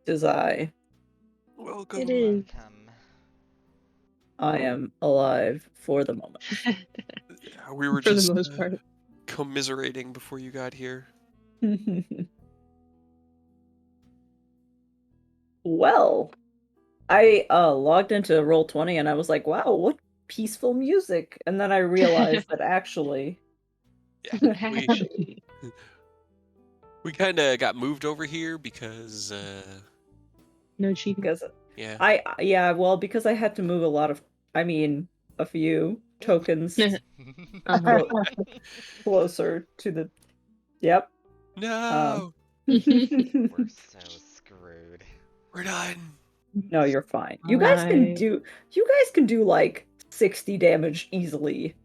'Tis I. Welcome. It is. Welcome. I am alive for the moment. Yeah, we were For the just most part. commiserating before you got here. Well, I logged into Roll20 and I was like, wow, what peaceful music. And then I realized that actually Yeah, we kind of got moved over here because No cheating. because yeah. because I had to move a few tokens Uh-huh. closer to the Yep. No, We're so screwed. we're done. No, you're fine. You guys can do like 60 damage easily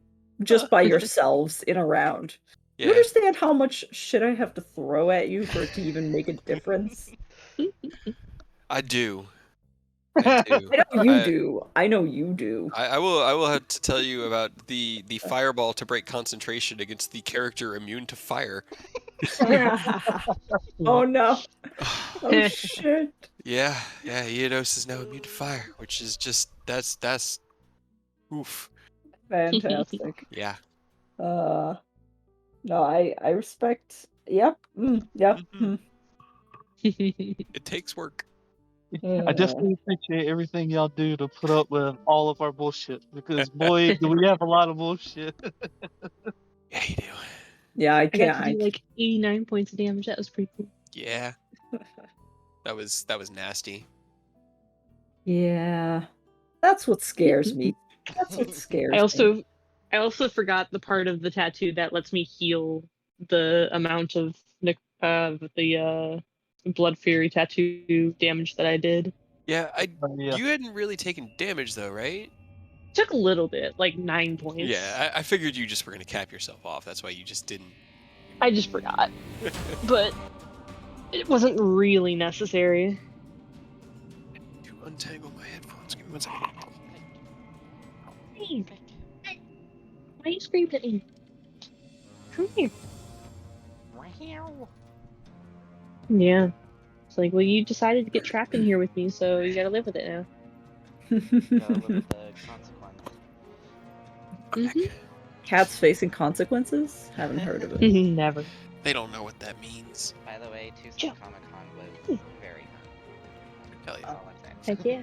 just by yourselves in a round. You Yeah, understand how much shit I have to throw at you for it to even make a difference? I do. I do. I know you do. I will have to tell you about the fireball to break concentration against the character immune to fire. Oh no. Oh shit. Yeah, Eonos is now immune to fire, which is just that's oof. Fantastic. Yeah. No, I respect. Yep. Yep. Mhm. It takes work. I definitely appreciate everything y'all do to put up with all of our bullshit, because boy, do we have a lot of bullshit. Yeah, you do. Yeah, I I got can't. to do like 89 points of damage. That was pretty cool. Yeah. That was nasty. Yeah. That's what scares me. That's what scares me. I also forgot the part of the tattoo that lets me heal the amount of the Blood Fury tattoo damage that I did. Yeah, Yeah. you hadn't really taken damage though, right? Took a little bit, like 9 points. Yeah, I figured you just were gonna cap yourself off. That's why you just didn't. I just forgot. But it wasn't really necessary. To untangle my headphones. Give me 1 second. Hey, why are you screaming at me? Come here. Wow. Yeah. It's like, well, you decided to get trapped in here with me, so you gotta live with it now. Gotta live with the consequence. I'm back. Cats facing consequences? Haven't heard of it. Never. They don't know what that means. By the way, Tucson Joe. Comic Con was very fun. I tell you. That's all I'm saying. Heck yeah.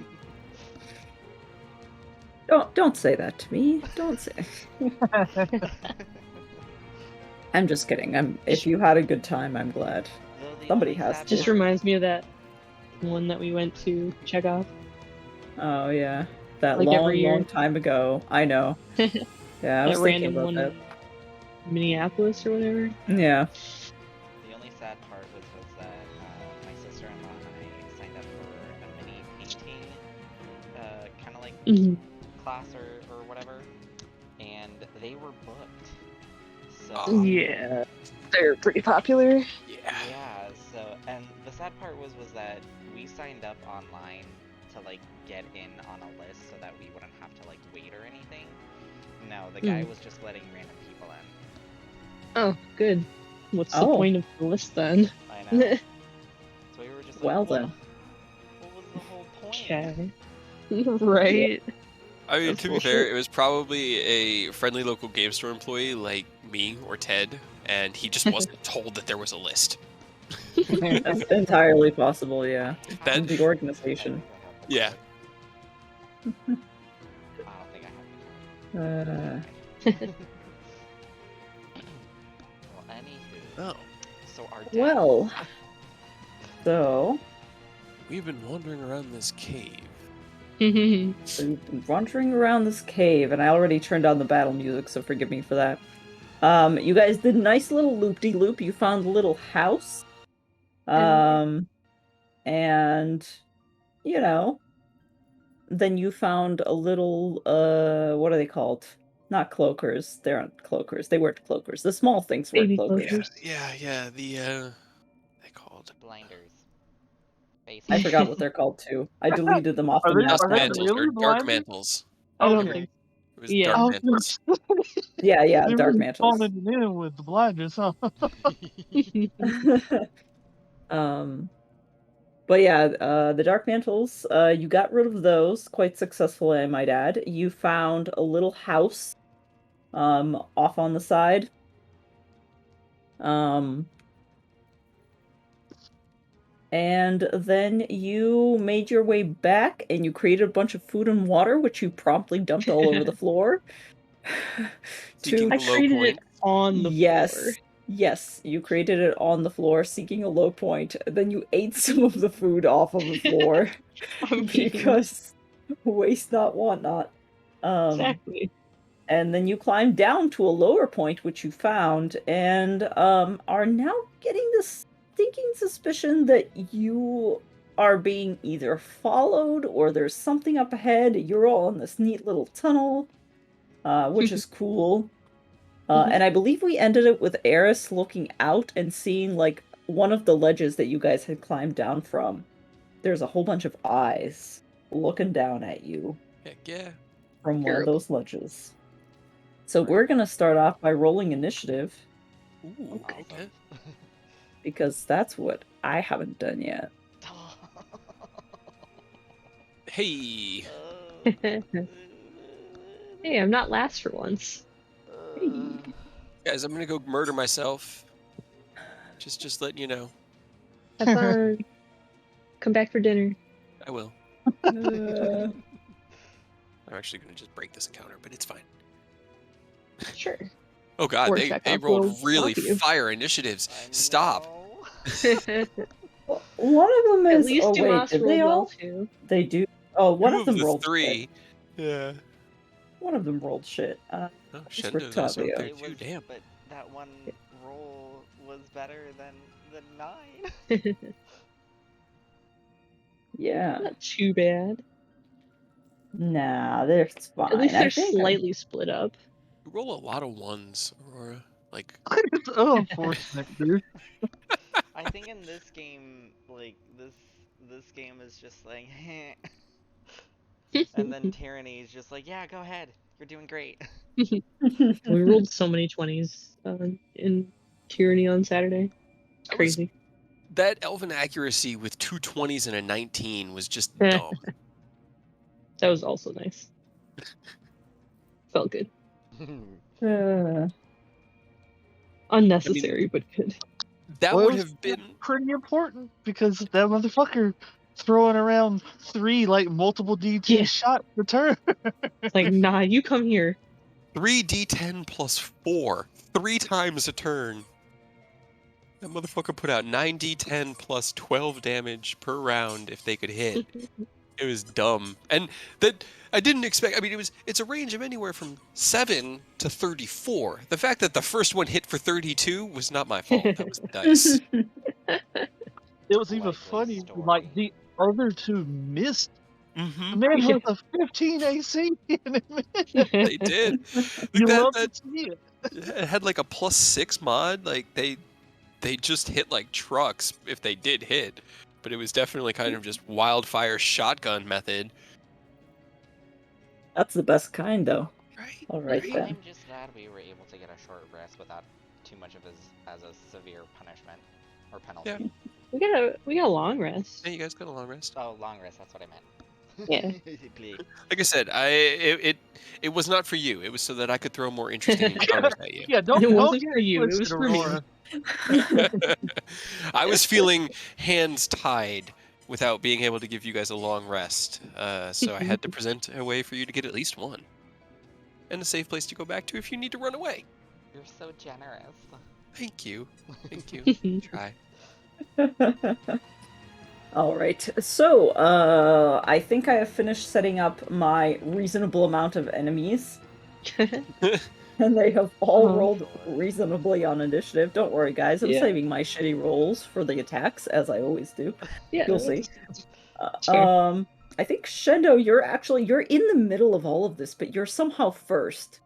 Don't say that to me. Don't say. I'm just kidding. If you had a good time, I'm glad. Though the Somebody only has sad to. Just part- reminds me of that one that we went to check off. Oh yeah, that Like every year. long time ago. I know. Yeah, I was That thinking random about one that. in Minneapolis or whatever. Yeah. The only sad part was that my sister-in-law and I signed up for a mini painting, kind of like class or whatever, and they were booked. So Yeah. They're pretty popular. Yeah. yeah, so and the sad part was that we signed up online to like get in on a list so that we wouldn't have to like wait or anything. No, the guy was just letting random people in. Oh, good. What's the point of the list then? I know. So we were just like, Well then. What was the whole point? Okay. Right. I mean, That's to be bullshit. fair, it was probably a friendly local game store employee like me or Ted, and he just wasn't told that there was a list. That's entirely possible. Yeah. That- The organization. Yeah. I don't think I have the card. Well, anywho. Oh. So our dad. Well. So We've been wandering around this cave. we've been wandering around this cave, and I already turned on the battle music, so forgive me for that. You guys did a nice little loop-de-loop. You found a little house. And you know, then you found a little what are they called? Not cloakers. They aren't cloakers. They weren't cloakers. The small things were Baby cloakers. cloakers. Yeah. They called Blinders. I forgot what they're called too. I deleted them off Are the they- map. dust are they mantles or really dark blinders? mantles. I don't Okay. think. It was Yeah. dark I was mantles. Yeah, They dark really mantles. falling it in with the blinders, huh? But yeah, the Dark Mantles, you got rid of those quite successfully, I might add. You found a little house off on the side. And then you made your way back and you created a bunch of food and water, which you promptly dumped all over the floor. Seeking I a low created point. it on the floor. Yes, you created it on the floor, seeking a low point. Then you ate some of the food off of the floor I'm being because waste not, want not. exactly. And then you climbed down to a lower point, which you found, and are now getting this stinking suspicion that you are being either followed or there's something up ahead. You're all in this neat little tunnel, which is cool. And I believe we ended it with Eris looking out and seeing, like, one of the ledges that you guys had climbed down from. There's a whole bunch of eyes looking down at you Heck yeah. from one of Terrible. those ledges. So we're gonna start off by rolling initiative, Ooh, okay. because that's what I haven't done yet. Hey. Hey, I'm not last for once. Guys, I'm gonna go murder myself. Just letting you know. Have fun. Come back for dinner. I will. Uh, I'm actually gonna just break this encounter, but it's fine. Sure. Oh god, Or they Chekhov rolled will really stop you. fire initiatives. Stop. one of them At is. least Oh wait, Dumas did rolled they well all? too. They do. Oh, one Two of them the rolled three. shit. Yeah. One of them rolled shit. Oh, It's Shendo's also up Rictavio. there It too. was, Damn. but that one roll was better than 9. Yeah. Not too bad. Nah, it's fine. At least I they're think slightly split up. You roll a lot of ones, Aurora. Like, It's unfortunate, dude. I think in this game, like this game is just like, and then Tyranny is just like, yeah, go ahead, you're doing great. We rolled so many 20s in Tyranny on Saturday. It's That was- crazy. that elven accuracy with 2 20s and a 19 was just Eh. dumb. That was also nice. Felt good. Unnecessary, but good. That Well, would it was have been pretty important because that motherfucker throwing around 3 like multiple D10 Yeah. shots per turn. It's like, nah, you come here. 3d10 plus 4. 3 times a turn. That motherfucker put out 9d10 plus 12 damage per round if they could hit. It was dumb. And that I didn't expect. I mean, it's a range of anywhere from 7 to 34. The fact that the first one hit for 32 was not my fault. That was the dice. It was even Likely funny, story. like the other 2 missed. The Mm-hmm. man has a 15 AC in it, man. They did. You Like love that to see it. it had like a +6 mod. Like they just hit like trucks if they did hit. But it was definitely kind of just wildfire shotgun method. That's the best kind, though. Right. All right right. then. I'm just glad we were able to get a short rest without too much of as a severe punishment or penalty. Yeah. We got a long rest. Hey, you guys got a long rest. Oh, long rest. That's what I meant. Yeah. Like I said, it was not for you. It was so that I could throw more interesting encounters at you. Yeah, don't It don't wasn't get for you, it twisted, was for me. Aurora. I was feeling hands tied without being able to give you guys a long rest, so I had to present a way for you to get at least one, and a safe place to go back to if you need to run away. You're so generous. Thank you. Thank you. Try. All right. So, I think I have finished setting up my reasonable amount of enemies, and they have all rolled reasonably on initiative. Don't worry, guys. I'm Yeah. saving my shitty rolls for the attacks, as I always do. Yeah, You'll see. fair. I think Shendo, you're in the middle of all of this, but you're somehow first.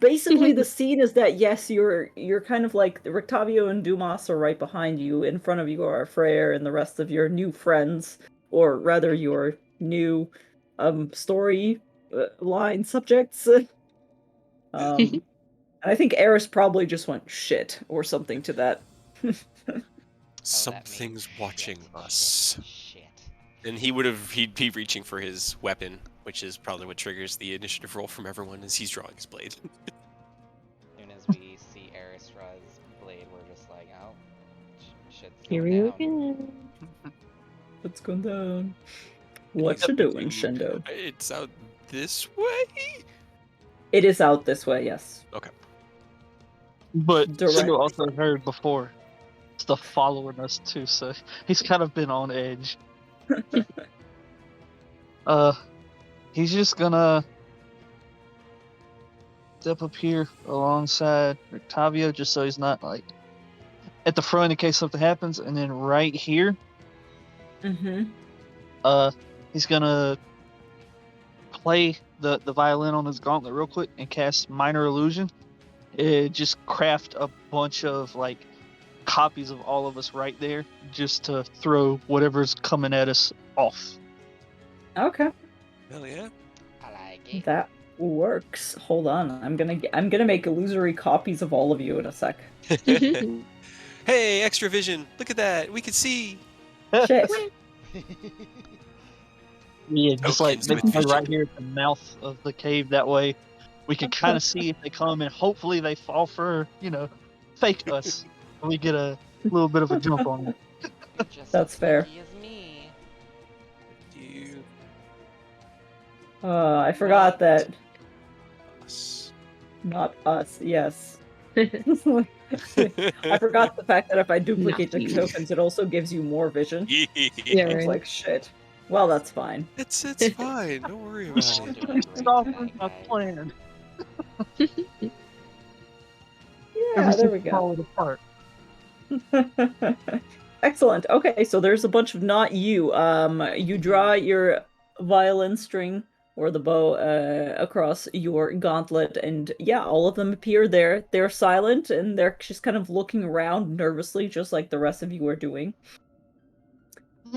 Basically, the scene is that yes, you're kind of like Rictavio and Dumas are right behind you. In front of you are Freyr and the rest of your new friends, or rather, your new story line subjects. And I think Eris probably just went shit or something to that. Something's watching us. Shit. And he'd be reaching for his weapon, which is probably what triggers the initiative roll from everyone as he's drawing his blade. As soon as we see Aristra's blade, we're just like, oh, shit's Here going we down. go again. What's going down? What you doing, Shendo? It's out this way? It is out this way, yes. Okay. But Direct. Shindo also heard before stuff following us too, so he's kind of been on edge. He's just gonna step up here alongside Octavio, just so he's not like at the front in case something happens, and then right here, he's gonna play the violin on his gauntlet real quick and cast Minor Illusion. Just craft a bunch of like copies of all of us right there, just to throw whatever's coming at us off. Okay. Hell yeah. I like it. That works. Hold on. I'm gonna make illusory copies of all of you in a sec. Hey, extra vision. Look at that. We can see. Shit. Yeah, just like Tokens they with can be vision. right here at the mouth of the cave. That way, we can kind of see if they come, and hopefully they fall for fake us. And we get a little bit of a jump on it. You're just That's as fair. sneaky as me. You. I forgot that. Us. Not us, yes. I forgot the fact that if I duplicate the Not you. tokens, it also gives you more vision. Yeah, I was right. like, shit. Well, that's fine. It's fine. Don't worry We about should it. doing start great off tonight, with my guys. plan. Yeah, there we Everything go. fall apart. Excellent. Okay, so there's a bunch of not you. You draw your violin string or the bow across your gauntlet, and yeah, all of them appear there. They're silent and they're just kind of looking around nervously, just like the rest of you are doing.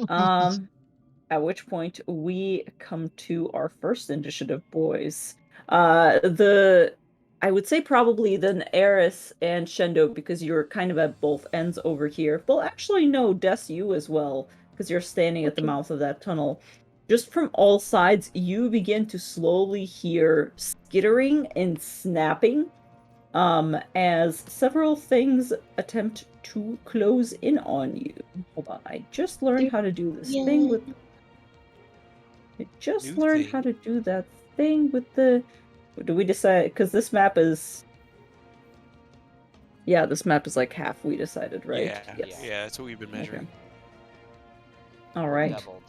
At which point we come to our first initiative, boys. I would say probably then Eris and Shendo, because you're kind of at both ends over here. Well, actually, no, Des, you as well, because you're standing at the mouth of that tunnel. Just from all sides, you begin to slowly hear skittering and snapping, as several things attempt to close in on you. Hold on, I just learned how to do this thing with... I just New learned thing. how to do that thing with the... Do we decide? Because this map is... Yeah, this map is like half, we decided, right? Yeah, Yes. yeah, that's what we've been measuring. All Or right. doubled.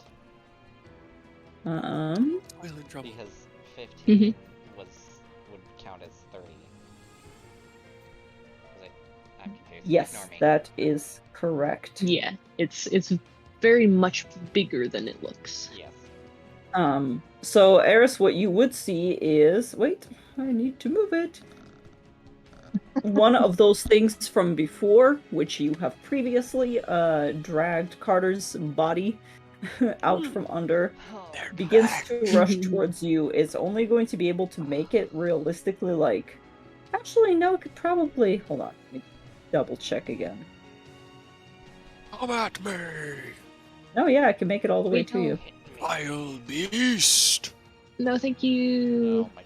Oil and trouble. Because 15 would count as 30. I'm confused. Yes, Ignore me. that is correct. Yeah, it's very much bigger than it looks. Yes. So Eris, what you would see is... Wait, I need to move it. One of those things from before, which you have previously dragged Carter's body out from under, begins to rush towards you. It's only going to be able to make it realistically like... Actually, no, it could probably... Hold on, let me double check again. Come at me, Oh yeah, I can make it all the way Wait, to you. Hit me. vile beast. No, thank you. Oh my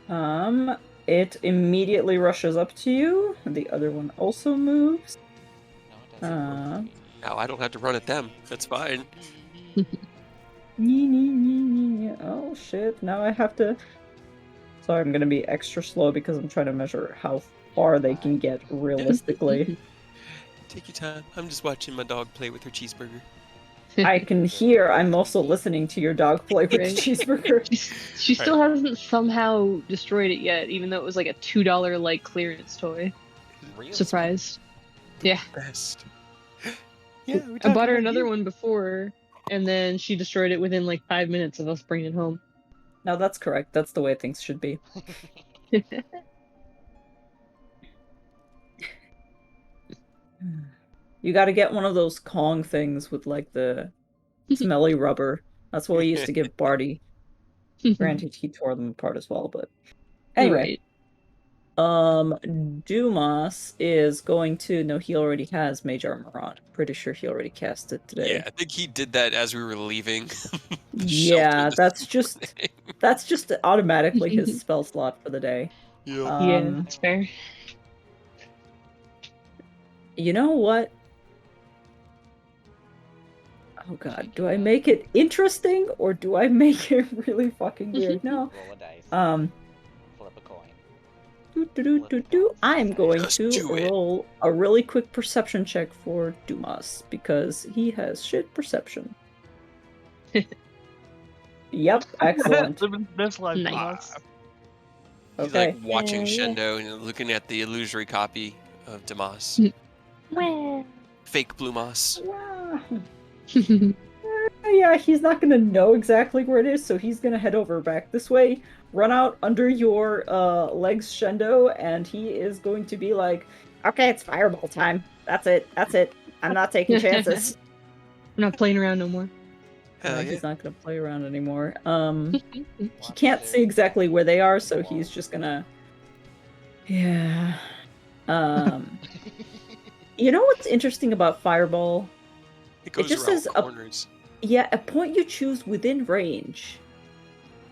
god. It immediately rushes up to you. The other one also moves. No, it doesn't. Now I don't have to run at them. That's fine. Oh shit, now I have to... Sorry, I'm gonna be extra slow because I'm trying to measure how far they can get realistically. Take your time. I'm just watching my dog play with her cheeseburger. I can hear, I'm also listening to your dog play with Right. cheeseburger. She still hasn't somehow destroyed it yet, even though it was like a $2 like clearance toy. Really? Surprised. Yeah. Best. Yeah, we I bought her talked about another you. one before, and then she destroyed it within like 5 minutes of us bringing it home. No, that's correct. That's the way things should be. You gotta get one of those Kong things with like the smelly rubber. That's what we used to give Barty. Granted, he tore them apart as well, but anyway. Right. Dumas is going to. No, he already has Mage Armor on. Pretty sure he already cast it today. Yeah, I think he did that as we were leaving. the Yeah, shelter that's just automatically his spell slot for the day. Yep. Yeah, that's fair. You know what? Oh god, do I make it interesting or do I make it really fucking weird? No. Roll a dice. Flip a coin. I'm going Just to do it. roll a really quick perception check for Dumas because he has shit perception. Yep, excellent. Living his best life. Nice. He's Okay. like watching Yeah. Shendo and looking at the illusory copy of Damas. Well. Fake Blue Moss. Wow. Yeah, he's not gonna know exactly where it is, so he's gonna head over back this way, run out under your legs, Shendo, and he is going to be like, okay, it's fireball time. That's it. I'm not taking chances. I'm not playing around no more. Hell yeah. He's not gonna play around anymore. He Watch can't their- see exactly where they are, so he's just gonna. Yeah. You know what's interesting about fireball? It goes just around says up- corners. Yeah, a point you choose within range.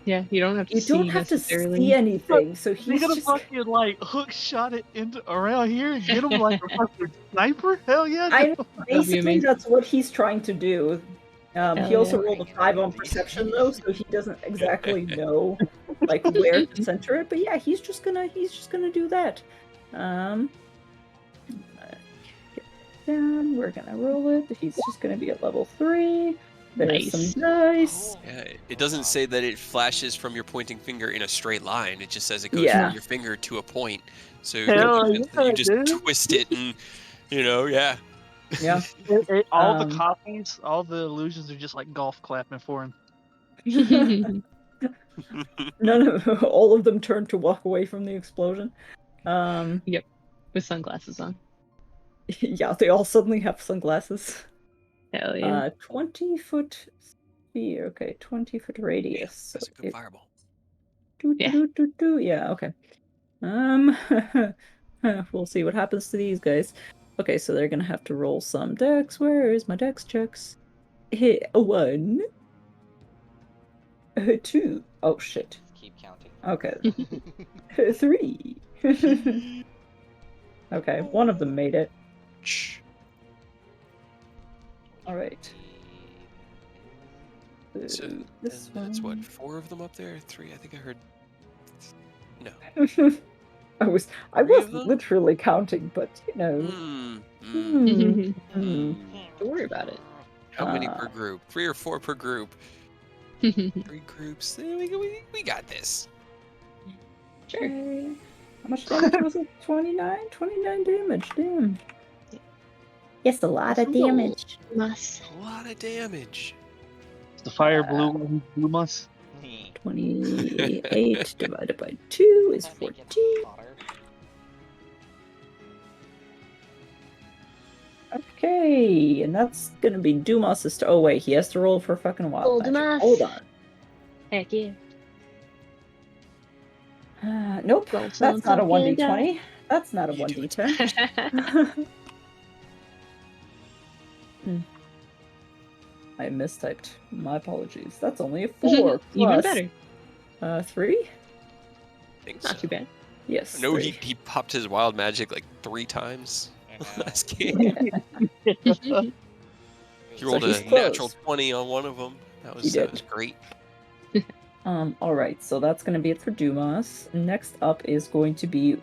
Yeah, you don't have to You see don't have to necessarily. see anything, so Is he he's gonna just. fucking like hook shot it into around here and get him like a fucking sniper? Hell yeah! I dude. basically amazing. that's what he's trying to do. He Hell also yeah. rolled a 5 on perception though, so he doesn't exactly know like where to center it. But yeah, he's just gonna do that. Get down. We're gonna roll it. He's just gonna be at level 3. There's Nice. some dice. Yeah, it doesn't say that it flashes from your pointing finger in a straight line. It just says it goes Yeah. from your finger to a point. So Hell you yeah, just dude. twist it and, yeah. Yeah. All the Um, copies, all the illusions are just like golf clapping for him. None of all of them turned to walk away from the explosion. With sunglasses on. Yeah, they all suddenly have sunglasses. Hell yeah. 20-foot sphere. Okay, 20-foot radius. So That's a good fireball. Yeah. Yeah, okay. We'll see what happens to these guys. Okay, so they're gonna have to roll some dex. Where is my dex checks? Hit a 1. 2. Oh shit. Just keep counting. Okay. 3. Okay, one of them made it. Shh. All right. So This and that's what, one. 4 of them up there? 3? I think I heard. No. I was Three of them? literally counting, but you know. Don't Hmm. worry about it. How many per group? 3 or 4 per group. 3 groups. We got this. Sure. Okay. How much damage was it? 29? 29 damage, damn. Yes, a lot of damage. Must. A lot of damage. The fire blue must. 28 divided by 2 is Can't make 14. it hotter. Okay, and that's gonna be Dumas' Oh wait, he has to roll for fucking wild Oh, magic. Dumas. Hold on. Heck yeah. Nope, Roll that's some not a fucking 1d20. That's not a You do it. 1d10. I mistyped. My apologies. That's only a 4 Even plus, better. 3? I think Not so. too bad. Yes. I know 3. he popped his wild magic like 3 times I know. last game. He So rolled he's a natural close. 20 on one of them. That He did. was great. Alright, so that's gonna be it for Dumas. Next up is going to be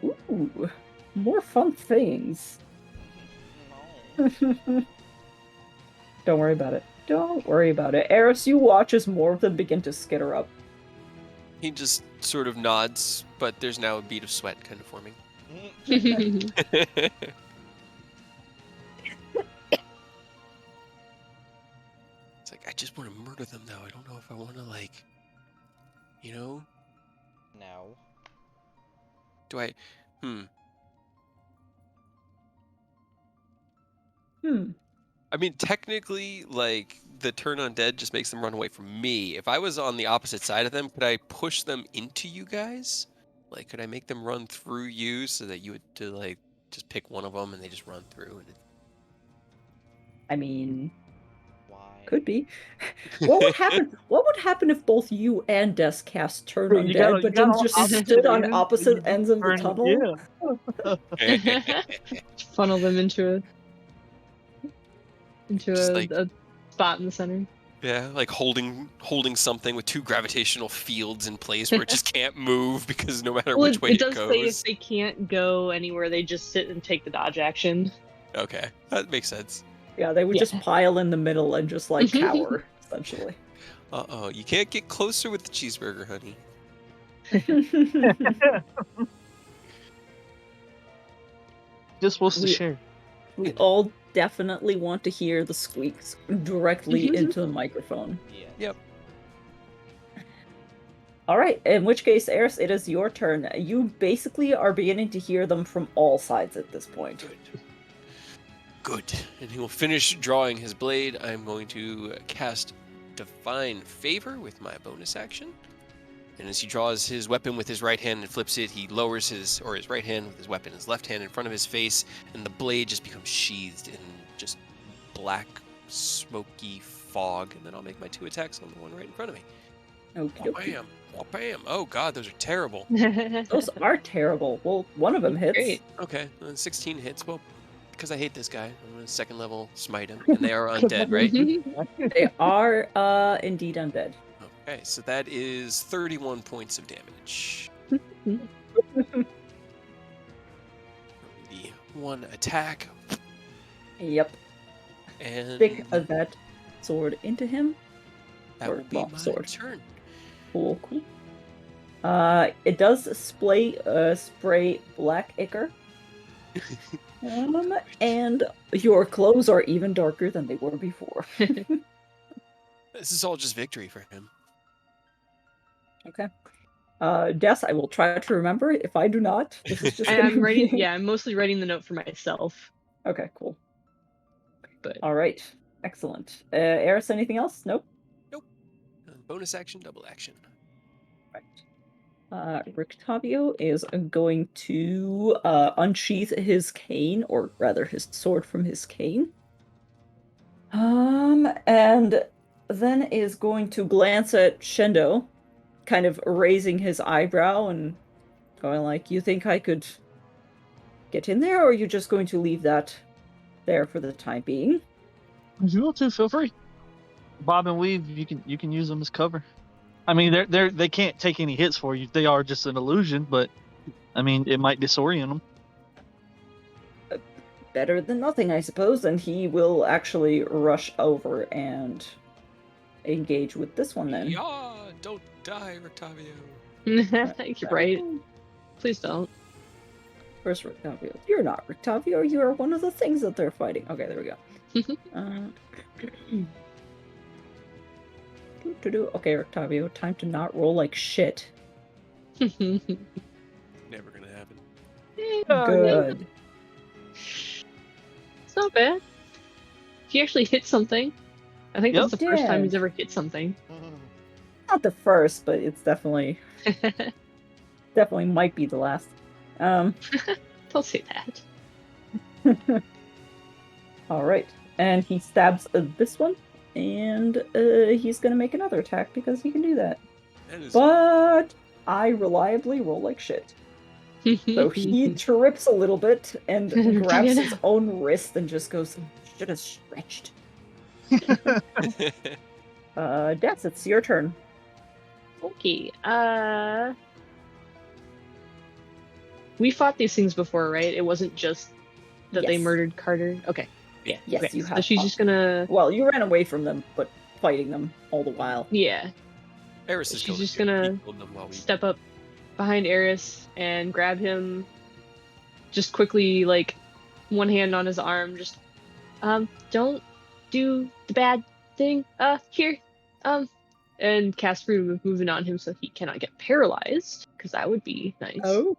more fun things. No. Don't worry about it. Don't worry about it. Eris, you watch as more of them begin to skitter up. He just sort of nods, but there's now a bead of sweat kind of forming. It's like, I just want to murder them now. I don't know if I want to, like, you know? No. Do I? I mean, technically, like, the turn undead just makes them run away from me. If I was on the opposite side of them, could I push them into you guys? Like, could I make them run through you so that you would like just pick one of them and they just run through? And I mean, Why? could be. What would happen? What would happen if both you and Des cast turn You gotta- undead, you but gotta then just opposite stood on ends, opposite you ends of the turn- tunnel? Yeah. Funnel them into Just like- a spot in the center. yeah, like holding something with 2 gravitational fields in place where it just can't move because no matter Well, which way it does say if goes. they can't go anywhere, they just sit and take the dodge action. Okay, that makes sense. Yeah, they would Yeah. just pile in the middle and just like cower, essentially. Uh-oh, you can't get closer with the cheeseburger, honey. Just supposed to We- share. We all definitely want to hear the squeaks directly into the microphone. Yes. Yep. All right, in which case, Eris, it is your turn. You basically are beginning to hear them from all sides at this point. Good. And he will finish drawing his blade. I'm going to cast Divine Favor with my bonus action. And as he draws his weapon with his right hand and flips it, he lowers his right hand with his weapon, his left hand in front of his face, and the blade just becomes sheathed in just black, smoky fog. And then I'll make my 2 attacks on the one right in front of me. Okay. Bam! Bam! Oh god, those are terrible. Those are terrible. Well, one of them hits. Great. Okay, 16 hits. Well, because I hate this guy, I'm gonna 2nd level smite him, and they are undead, right? They are indeed undead. Okay, so that is 31 points of damage. The 1 attack, Yep. and Stick that sword into him. that or will be long my sword. turn. Cool. It does spray black ichor. And your clothes are even darker than they were before. This is all just victory for him. Okay. Des, I will try to remember. If I do not, this is just. I'm writing. Yeah, I'm mostly writing the note for myself. Okay. Cool. But All right. Excellent. Eris, anything else? Nope. Bonus action, double action. Right. Rictavio is going to unsheath his cane, or rather his sword from his cane. And then is going to glance at Shendo, kind of raising his eyebrow and going like, you think I could get in there, or are you just going to leave that there for the time being? If you want to, feel free. Bob and weave, you can use them as cover. I mean, they can't take any hits for you. They are just an illusion, but I mean, it might disorient them. Better than nothing, I suppose. And he will actually rush over and engage with this one then. Yeah, don't die, Rictavio. you're right. Please don't. Where's Rictavio? You're not Rictavio. You are one of the things that they're fighting. Okay, there we go. Okay, Rictavio, time to not roll like shit. Never gonna happen. Good. It's not bad. He actually hit something. I think that's Yep. the first time Yeah. he's ever hit something. Not the first, but it's definitely might be the last. Don't say that. All right, and he stabs this one, and he's gonna make another attack because he can do that. That is But I reliably roll like shit. So he trips a little bit and grabs his own wrist and just goes, should have stretched. Des, it's your turn. Okay. We fought these things before, right? It wasn't just that they Yes. murdered Carter. Okay. Yeah. Yes, okay. you So have she's fought. just gonna. Well, you ran away from them, but fighting them all the while. Yeah. Eris is She's killed just them. gonna He killed them while we... Step up behind Eris and grab him. Just quickly, like, one hand on his arm. Just, don't do the bad thing. Here. And cast Freedom of Movement on him so he cannot get paralyzed, because that would be nice. Oh,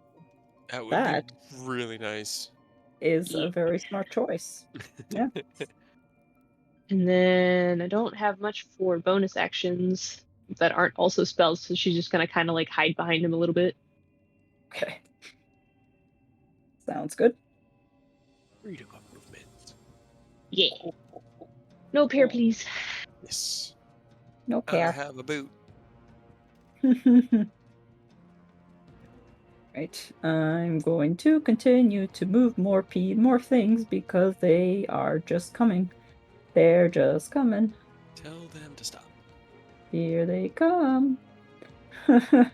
That would that be really nice. is Yeah. a very smart choice. Yeah. And then I don't have much for bonus actions that aren't also spells, so she's just gonna kind of like hide behind him a little bit. Okay. Sounds good. Freedom of movement. Yeah. No pair, please. Yes. No I care. have a boot. Right. I'm going to continue to move more things because they are just coming. They're just coming. Tell them to stop. Here they come. They don't have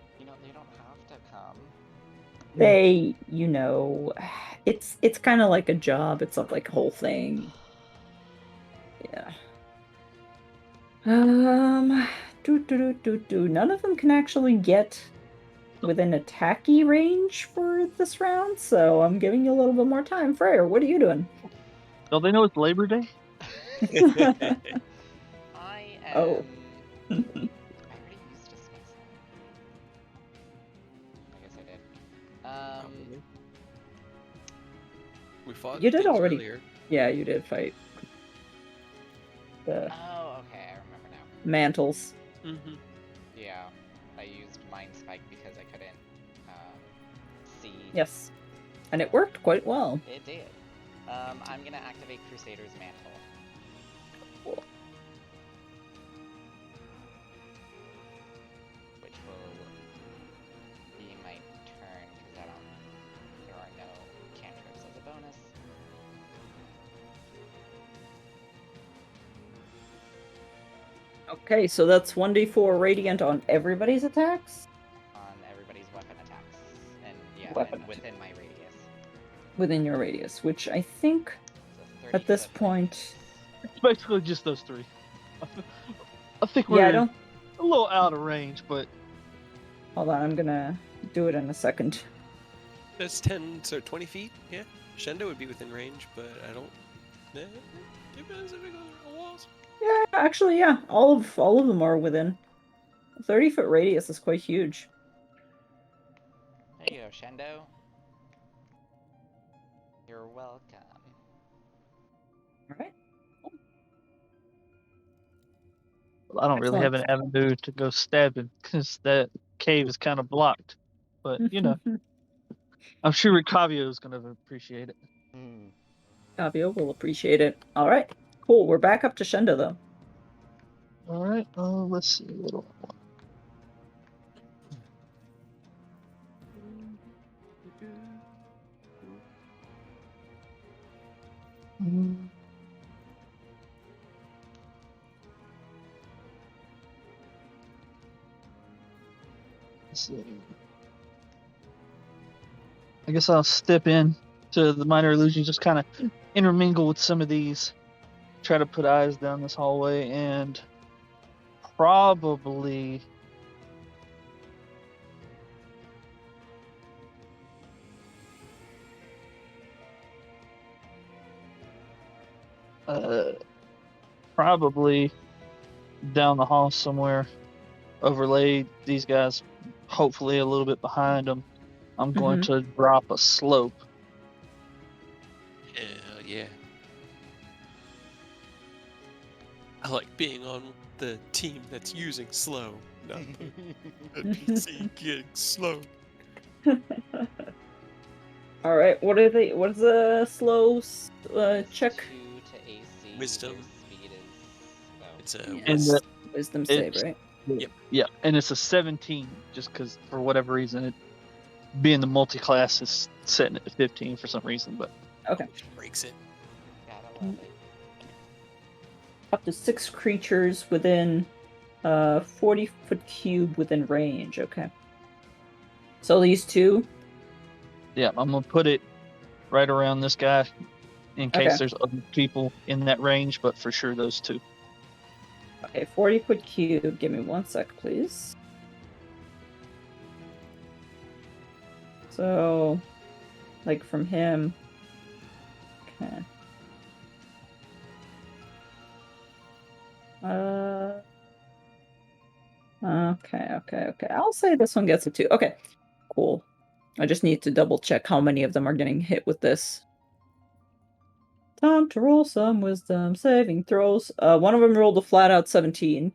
to come. It's kind of like a job. It's like a whole thing. Yeah. None of them can actually get within attacky range for this round, so I'm giving you a little bit more time. Freyr, what are you doing? Don't they know it's Labor Day? I Oh. am. I already used a spell slot. I guess I did. Probably. We fought You did things already. earlier. Yeah, you did fight the Oh, okay, I remember now. mantles. Mm-hmm. Yeah, I used Mind Spike because I couldn't see. Yes. And it worked quite well. It did. I'm gonna activate Crusader's Mantle. Cool. Which will be my turn because there are no cantrips as a bonus. Okay, so that's 1d4 radiant on everybody's attacks? On everybody's weapon attacks. And yeah, Weapon and within my radius. within your radius, which I think So 30 at this foot point... radius. It's basically just those three. I think Yeah, I we're don't... a little out of range, but Hold on, I'm gonna do it in a second. That's 10, so 20 feet, yeah. Shendo would be within range, but I don't... Depends if it goes around walls. Yeah, actually, yeah. All of them are within. 30-foot radius is quite huge. There you go, Shendo. You're welcome. Alright. I don't really have an Excellent. avenue to go stabbing because that cave is kind of blocked. But I'm sure Ricavio is going to appreciate it. Fabio will appreciate it. Alright. Cool. We're back up to Shendo, though. All right. Let's see. What do I want? Let's see. I guess I'll step in to the minor illusion, just kind of intermingle with some of these, try to put eyes down this hallway, and probably probably down the hall somewhere, overlay these guys, hopefully a little bit behind them. I'm going to drop a slope. Hell yeah. I like being on the team that's using slow, not the NPC getting slow. Alright, what is the slow check? 2 to AC. Wisdom. Your speed is. Oh. It's a And Wisdom save, right? Yep. Yeah, and it's a 17, just because for whatever reason, it being the multi-class is setting it to 15 for some reason. But Okay. breaks it. Gotta love it. Up to 6 creatures within 40-foot cube within range. Okay. So these two? yeah, I'm gonna put it right around this guy in case Okay. there's other people in that range, but for sure those two. Okay, 40-foot cube. Give me 1 sec, please. So, like from him. Okay. Okay. I'll say this one gets a 2. Okay, cool. I just need to double check how many of them are getting hit with this. Time to roll some wisdom saving throws. One of them rolled a flat out 17.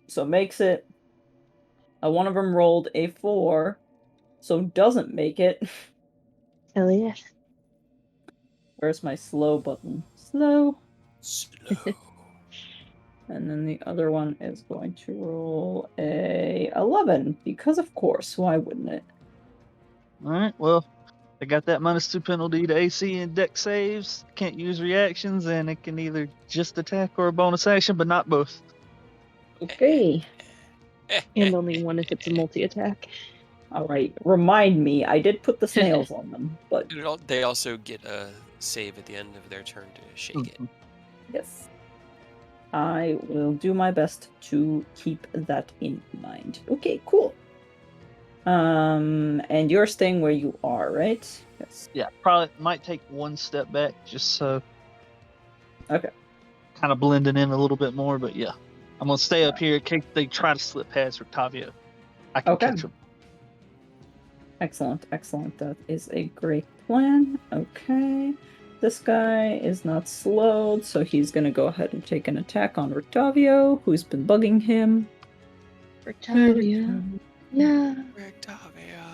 So makes it. One of them rolled a 4. so doesn't make it. Hell yeah. Where's my slow button? Slow. Slow. And then the other one is going to roll a 11, because of course, why wouldn't it? Alright, well, I got that -2 penalty to AC and deck saves. Can't use reactions, and it can either just attack or a bonus action, but not both. Okay. And only one if it's a multi-attack. All right. Remind me, I did put the snails on them, but They also get a save at the end of their turn to shake it. yes. I will do my best to keep that in mind. Okay, cool. And you're staying where you are, right? Yes. Yeah, probably might take one step back just so. Okay. Kind of blending in a little bit more, but yeah. I'm going to stay up here in case they try to slip past Octavio. I can catch them. Excellent, excellent. That is a great plan. Okay. This guy is not slowed, so he's going to go ahead and take an attack on Rictavio, who's been bugging him. Rictavio. No. Rictavio.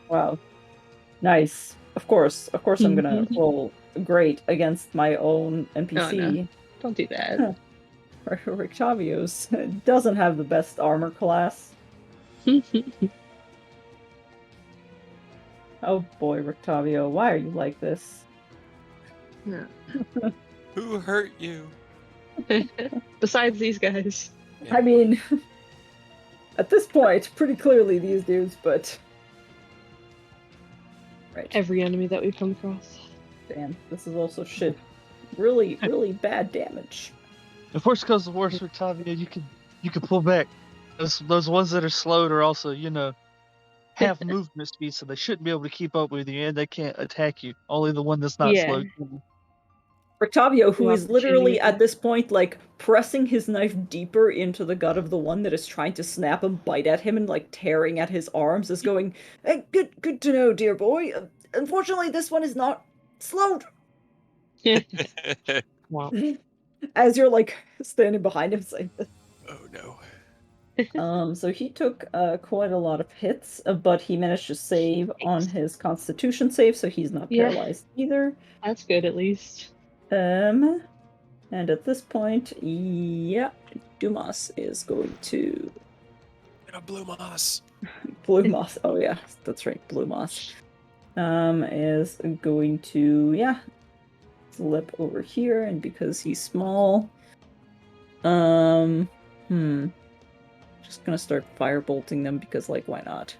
Wow. Nice. Of course I'm gonna roll great against my own NPC. Oh, no. Don't do that. Rictavio's doesn't have the best armor class. Oh boy, Rictavio, why are you like this? Yeah. Who hurt you? Besides these guys. Yeah. I mean, at this point, pretty clearly these dudes, but... Right. Every enemy that we come across. Damn, this is also shit. Really, really bad damage. If worse comes to worse, Octavio, you can pull back. Those ones that are slowed are also, have movement speed, so they shouldn't be able to keep up with you, and they can't attack you. Only the one that's not slowed. Rictavio, who is literally opportunity. at this point, like, pressing his knife deeper into the gut of the one that is trying to snap and bite at him and, like, tearing at his arms, is going, hey, good to know, dear boy. Unfortunately, this one is not slowed. Wow. As you're, like, standing behind him saying this. Oh no. So he took quite a lot of hits, but he managed to save on his Constitution save, so he's not paralyzed either. That's good, at least. And at this point, yeah, Dumas is going to... Blue moss. Blue moss. Oh yeah, that's right, blue moss. Is going to, yeah, slip over here, and because he's small, just gonna start firebolting them because, like, why not?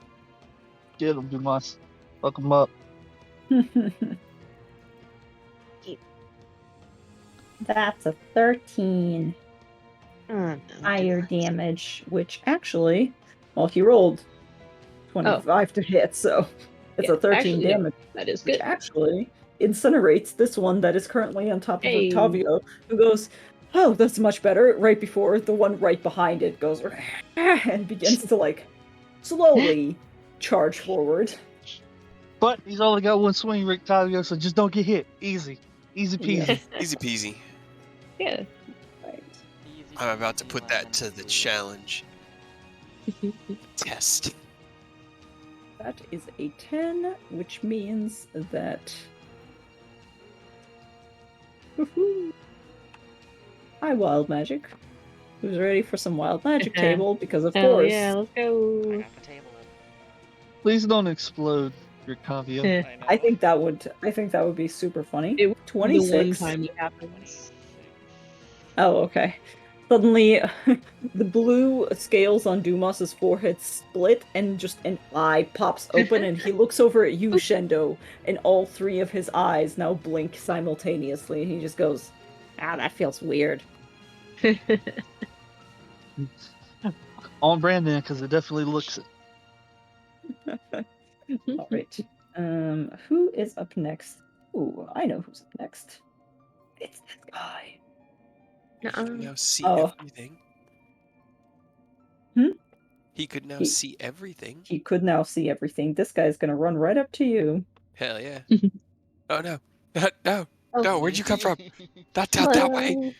Get them, Dumas. Fuck them up. That's a 13 No, fire damage, which actually, well, he rolled 25 to hit, so it's a 13 actually, damage. That is Which good. actually incinerates this one that is currently on top of Hey. Octavio, who goes, oh, that's much better, right before the one right behind it goes, and begins to, like, slowly charge forward. But he's only got one swing, Rictavio, so just don't get hit. Easy. Easy peasy. Yes. Easy peasy. Yeah. Right. I'm about to put that to the challenge. Test. That is a 10, which means that... Woohoo! Hi, Wild Magic. Who's ready for some Wild Magic table? Because of Hell course. yeah, let's I go. got the table. Please don't explode, Rictavio. I know. I think that would be super funny. It would be 26. the one time it happens. Oh, okay. Suddenly, the blue scales on Dumas's forehead split, and just an eye pops open, and he looks over at you, Shendo, and all three of his eyes now blink simultaneously, and he just goes, that feels weird. On brand then, because it definitely looks it. All right. Who is up next? Ooh, I know who's up next. It's this guy. He could now see Oh. everything. Hmm? He could now see everything. He could now see everything. This guy's gonna run right up to you. Hell yeah. Oh no. No. Oh. No, where'd you come from? Not down that way.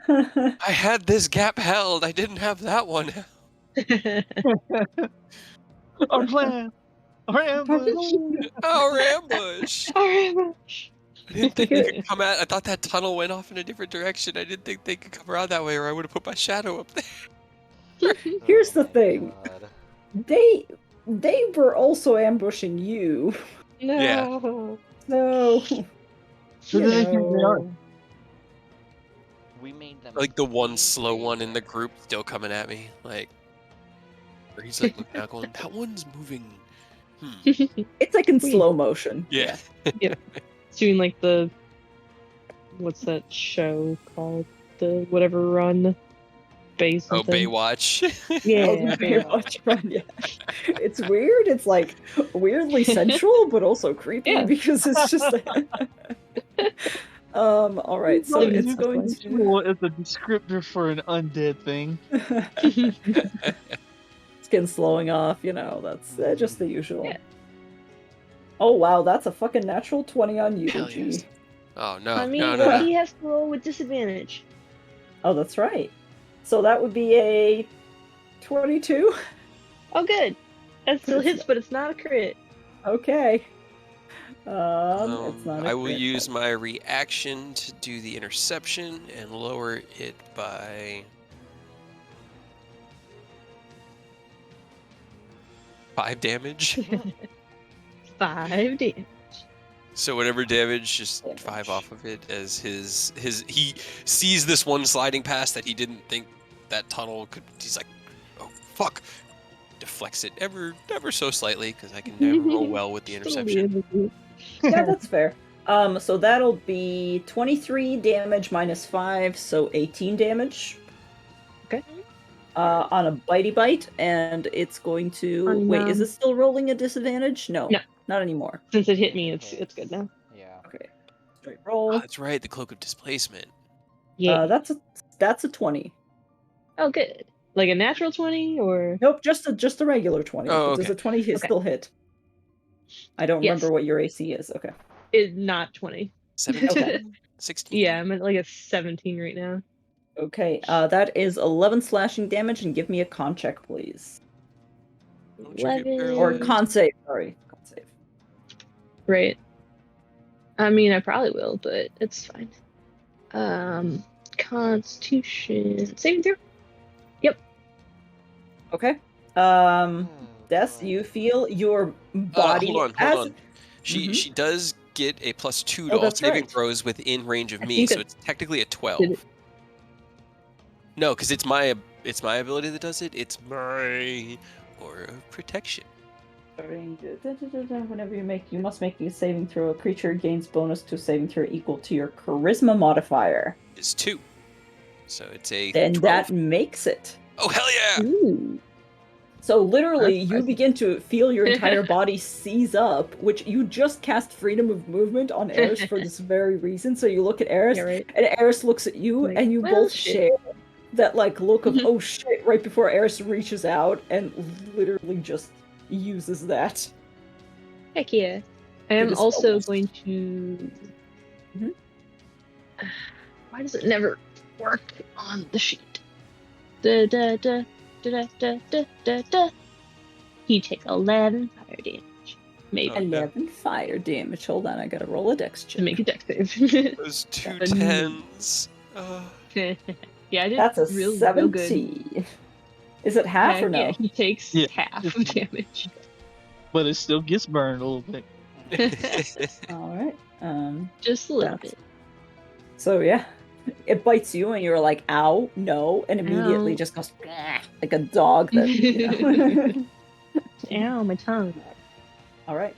I had this gap held. I didn't have that one. Our plan. Our ambush. Our ambush. Ambush. I didn't think they Here- could come out. I thought that tunnel went off in a different direction. I didn't think they could come around that way, or I would have put my shadow up there. Here's the my thing. God. They were also ambushing you. No. So Who do they think they are? We made them Like the one way slow one in the bigger. group still coming at me. Like, or he's like looking out, going, "That one's moving." it's like in Wait. slow motion. Yeah. It's doing like the what's that show called? The whatever run Bay Oh, something. Baywatch. Yeah, Oh, the Baywatch. Baywatch run, yeah. It's weird. It's like weirdly sensual, but also creepy Yeah. because it's just. All right, so Living it's its going life. to. Sensual is a descriptor for an undead thing. Skin slowing off, that's just the usual. Yeah. Oh wow, that's a fucking natural 20 on you, Hell G. yes. Oh no! I mean, no! well, No! he has to roll with disadvantage. Oh, that's right. So that would be a 22. Oh, good. That still hits, but it's not a crit. Okay. It's not. I will use my reaction to do the interception and lower it by 5 damage. 5 damage. So whatever damage, just Damage. 5 off of it as his he sees this one sliding past that he didn't think that tunnel could. He's like, oh fuck, deflects it ever so slightly because I can never roll well with the interception. Yeah, that's fair. So that'll be 23 damage minus 5, so 18 damage. Okay. On a bitey bite, and it's going to On, wait. Is it still rolling a disadvantage? No, No. not anymore. Since it hit me, it's good now. Yeah. Okay, straight Oh, roll. that's right, the cloak of displacement. Yeah. That's a 20. Oh, good. Like a natural 20, or Nope, just a regular 20. Oh, Does okay. a 20 Okay. still hit? I don't Yes. remember what your AC is. Okay. it's not 20. 17, Okay. 16. Yeah, I'm at like a 17 right now. Okay. That is 11 slashing damage, and give me a con check, please. Don't you get 11. Or paralyzed? con save. Sorry, con save. Right. I mean, I probably will, but it's fine. Constitution saving throw. Okay. Oh, Des, boy. you feel your body Hold as on. She does get a +2 to Oh, all that's saving right. throws within range of I me, think so that- it's technically a Did 12. it- No, because it's my ability that does it. It's my aura of protection. Whenever you must make a saving throw. A creature gains bonus to saving throw equal to your charisma modifier. It's 2, so it's a Then 12. that makes it. Oh hell yeah! Ooh. So literally, That's you impressive. begin to feel your entire body seize up, which you just cast freedom of movement on Eris for this very reason. So you look at Eris, Yeah, right. and Eris looks at you, Like, and you well, both shit. share that look of oh shit right before Eris reaches out and literally just uses that. Heck yeah. I It am is also almost- going to. Mhm. Why does it never work on the sheet? Da da da da da da da da da. He takes 11 fire damage. Maybe. Oh, no. 11 fire damage. Hold on, I gotta roll a dex check. To make a dex save. Those 2 That's a 10s. Yeah, I did That's a real 70. good. Is it half or no? Yeah, he takes Yeah. half of damage. But it still gets burned a little bit. All right. Just a little That's- bit. So yeah, it bites you, and you're like, "Ow, no!" and immediately Ow. just goes "Bleh," like a dog. That. Ow, my tongue. All right.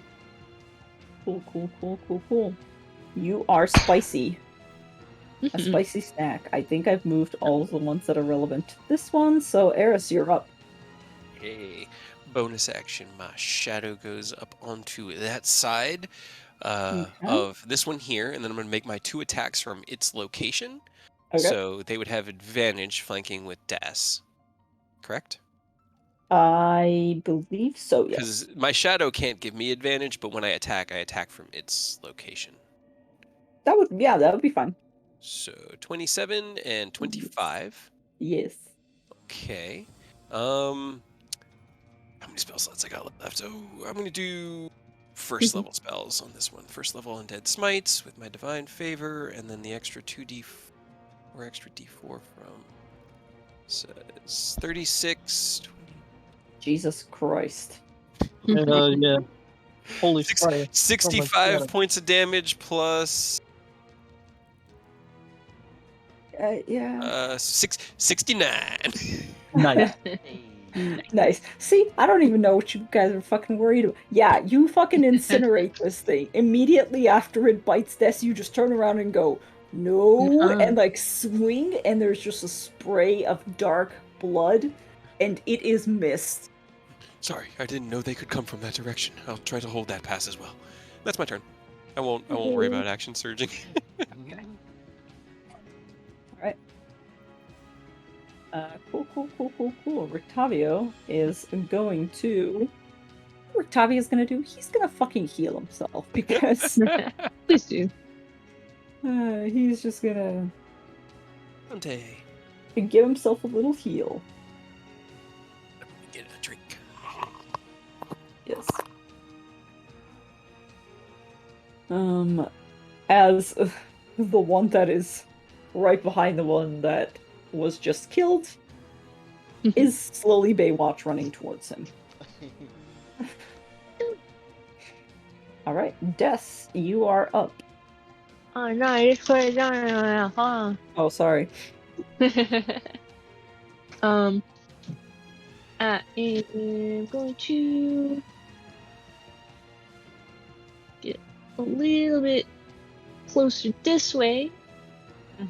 Cool. You are spicy. A spicy snack. I think I've moved all of the ones that are relevant to this one. So Eris, you're up. Hey, bonus action. My shadow goes up onto that side of this one here, and then I'm going to make my 2 attacks from its location. Okay. So they would have advantage flanking with Das. Correct? I believe so. Yes. Because my shadow can't give me advantage, but when I attack from its location. That would be fine. So 27 and 25. Yes. Okay. How many spell slots I got left? Oh, I'm gonna do first level spells on this one. First level Undead Smites with my Divine Favor, and then the extra 2d or extra d4 from says 36. 20, Jesus Christ. Yeah. Holy fire. 65 God. points of damage plus Yeah. 69. Nice. Hey. Nice. See, I don't even know what you guys are fucking worried about. Yeah, you fucking incinerate this thing. Immediately after it bites Des, you just turn around and go, no, and like swing, and there's just a spray of dark blood, and it is mist. Sorry, I didn't know they could come from that direction. I'll try to hold that pass as well. That's my turn. I won't worry about action surging. Alright. Cool. Rictavio is going to... Rictavio's gonna do? He's gonna fucking heal himself, because Please do. he's just gonna Dante, give himself a little heal. get a drink. Yes. As the one that is right behind the one that was just killed is slowly Baywatch running towards him. Alright, Des, you are up. Oh no, I just put it down. Huh? Oh, sorry. I am going to get a little bit closer this way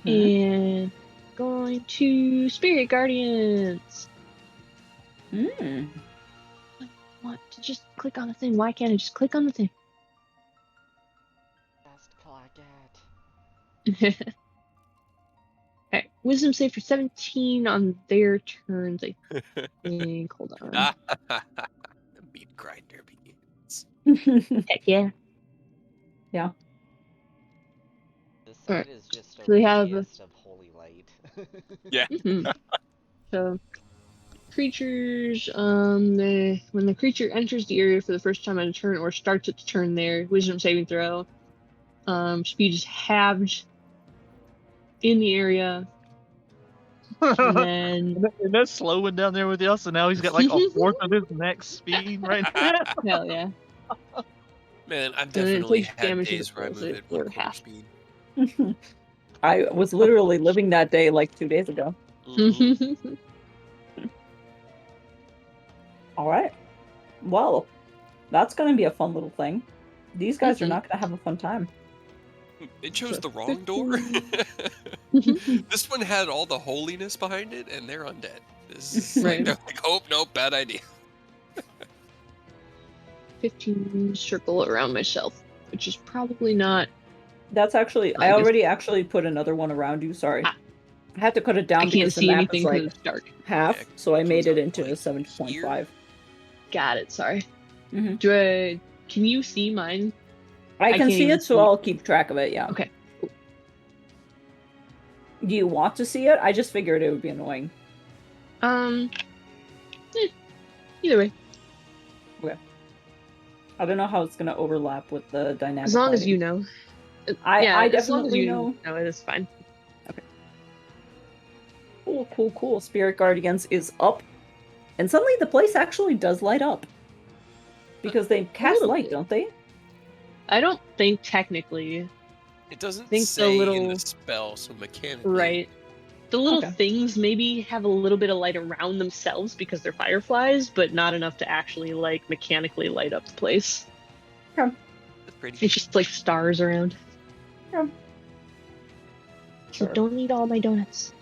and going to Spirit Guardians. Mm. I want to just click on the thing. Why can't I just click on the thing? Just click it. Alright, Wisdom save for 17 on their turns, I think. Hold on. The meat grinder begins. Heck yeah. Yeah. This Alright. side is just a So we have radius of holy light. Yeah. So creatures, when the creature enters the area for the first time on a turn or starts its turn there, wisdom saving throw, speed is halved in the area, and then And that's slowing down there with us, and now he's got like a fourth of his max speed right now. hell yeah. Man, I've And then it definitely takes had damage days where I as move it at 1/4 half. speed. I was literally living that day like 2 days ago. Mhm. Alright. Well, that's gonna be a fun little thing. These guys are not gonna have a fun time. They chose So the wrong door. 15. This one had all the holiness behind it, and they're undead. This is Right. they're like, oh, nope, bad idea. 15 circle around myself, which is probably not. That's actually, I I guess- already actually put another one around you, sorry. Ah. I had to cut it I down can't because the see map anything is like because it's dark. half, Yeah, so I comes made it up into like 7.5. Got it. Sorry. Mhm. Can you see mine? I can can't see even it, so see. I'll keep track of it, yeah. Okay. Do you want to see it? I just figured it would be annoying. Either way, I don't know how it's gonna overlap with the dynamic as long as lighting. you know. I as long as definitely you know. know it is fine. Cool. Spirit Guardians is up. And suddenly the place actually does light up. Because they cast little light, bit. don't they? I don't think technically. It doesn't Think the say in little- the spell, so mechanically. Right. The little Okay. things maybe have a little bit of light around themselves because they're fireflies, but not enough to actually like mechanically light up the place. Okay. That's pretty. It's just like stars around. Yeah. So Sure. don't eat all my donuts.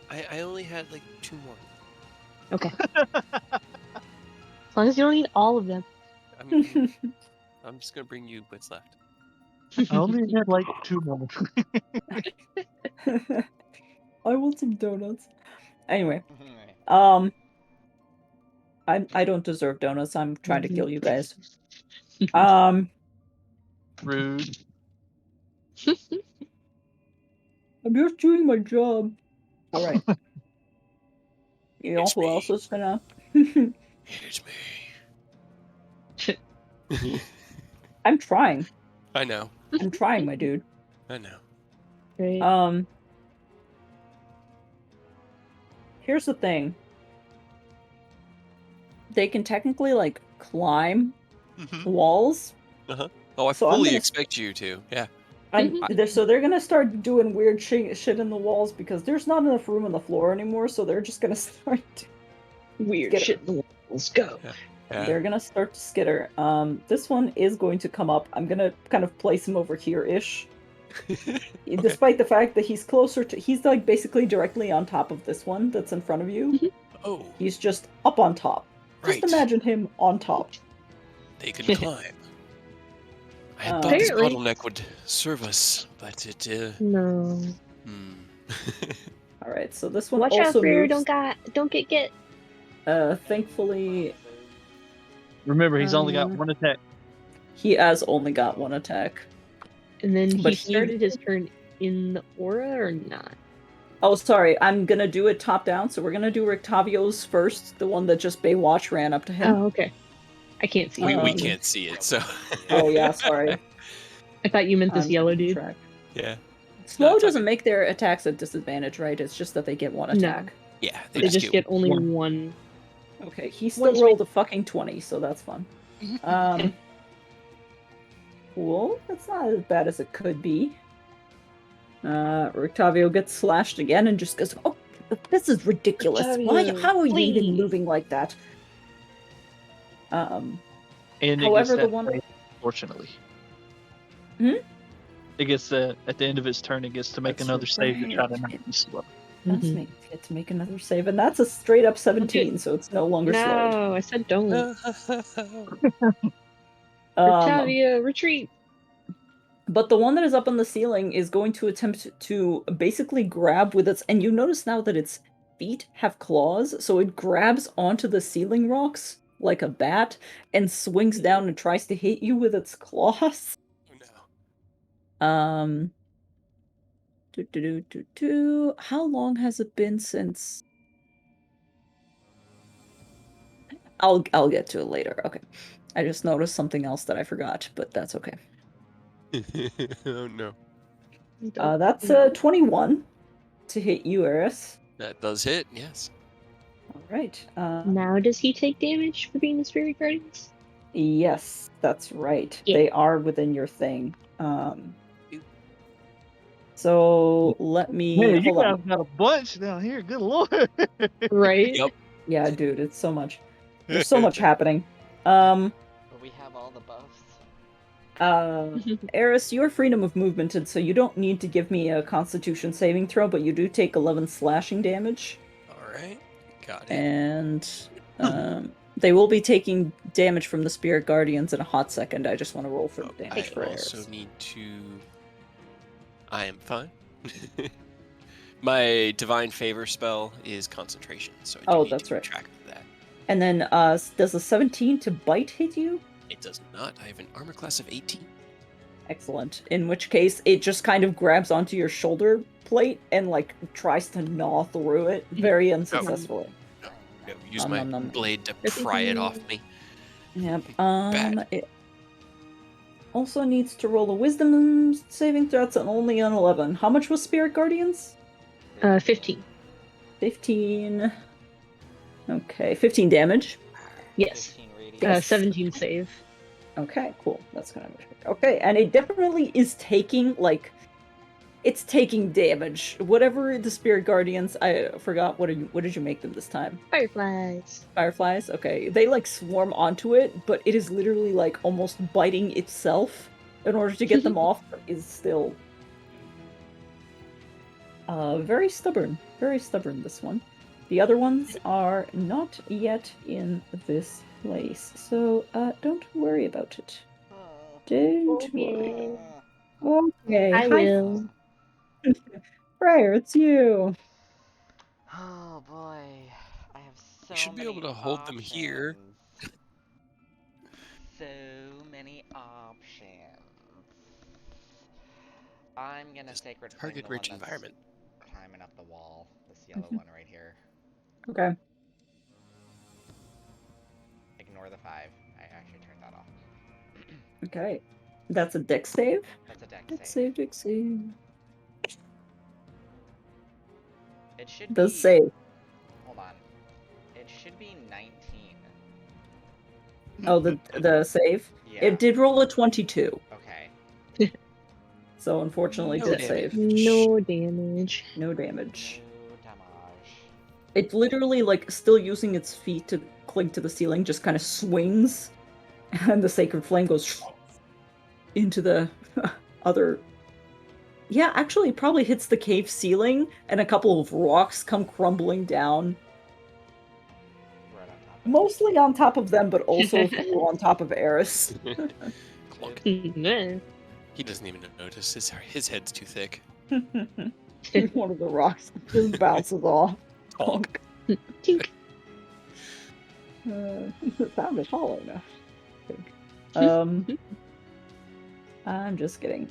I only had like 2 more. Okay. As long as you don't eat all of them. I'm just gonna bring you what's left. I only had like 2 more. I want some donuts. Anyway, Alright. I don't deserve donuts. I'm trying to kill you guys. Rude. I'm just doing my job. All right. You know It's who me. else is gonna? It's me. I'm trying. I know. I'm trying, my dude. I know. Right. Here's the thing. They can technically like climb walls. Oh, I So I'm fully gonna expect you to. Yeah. So they're gonna start doing weird shit in the walls because there's not enough room on the floor anymore. So they're just gonna start Weird skitter. shit in the walls. Go. Yeah. They're gonna start to skitter. This one is going to come up. I'm gonna kind of place him over here-ish. Okay. Despite the fact that he's closer to, he's like basically directly on top of this one that's in front of you. Oh, He's just up on top. right. Just imagine him on top. They can climb. I had thought this Apparently. bottleneck would serve us, but it. No. All right, so this one Watch out also for your moves. don't get. Thankfully, Remember, he's only got one attack. he has only got one attack. And then But he started his turn in the aura or not? Oh, sorry. I'm gonna do it top down. So we're gonna do Rictavio's first, the one that just Baywatch ran up to him. Oh, okay. I can't see. We can't see it, so. Oh yeah, sorry. I thought you meant this yellow dude. Track. Yeah. Slow No, doesn't make their attacks at disadvantage, right? It's just that they get one attack. No. Yeah, They just get only one. Okay, he still rolled a fucking 20, so that's fun. Cool. That's not as bad as it could be. Rictavio gets slashed again and just goes, "Oh, this is ridiculous. Rictavio, How are you even please." moving like that?" And However, it gets the one. Unfortunately. Hmm? It gets at the end of its turn, it gets to make That's another save to try to right. not be slow. That's me. Get to make another save, and that's a straight up 17, so it's no longer slowed. No, I said don't. Um, Rictavio, retreat. But the one that is up on the ceiling is going to attempt to basically grab with its, and you notice now that its feet have claws, so it grabs onto the ceiling rocks like a bat and swings down and tries to hit you with its claws. Oh, no. How long has it been since? I'll get to it later. Okay. I just noticed something else that I forgot, but that's okay. Oh no. That's 21 to hit you, Eris. That does hit, yes. All right. Now does he take damage for being the spirit guardians? Yes, that's right. Yeah. They are within your thing. So let me Hey, you hold guys on. got a bunch down here. Good lord. Right? Yep. Yeah, dude, it's so much. There's so much happening. But we have all the buffs. Eris, your freedom of movement, and so you don't need to give me a Constitution saving throw, but you do take 11 slashing damage. Alright, got it. And they will be taking damage from the Spirit Guardians in a hot second. I just want to roll for the damage for I Eris. also need to... I am fine. My Divine Favor spell is concentration, so I do need that's to right. keep track of that. And then, does a 17 to bite hit you? It does not. I have an armor class of 18. Excellent. In which case, it just kind of grabs onto your shoulder plate and, like, tries to gnaw through it very unsuccessfully. No, use my blade to pry it off me. Yep. Bad. It also needs to roll a wisdom saving throw. That's only an 11. How much was Spirit Guardians? 15. 15. Okay, 15 damage. Yes. 15 radiant. 17 save. Okay, cool. That's kind of okay. And it definitely is taking it's taking damage. Whatever the Spirit Guardians, I forgot what did you make them this time? Fireflies. Fireflies. Okay, they like swarm onto it, but it is literally like almost biting itself in order to get them off. But is still very stubborn. Very stubborn. This one. The other ones are not yet in this place, so don't worry about it. Don't worry. Okay, I will. Freyr, it's you. Oh boy, I have so You should be able to hold them here. So many options. I'm gonna sacred flame the one Target-rich that's environment. climbing up the wall. This yellow one right here. Okay. Ignore the 5. I actually turned that off. Okay. That's a dex save? That's a dex Dex save. save, dex save. It should Does be. save. Hold on. It should be 19. Oh, the save? Yeah. It did roll a 22. Okay. So unfortunately No did damage. save. No damage. No damage. No damage. It's literally like still using its feet to cling to the ceiling, just kind of swings, and the sacred flame goes into the other. Yeah, actually, it probably hits the cave ceiling, and a couple of rocks come crumbling down. Right on top of Mostly on top of them, but also on top of Eris. Clunk. Nah. He doesn't even notice. His head's too thick. One of the rocks just bounces off. Clunk. Tink. The sound is hollow enough. I think. I'm just kidding.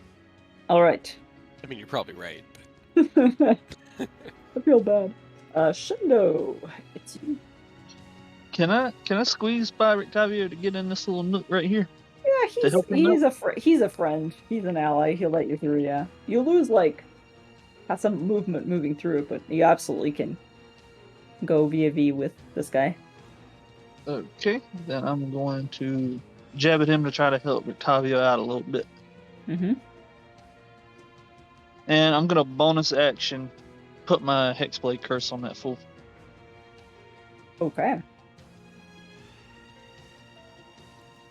All right. I mean, you're probably right. I feel bad. Shindo, it's you. Can I squeeze by Rictavio to get in this little nook right here? Yeah, To help him he's a friend. He's an ally. He'll let you through. Yeah, you lose have some movement moving through it, but you absolutely can go V with this guy. Okay, then I'm going to jab at him to try to help Rictavio out a little bit. Mm-hmm. And I'm gonna bonus action put my Hexblade curse on that fool. Okay.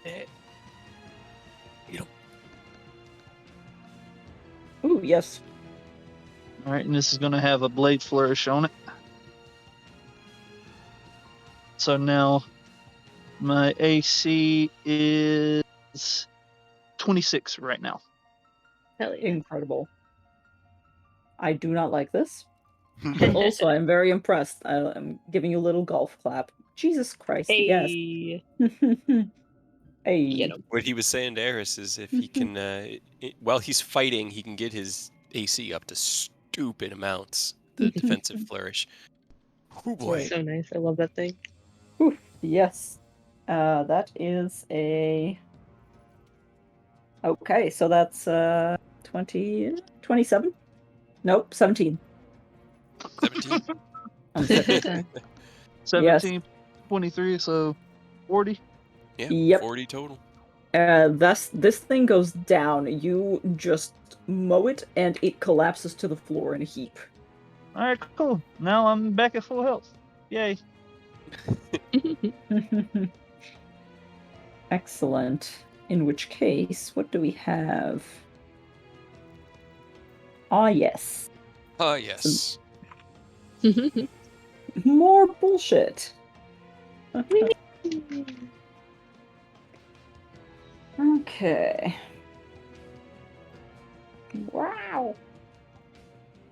You don't. Ooh, yes. Alright, and this is gonna have a blade flourish on it. So now my AC is 26 right now. Hell yeah. Incredible. I do not like this. But also, I'm very impressed. I'm giving you a little golf clap. Jesus Christ, yes. Hey. Hey. Get him. What he was saying to Eris is if he can, while he's fighting, he can get his AC up to stupid amounts. The defensive flourish. Oh boy. So nice. I love that thing. Oof, yes. That is a... Okay, so that's 27? Nope, 17. 17. I'm sick. 17, 23, so 40. Yeah, Yep. 40 total. This thing goes down. You just mow it, and it collapses to the floor in a heap. Alright, cool. Now I'm back at full health. Yay. Excellent. In which case, what do we have? Ah, yes. Ah, yes. More bullshit. Okay. Wow.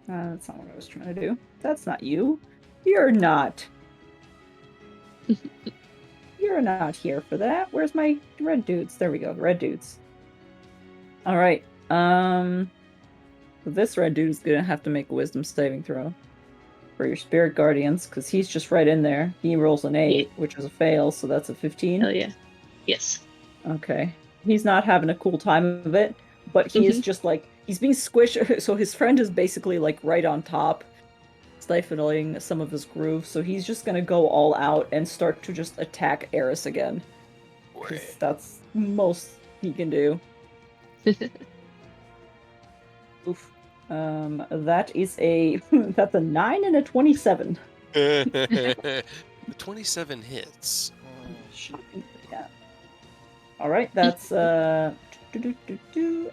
That's not what I was trying to do. That's not you. You're not. You're not here for that. Where's my red dudes? There we go. The red dudes. All right. This red dude is gonna have to make a wisdom saving throw for your spirit guardians because he's just right in there. He rolls an 8, which is a fail, so that's a 15. Hell yeah. Yes. Okay. He's not having a cool time of it, but he is just like, he's being squished. So his friend is basically like right on top, stifling some of his groove. So he's just gonna go all out and start to just attack Eris again. Because that's most he can do. Oof. That is that's a 9 and a 27. The 27 hits. Yeah. All right, that's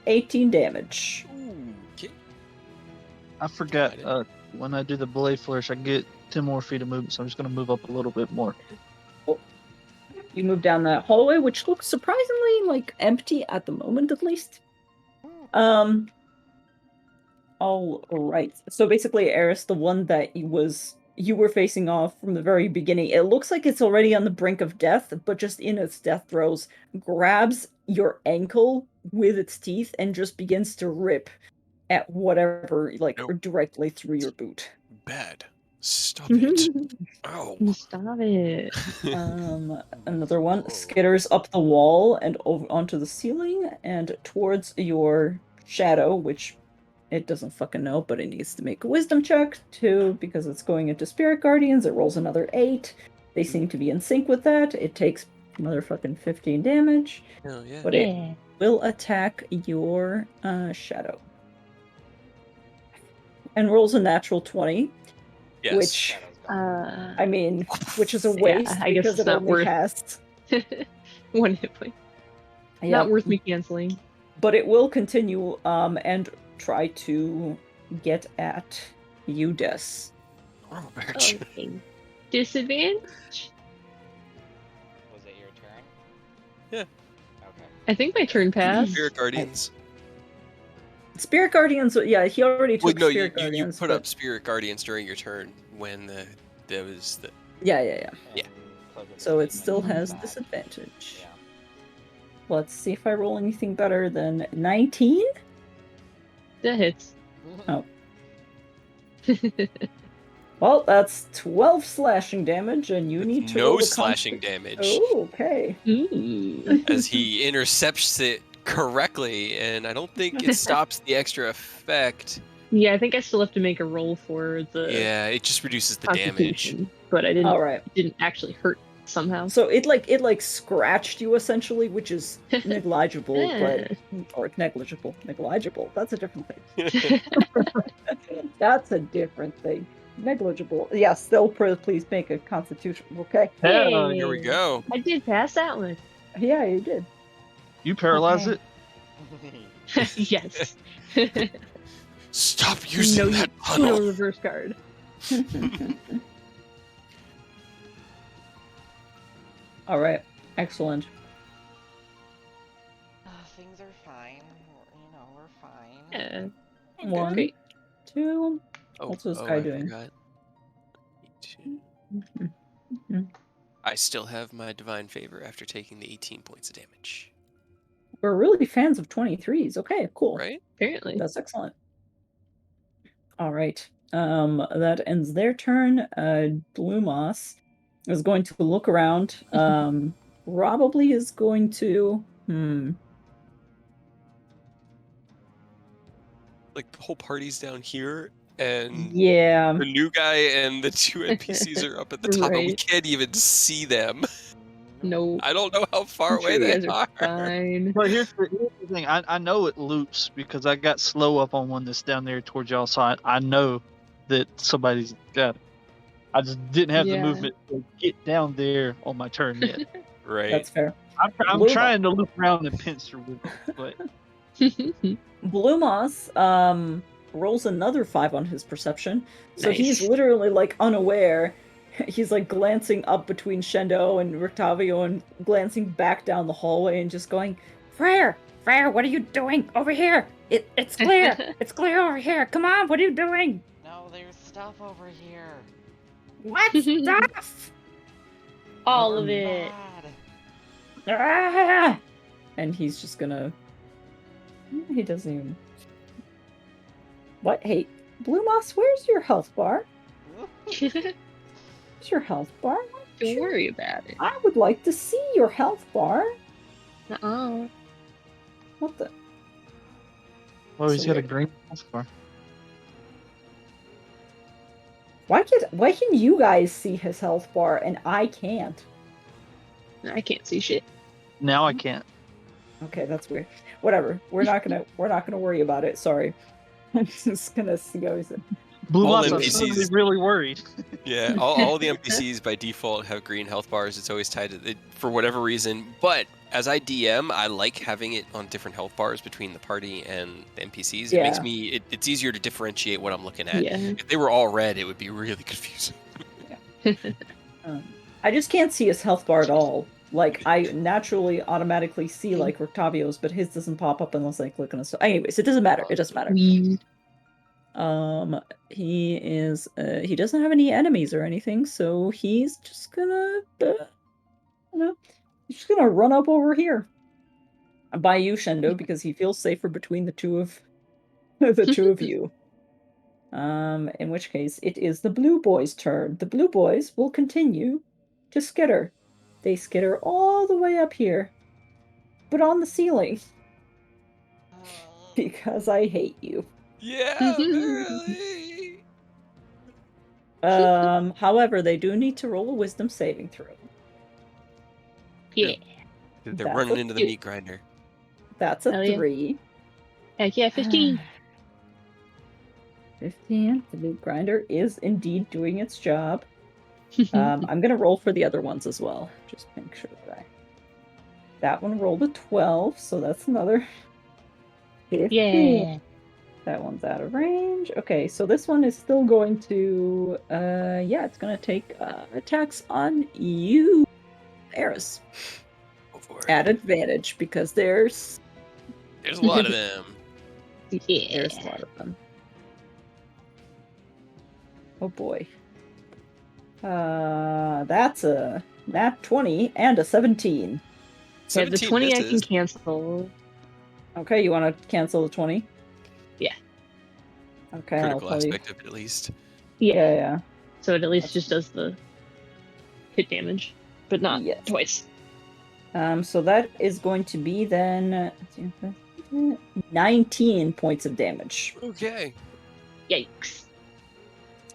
18 damage. Okay. I forgot when I do the blade flourish, I get 10 more feet of movement, so I'm just going to move up a little bit more. You move down that hallway, which looks surprisingly like empty at the moment, at least. All right. So basically, Eris, the one that you were facing off from the very beginning, it looks like it's already on the brink of death, but just in its death throes, grabs your ankle with its teeth and just begins to rip at whatever, like, Nope. directly through your boot. Bad. Stop it. Ow. Stop it. Another one Whoa. skitters up the wall and over onto the ceiling and towards your shadow, which it doesn't fucking know, but it needs to make a wisdom check too, because it's going into Spirit Guardians. It rolls another 8. They seem to be in sync with that. It takes motherfucking 15 damage, Hell yeah. but it will attack your shadow. And rolls a natural 20, Yes. which, Shadow's gone. I mean, which is a Yeah, waste I guess because it's it not only worth- has... 1 hit point. Yep. Not worth me canceling. But it will continue and try to get at you, Des. Oh, bitch. Okay. Disadvantage? Was it your turn? Yeah. Okay. I think my turn passed. Spirit Guardians. Spirit Guardians, yeah, he already Well, took no, Spirit you Guardians. put but... up Spirit Guardians during your turn when there was the... Yeah. Yeah. And Cloak of So it Disdain still comes has back. disadvantage. Yeah. Let's see if I roll anything better than 19. That hits. Oh. Well, that's 12 slashing damage, and you need to no roll a slashing damage. Oh, okay. Ooh. As he intercepts it correctly, and I don't think it stops the extra effect. Yeah, I think I still have to make a roll for the Yeah, it just reduces the damage. Constitution, but I didn't. All right. Didn't actually hurt somehow. So it scratched you essentially, which is negligible, but or negligible. That's a different thing. That's a different thing. Negligible. Yeah, still please make a constitution, okay? Hell, Hey, Here we go. I did pass that one. Yeah, you did. you paralyze Okay. it. Yes. Stop using no, that Uno puddle. reverse card. All right. Excellent. Things are fine. We're fine. Yeah. One, Great. 2. Oh, What's this guy I doing? forgot. I still have my divine favor after taking the 18 points of damage. We're really fans of 23s. Okay, cool. Right? Apparently. That's excellent. All right. That ends their turn. Blue Moss is going to look around. Probably is going to. Like the whole party's down here, and Yeah. the new guy and the 2 NPCs are up at the top, and we Right. can't even see them. No. I don't know how far I'm away sure you they guys are fine. But here's the thing. I know it loops because I got slow up on one that's down there towards y'all, so I know that somebody's got it. I just didn't have the Yeah. movement to get down there on my turn yet. Right. That's fair. I'm Blue trying to loop around and pincer with it, but Blue Moss rolls another 5 on his perception. So he's Nice. literally like unaware. He's like glancing up between Shendo and Rictavio and glancing back down the hallway and just going, Frere, what are you doing over here? It's clear. It's clear over here. Come on, what are you doing? No, there's stuff over here. What stuff? All of it. Bad. Ah! And he's just gonna. He doesn't even. What? Hey, Blue Moss, where's your health bar? Where's your health bar? Don't worry about it. I would like to see your health bar. Uh-uh. What the? well, he's So got a weird. green health bar. Why can you guys see his health bar and I can't? I can't see shit. Now I can't. Okay, that's weird. Whatever. We're not gonna worry about it. Sorry. I'm just gonna see how he's in. Blue All Moss, I'm NPCs really, really worried. Yeah, all the NPCs by default have green health bars. It's always tied to it for whatever reason. But as I DM, I like having it on different health bars between the party and the NPCs. It makes Yeah. me it's easier to differentiate what I'm looking at. Yeah. If they were all red, it would be really confusing. I just can't see his health bar at all. Like, I naturally automatically see, like, Rictavio's, but his doesn't pop up unless I click on it. So, anyways, it doesn't matter. It doesn't matter. Weird. He is, he doesn't have any enemies or anything, so he's just gonna, he's just gonna run up over here. By you, Shendo, because he feels safer between the two of the two of you. In which case, it is the blue boys' turn. The blue boys will continue to skitter. They skitter all the way up here, but on the ceiling, because I hate you. Yeah, barely. However, they do need to roll a wisdom saving throw. Yeah. They're That's running a- into the meat grinder. That's a Hell yeah. 3. Heck yeah, 15. 15. The meat grinder is indeed doing its job. I'm gonna roll for the other ones as well. Just make sure that that one rolled a 12, so that's another 15. Yeah. That one's out of range. Okay, so this one is still going to yeah, it's gonna take attacks on you, Eris. Go for it. At advantage, because there's There's a lot of them. Yeah. there's a lot of them. Oh boy. That's a nat 20 and a 17. Yeah, the 17 20 I can misses. cancel. Okay, you want to cancel the 20? Yeah. Okay, I'll Critical tell you. aspect of it, at least. Yeah. Yeah. So it at least That's- just does the hit damage, but not Yes. twice. So that is going to be then 19 points of damage. Okay. Yikes.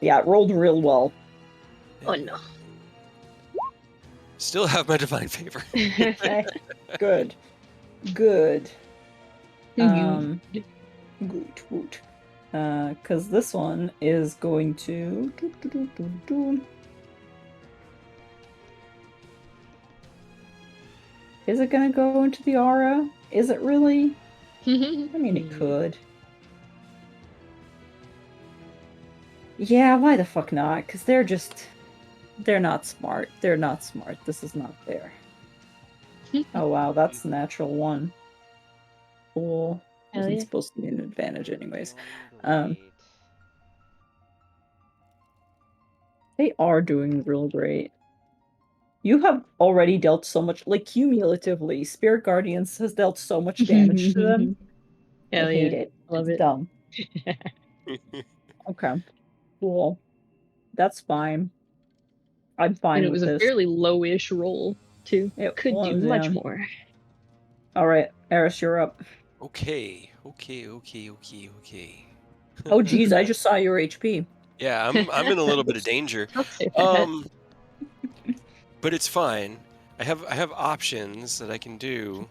Yeah, it rolled real well. Oh no. Still have my divine favor. Good. Good. You- Good. Because this one is going to. Is it going to go into the aura? Is it really? I mean, it could. Yeah, why the fuck not? Because they're not smart. They're not smart. This is not fair. Oh wow, that's a natural 1. Cool. Hell Wasn't yeah. supposed to be an advantage anyways. Great. They are doing real great. You have already dealt so much, like cumulatively, Spirit Guardians has dealt so much damage to them. Hell I hate yeah. it. Love It's it. dumb. Okay. Cool. That's fine. I'm fine And it with was a this. fairly lowish roll, too. It Could do was, much yeah. more. Alright, Eris, you're up. Okay. Oh geez, I just saw your HP. Yeah, I'm in a little bit of danger. Don't say that. But it's fine. I have options that I can do.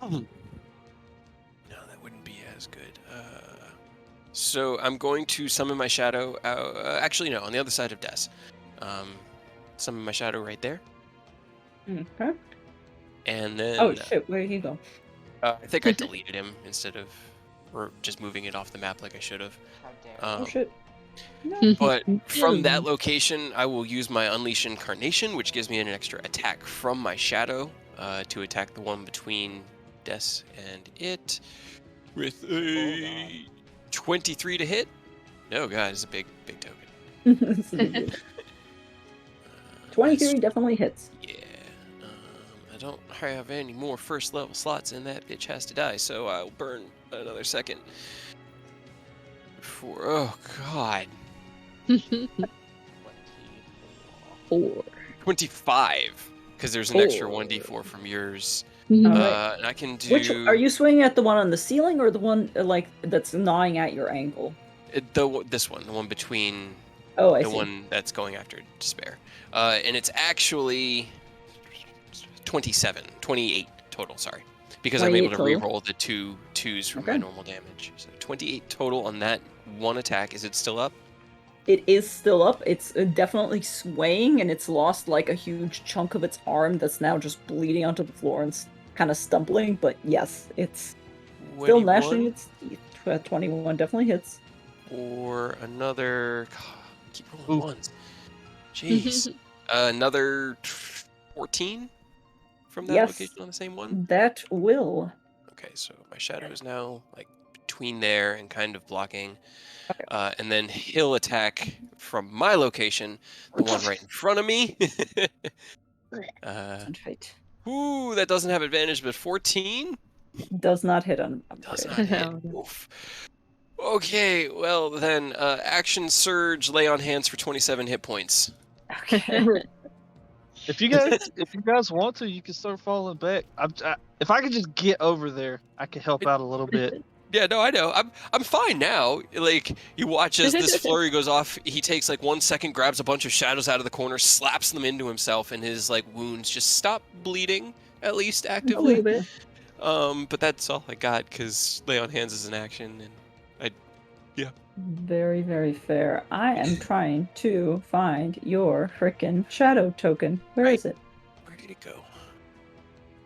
No, that wouldn't be as good. So I'm going to summon my shadow. Actually, no, on the other side of Des. Summon my shadow right there, Okay. and then Oh shit, where did he go? I think I deleted him instead of, or just moving it off the map like I should have. How dare Oh Um, shit. No. But from that location, I will use my Unleash Incarnation, which gives me an extra attack from my shadow to attack the one between Des and it with a 23 to hit. No, God, it's a big token. 23 definitely hits. Yeah. I don't have any more first level slots, and that bitch has to die, so I'll burn another second. Oh, God. 4. 25, because there's an extra 1d4 from yours. Alright. And I can do. Which are you swinging at, the one on the ceiling or the one like that's gnawing at your ankle? This one, the one between Oh, I the see. one that's going after Despair. And it's actually 28 total, sorry. Because I'm able to 28 total. reroll the 2 twos from my Okay. normal damage. So 28 total on that one attack. Is it still up? It is still up. It's definitely swaying, and it's lost like a huge chunk of its arm that's now just bleeding onto the floor and kind of stumbling. But yes, it's still gnashing 21 its teeth. 21 definitely hits. or another. God, keep rolling ones. Jeez. Another 14 from that Yes. location on the same one? That will. Okay, so my shadow is now like between there and kind of blocking. Okay. And then he'll attack from my location, the one right in front of me. Right. Ooh, that doesn't have advantage, but 14? Does not hit on. Does upgrade. not hit. Oh, no. Oof. Okay, well then, action surge, lay on hands for 27 hit points. Okay. If you guys want to, you can start falling back. If I could just get over there, I could help out a little bit. Yeah, no, I know. I'm fine now. Like, you watch as this flurry goes off, he takes like 1 second, grabs a bunch of shadows out of the corner, slaps them into himself, and his like wounds just stop bleeding, at least A actively. little bit. But that's all I got, because lay on hands is an action, and Very, very fair. I am trying to find your frickin' shadow token. Where is it? where did it go?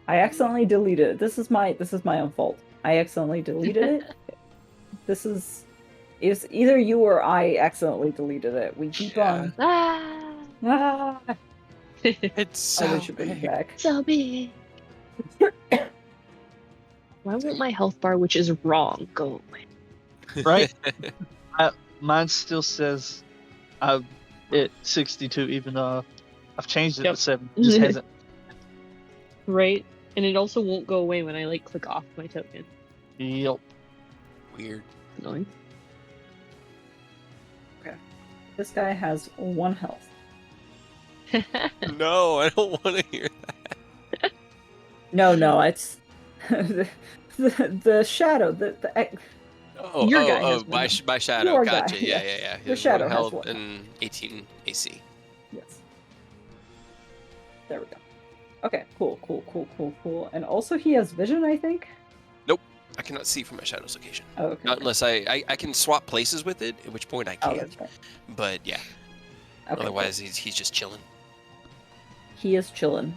I accidentally deleted it. This is my own fault. I accidentally deleted it. It's either you or I accidentally deleted it. We keep Yeah. on. Ah, It's so We should bring it big. back. so big. Why won't my health bar, which is wrong, go away? Right? Mine still says I'm at 62, even though I've changed it Yep. to 7. It just hasn't. Right? And it also won't go away when I like click off my token. Yep. Weird. Annoying. This guy has 1 health. No, I don't want to hear that. No, it's the shadow. Oh, Your guy has my, one. my shadow. Your guy, Gotcha. yeah. Yeah. Your His shadow 1 has health 1 and 18 AC. Yes. There we go. Okay, cool. And also he has vision, I think? I cannot see from my shadow's location. Oh, okay. Not unless I can swap places with it, at which point I Oh, can. that's right. But yeah, Okay, otherwise he's just chilling. he is chillin'.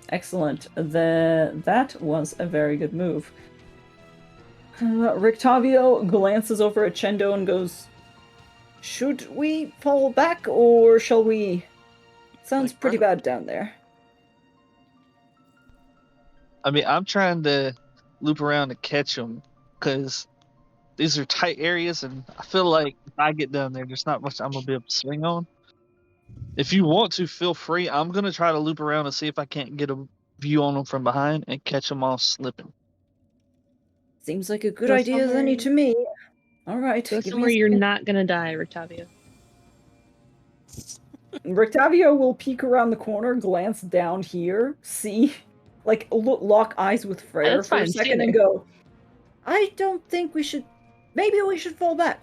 Excellent. That was a very good move. Rictavio glances over at Chendo and goes, "Should we fall back or shall we? Sounds Like, pretty right. bad down there." I mean, I'm trying to loop around to catch them because these are tight areas, and I feel like if I get down there, there's not much I'm gonna be able to swing on. If you want to, feel free. I'm gonna try to loop around and see if I can't get a view on them from behind and catch them all slipping. Seems like a good Go idea as any to me. All right, Go give me somewhere a you're second. not gonna die, Rictavio. Rictavio will peek around the corner, glance down here, see, like, lock eyes with Freyr That's for a fine, stay second and there. go, "I don't think we should. Maybe we should fall back.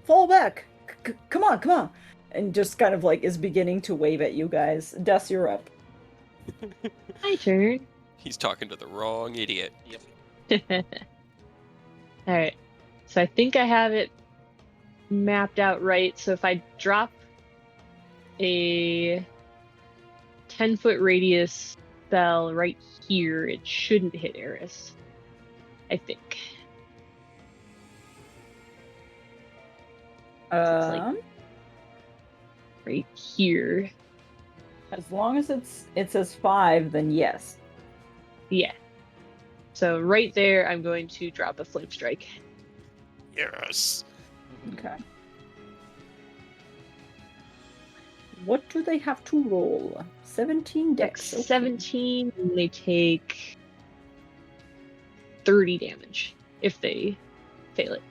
Fall back. Come on." And just kind of like is beginning to wave at you guys. Des, you're up. My turn. He's talking to the wrong idiot. Yep. Alright. So I think I have it mapped out right. So if I drop a 10-foot radius spell right here, it shouldn't hit Eris. I think. like- Right here. As long as it says 5, then yes. Yeah. So right there, I'm going to drop a flame strike. Yes. Okay. What do they have to roll? 17 dex. Okay. 17, and they take 30 damage if they fail it.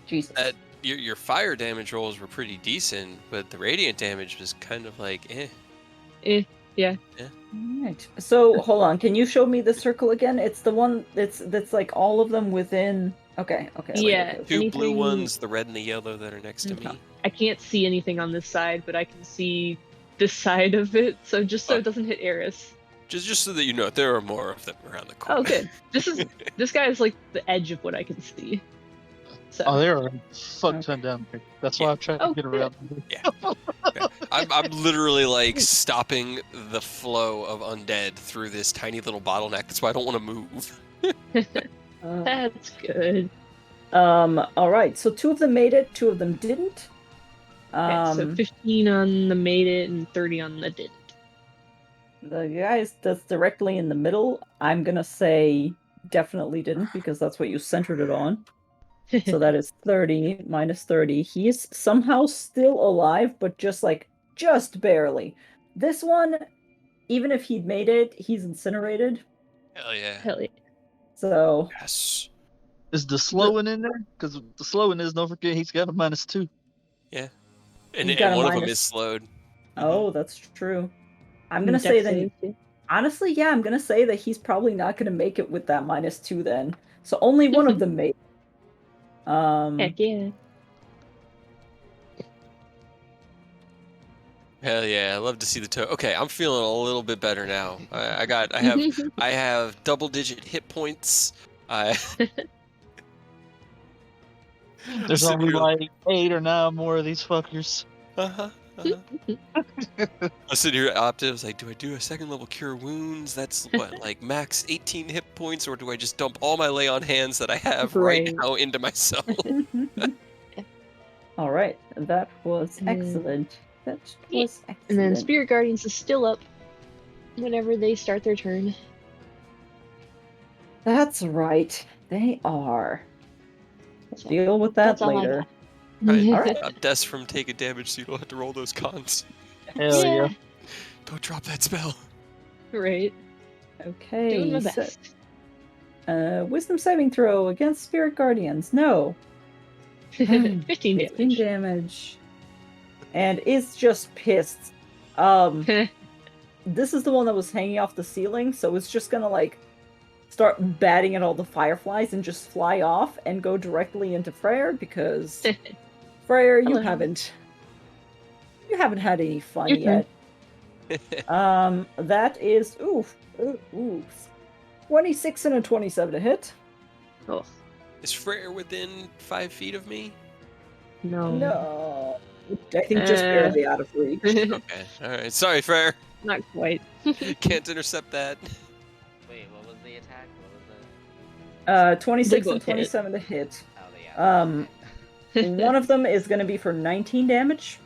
Jesus. Your fire damage rolls were pretty decent, but the radiant damage was kind of like Yeah. Alright. So hold on, can you show me the circle again? It's the one that's like all of them within. Okay. Yeah. Okay. two blue Anything- ones, the red and the yellow that are next to Okay. me. I can't see anything on this side, but I can see this side of it. So just so it doesn't hit Eris. Just so that you know, there are more of them around the corner. Oh, good. This guy is like the edge of what I can see. So Oh, there are a fuck ton down there. That's why I'm trying to Oh, get good. around. I'm literally like stopping the flow of undead through this tiny little bottleneck. That's why I don't want to move. that's good. All right. So 2 of them made it. 2 of them didn't. Okay, so 15 on the made it and 30 on the didn't. The guys that's directly in the middle, I'm gonna say definitely didn't because that's what you centered it on. So that is 30 minus 30. He's somehow still alive, but just barely. This one, even if he'd made it, he's incinerated. Hell yeah. Hell yeah. So Yes. Is the slowing in there? Because the slowing is, don't forget, he's got a -2. Yeah. And, He's got and a one of them minus- is slowed. oh, that's true. I'm gonna say Dex then. save, too. Honestly, yeah, I'm gonna say that he's probably not gonna make it with that -2 then. So only one of them made. Heck yeah. Hell yeah, I love to see the toe. Okay, I'm feeling a little bit better now. I have double-digit hit points. There's sitting only here- like 8 or 9 more of these fuckers. Uh-huh. I was sitting here opted. I was like, do I do a second level cure wounds? That's what, like max 18 hit points, or do I just dump all my lay on hands that I have right Right. now into myself? All right, that was And then- excellent. That Yeah, was excellent. And then Spirit Guardians is still up whenever they start their turn. That's right, they are. We'll So, deal with that that's all I later. Right. All right. Stop deaths from taking damage, so you don't have to roll those cons. Hell yeah. Don't drop that spell. Right. Okay. Doing my so- best. Wisdom saving throw against Spirit Guardians. No. 15 15 damage. damage. And is just pissed. This is the one that was hanging off the ceiling, so it's just gonna like start batting at all the fireflies and just fly off and go directly into Freyr because Freyr, you Hello. haven't had any fun Your turn. yet. That is ooh, 26 and a 27 to hit. Oh, Is Freyr within 5 feet of me? no. No. I think just Uh. barely out of reach. Okay. All right. Sorry, Freyr. Not quite. Can't intercept that. Wait, what was the attack? What was it? 26 They and both hit. 27 to hit. Oh, yeah. One of them is going to be for 19 damage,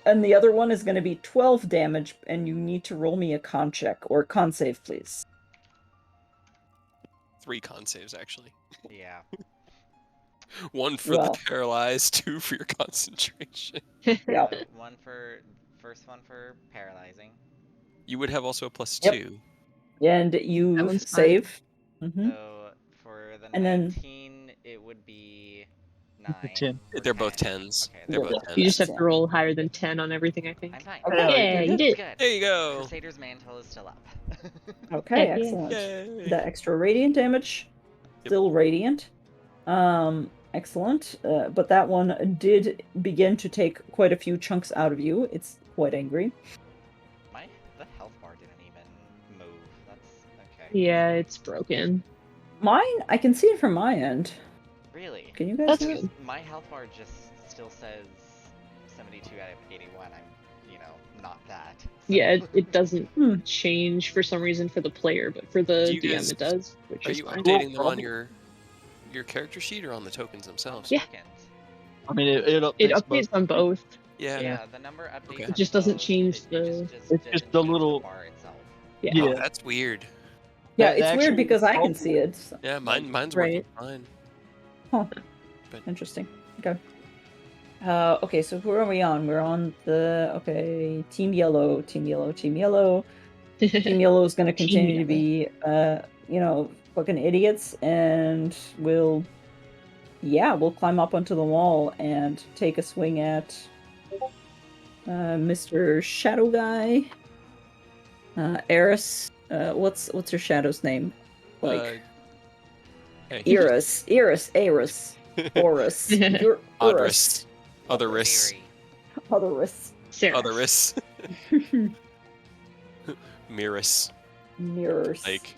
and the other one is going to be 12 damage, and you need to roll me a con check, or con save, please. 3 con saves, actually. Yeah. 1 for Well. the paralyzed, 2 for your concentration. Yeah. First one for paralyzing. You would have also a Yep. +2. And That you one's fine. save. Mhm. So for the And then- 19, it would be 9. 10. or They're both 10. 10s. Okay, They're Yeah. both 10s. You just have to roll higher than 10 on everything, I think. I'm fine. Okay. Yeah, you did. Good. There you go. Crusader's Mantle is still up. Okay, Heck yeah. excellent. Yay. The extra radiant damage, Yep. still radiant. Excellent. But that one did begin to take quite a few chunks out of you. It's quite angry. The health bar didn't even move. That's okay. Yeah, it's broken. Mine, I can see it from my end. Really? Can you guys That's see it? good. My health bar just still says 72 out of 81. I'm, not that. So- Yeah, it doesn't Hmm. change for some reason for the player, but for the Do you DM guys- it does, which Are is you fine. updating them on your character sheet or on the tokens themselves? Yeah. Tokens. I mean, it updates, It both. updates on both. Yeah. Yeah, the number updates. Okay. on It just doesn't both, change it the- It's just the change little- bar itself. Yeah. Yeah. Oh, that's weird. Yeah, The it's weird actual because I can token- see it. So- Yeah, mine's Right. working fine. Interesting. Okay. Okay, so who are we on? We're on the Team Yellow, Team Yellow, Team Yellow. Team Yellow is gonna continue to be fucking idiots, and we'll climb up onto the wall and take a swing at Mr. Shadow Guy. Eris. What's her shadow's name? Like Hey. Eris, Horus, Odrus. Otherus. Theory. Otherus. Sarah. Otherus. Mirus. Mirrors. Like,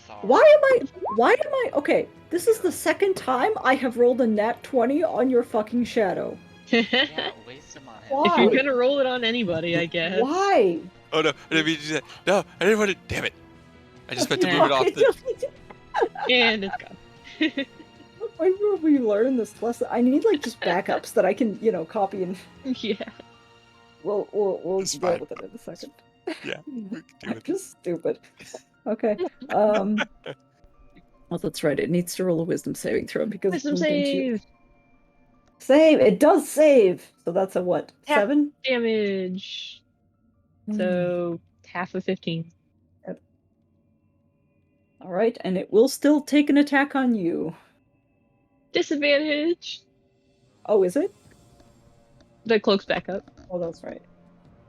Sorry. Why am I okay, this is the second time I have rolled a nat 20 on your fucking shadow. Yeah, waste him on him. Why? If you're gonna roll it on anybody, I guess. Why? oh no, I didn't mean to do that. No, I didn't want to. Damn it. I just meant to move it off the. And it's gone. When will we learn this lesson? I need like just backups that I can, copy and Yeah. we'll It's deal fine. with it in a second. Yeah, we can do I'm it. just stupid. Okay. Well, that's right. It needs to roll a wisdom saving throw because it's Wisdom moved into- save! Save. It does save. So that's a what? Yeah. 7? Damage. So half of 15. All right, and it will still take an attack on you. Disadvantage. Oh, is it? The cloak's back up. Oh, that's right.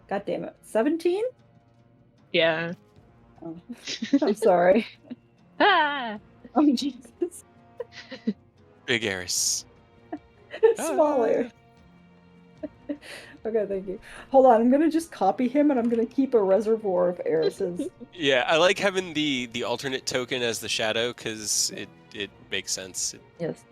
God damn it. 17? Yeah. Oh, I'm sorry. Ah! Oh, Jesus. Big Eris. Smaller. Okay, thank you. Hold on, I'm gonna just copy him and I'm gonna keep a reservoir of Eris's. Yeah, I like having the alternate token as the shadow because it makes sense. Yes.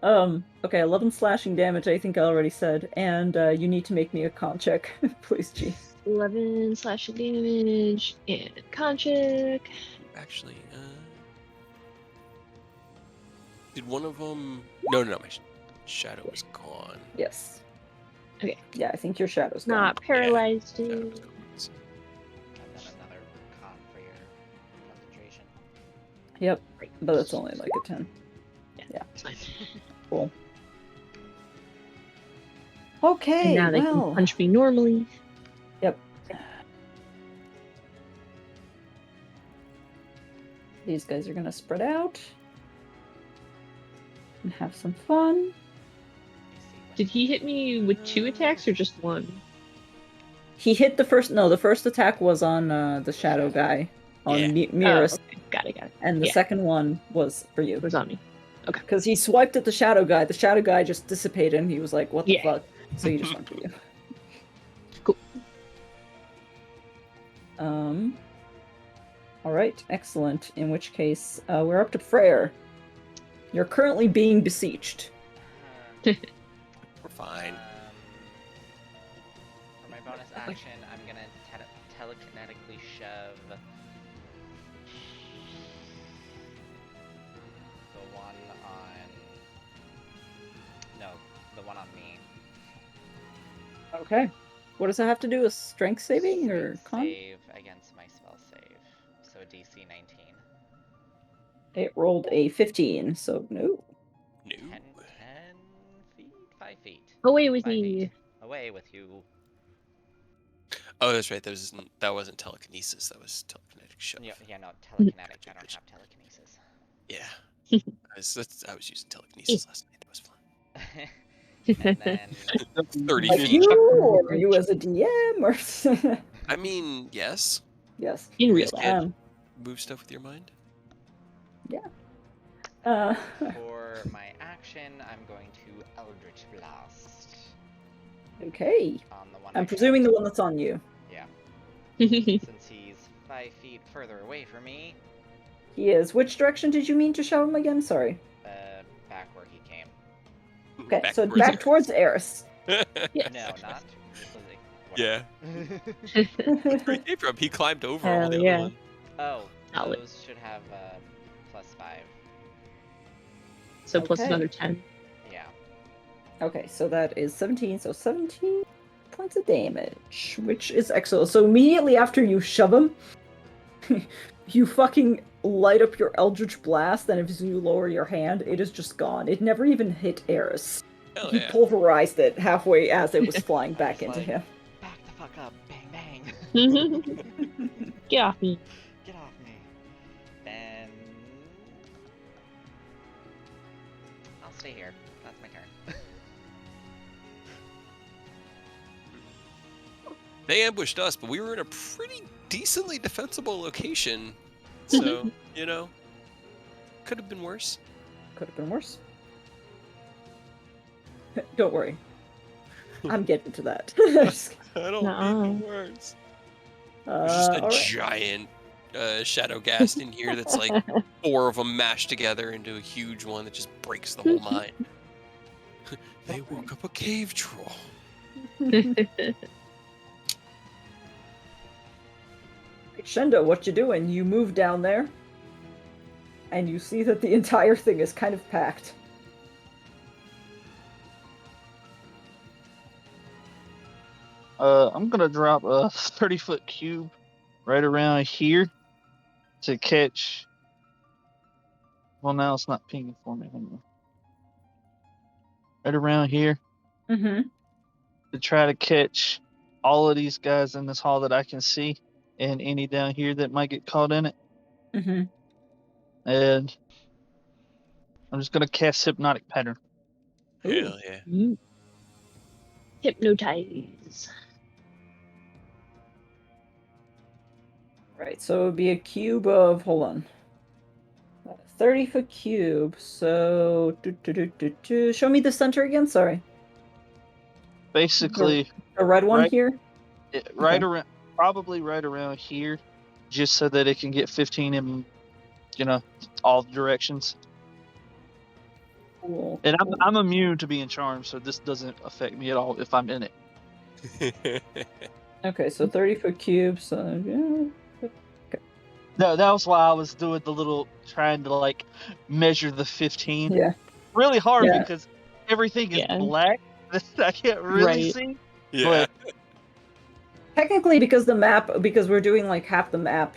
Okay, 11 slashing damage, I think I already said, and you need to make me a con check, please, G. 11 slashing damage and con check. Actually, did one of them? No, my shadow was gone. Yes. Okay. Yeah, I think your shadow's gone. Not paralyzed. Shadow dude. was gone. So. And then another con for your concentration. Yep, but it's only like a 10. Yeah. It's fine. Cool. Okay, And now they well. can punch me normally. Yep. These guys are gonna spread out and have some fun. Did he hit me with 2 attacks or just 1? He hit the first. No, the first attack was on the shadow guy, on Yeah. Miras, Oh, okay. Got it. and the Yeah. second one was for you. It was on me. Okay. Because he swiped at the shadow guy. The shadow guy just dissipated, and he was like, "What the Yeah. fuck?" So he just went for you. Cool. All right, excellent. In which case, we're up to Freyr. You're currently being besieged. We're fine. For my bonus action, I'm gonna telekinetically shove the one on. No, the one on me. Okay. What does that have to do with strength saving or Strength con? save against my spell save, so DC 19. It rolled a 15, so no. No. 10 feet? 5 feet. Away with 5 me. feet. Away with you. Oh, that's right. That wasn't telekinesis. That was telekinetic shove. Yeah, no, telekinetic. I don't have telekinesis. Yeah. I was using telekinesis last night. That was fun. And then 30 Like feet. you, or you as a DM, or I mean, yes. yes. In You real guys life. can't move stuff with your mind. for my action, I'm going to Eldritch Blast Okay. on the one. I'm I presuming the shoved. one that's on you. Yeah, Okay. since he's 5 feet further away from me. He is. Which direction did you mean to shove him again? Sorry. Back where he came. Okay, so towards back Eris. towards Eris. Yes. No, not. Yeah. Whatever. That's where he came from. He climbed over all Hell the yeah. other one. Oh, Solid. those should have +5. So plus Okay. another 10. Yeah. Okay, so that is 17. So 17 points of damage, which is excellent. So immediately after you shove him, you fucking light up your Eldritch Blast, and if you lower your hand, it is just gone. It never even hit Eris. Hell You yeah. pulverized it halfway as it was flying I back was into like- him. Back the fuck up. Bang bang. Get off me. Get off me. Then I'll stay here. That's my turn. They ambushed us, but we were in a pretty decently defensible location. So, could have been worse. Could have been worse. Don't worry. I'm getting to that. I don't Nuh-uh. think it worse. There's just a Alright. giant shadow ghast in here that's like 4 of them mashed together into a huge one that just breaks the whole mine. They woke up a cave troll. Shendo, what you doing? You move down there, and you see that the entire thing is kind of packed. I'm gonna drop a 30-foot cube right around here to catch. Well, now it's not pinging for me. Hang on. Right around here Mm-hmm. to try to catch all of these guys in this hall that I can see, and any down here that might get caught in it. Mm-hmm. And I'm just gonna cast Hypnotic Pattern. Hell yeah. Hypnotize. Right, so it would be a cube of, hold on, 30-foot cube. So, show me the center again. Sorry, Basically, the red one right, here. right Okay. around, probably right around here, just so that it can get 15 in, all directions. Cool. And I'm immune to being charmed, so this doesn't affect me at all if I'm in it. Okay, so 30-foot cube. So yeah. No, that was why I was doing the little trying to like measure the 15. Yeah. Really hard Yeah. because everything is Yeah. black. I can't really Right. see. Yeah. But Technically, because we're doing like half the map,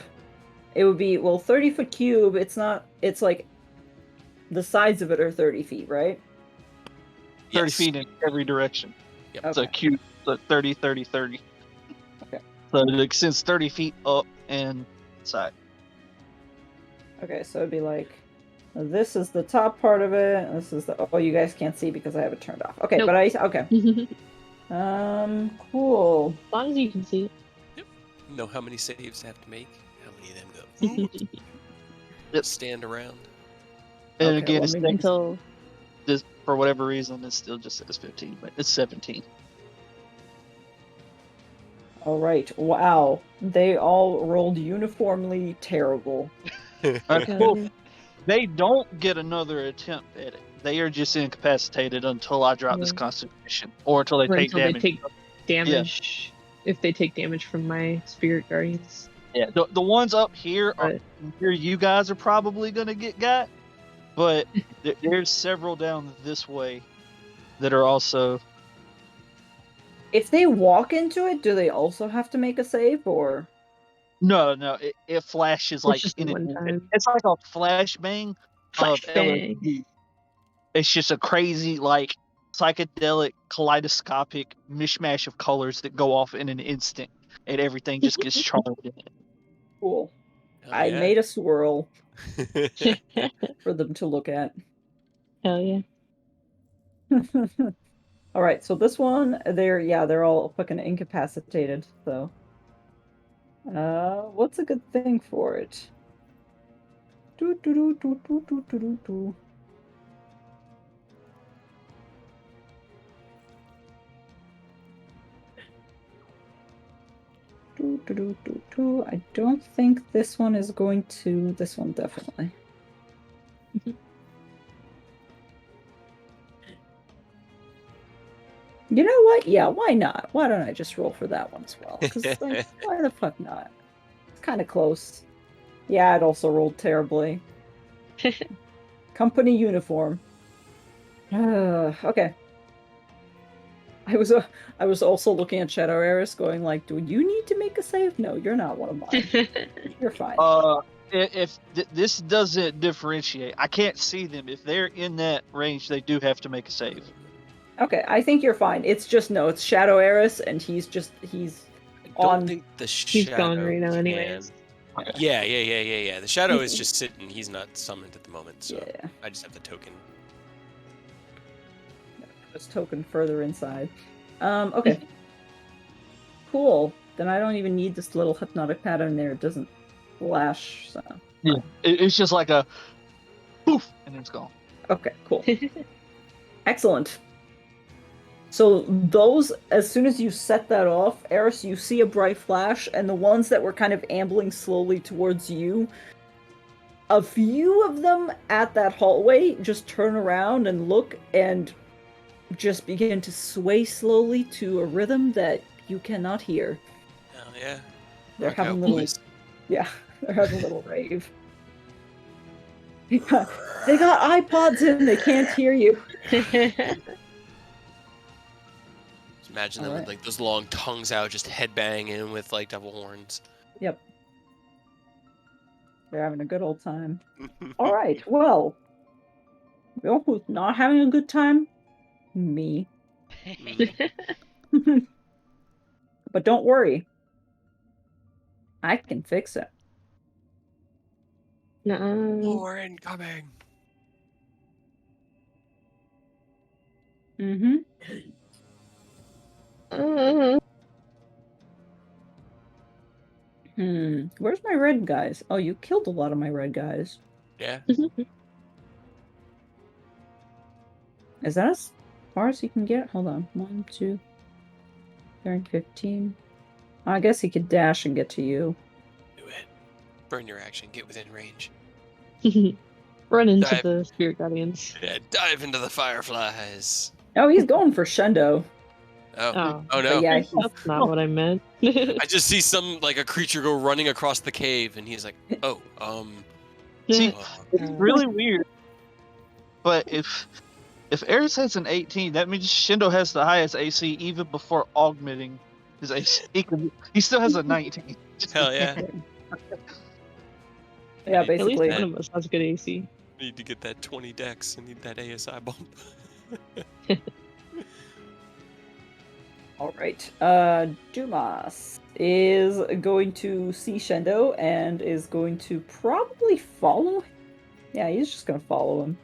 it would be 30-foot cube. It's not. It's like the sides of it are 30 feet, right? 30 Yes. feet in every direction. Yep. It's a Okay. cube, so 30, 30, 30. Okay. So it extends 30 feet up and side. Okay, so it'd be like, this is the top part of it. This is the. Oh, you guys can't see because I have it turned off. Okay, Nope. but okay. As Cool. long as you can see it. Know how many saves I have to make? How many of them go? Yep. Stand around. And Okay, again, let it's me make- Until this, for whatever reason, it still just says 15, but it's 17. All right. Wow. They all rolled uniformly terrible. Okay, cool. They don't get another attempt at it. They are just incapacitated until I drop this Yeah. concentration, or until they or take until damage. they take damage. If they take damage from my spirit guardians. Yeah, the ones up here, But here you guys are probably gonna get got, but there's several down this way that are also. If they walk into it, do they also have to make a save, or? No, it flashes like just in one an, time. it's like a flashbang of Flashbang. LSD. It's just a crazy, like, psychedelic, kaleidoscopic mishmash of colors that go off in an instant, and everything just gets charmed in it. Cool. Oh, I yeah. made a swirl for them to look at. Hell yeah. All right, so this one, they're all fucking incapacitated. So, what's a good thing for it? Do do do do do do do do do. Do, do, do, do, do. I don't think this one is going to. This one definitely. You know what? Yeah, why not? Why don't I just roll for that one as well? Because like, why the fuck not? It's kind of close. Yeah, it also rolled terribly. Company uniform. Okay. I was also looking at Shadow Eris going like, do you need to make a save? No, you're not one of mine. You're fine. If this doesn't differentiate, I can't see them. If they're in that range, they do have to make a save. Okay, I think you're fine. It's just it's Shadow Eris, and he's I don't on. think the He's shadow gone right now can. anyways. Yeah. The shadow is just sitting. He's not summoned at the moment, so Yeah. I just have the token. This token further inside. Okay. Cool. Then I don't even need this little hypnotic pattern there. It doesn't flash. So. Yeah, it's just like a poof, and it's gone. Okay, cool. Excellent. So those, as soon as you set that off, Eris, you see a bright flash, and the ones that were kind of ambling slowly towards you, a few of them at that hallway just turn around and look and just begin to sway slowly to a rhythm that you cannot hear. Oh yeah. They're Rock having out, little, boys. yeah, they're having a little rave. They got iPods in, they can't hear you. Just imagine them Alright. with like those long tongues out, just headbanging with like double horns. Yep. They're having a good old time. All right, well, you know who's not having a good time? Me. But don't worry. I can fix it. Nuh-uh. More incoming. Mm-hmm. Uh, Where's my red guys? Oh, you killed a lot of my red guys. Yeah. Is that as far as he can get? Hold on. 1, 2, 3, 15. I guess he could dash and get to you. Do it. Burn your action. Get within range. Run into Dive. the spirit guardians. Yeah, dive into the fireflies. Oh, he's going for Shendo. Oh no. But yeah, That's not what I meant. I just see a creature go running across the cave, and he's like, oh, See, uh, it's really weird. But if Ares has an 18, that means Shindo has the highest AC even before augmenting his AC. He still has a 19. hell yeah. yeah, At least basically. one of us has good AC. Need to get that 20 dex. I need that ASI bump. All right. Dumas is going to see Shendo and is going to probably follow him. Yeah, he's just going to follow him.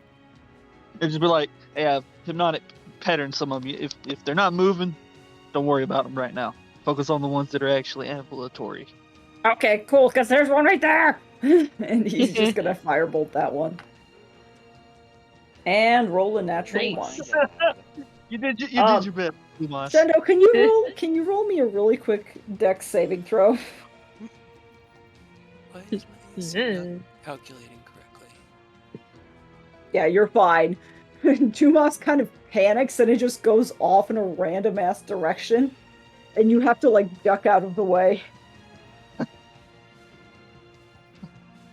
It'd just be like, hey, I've hypnotic pattern some of you. If they're not moving, don't worry about them right now. Focus on the ones that are actually ambulatory. Okay, cool, because there's one right there! And he's just going to firebolt that one. And roll a natural Nice. 1. You did your best, Dumas. Shendo, can you roll me a really quick dex saving throw? Why is my AC not calculating correctly? Yeah, you're fine. Dumas kind of panics and it just goes off in a random ass direction. And you have to like duck out of the way.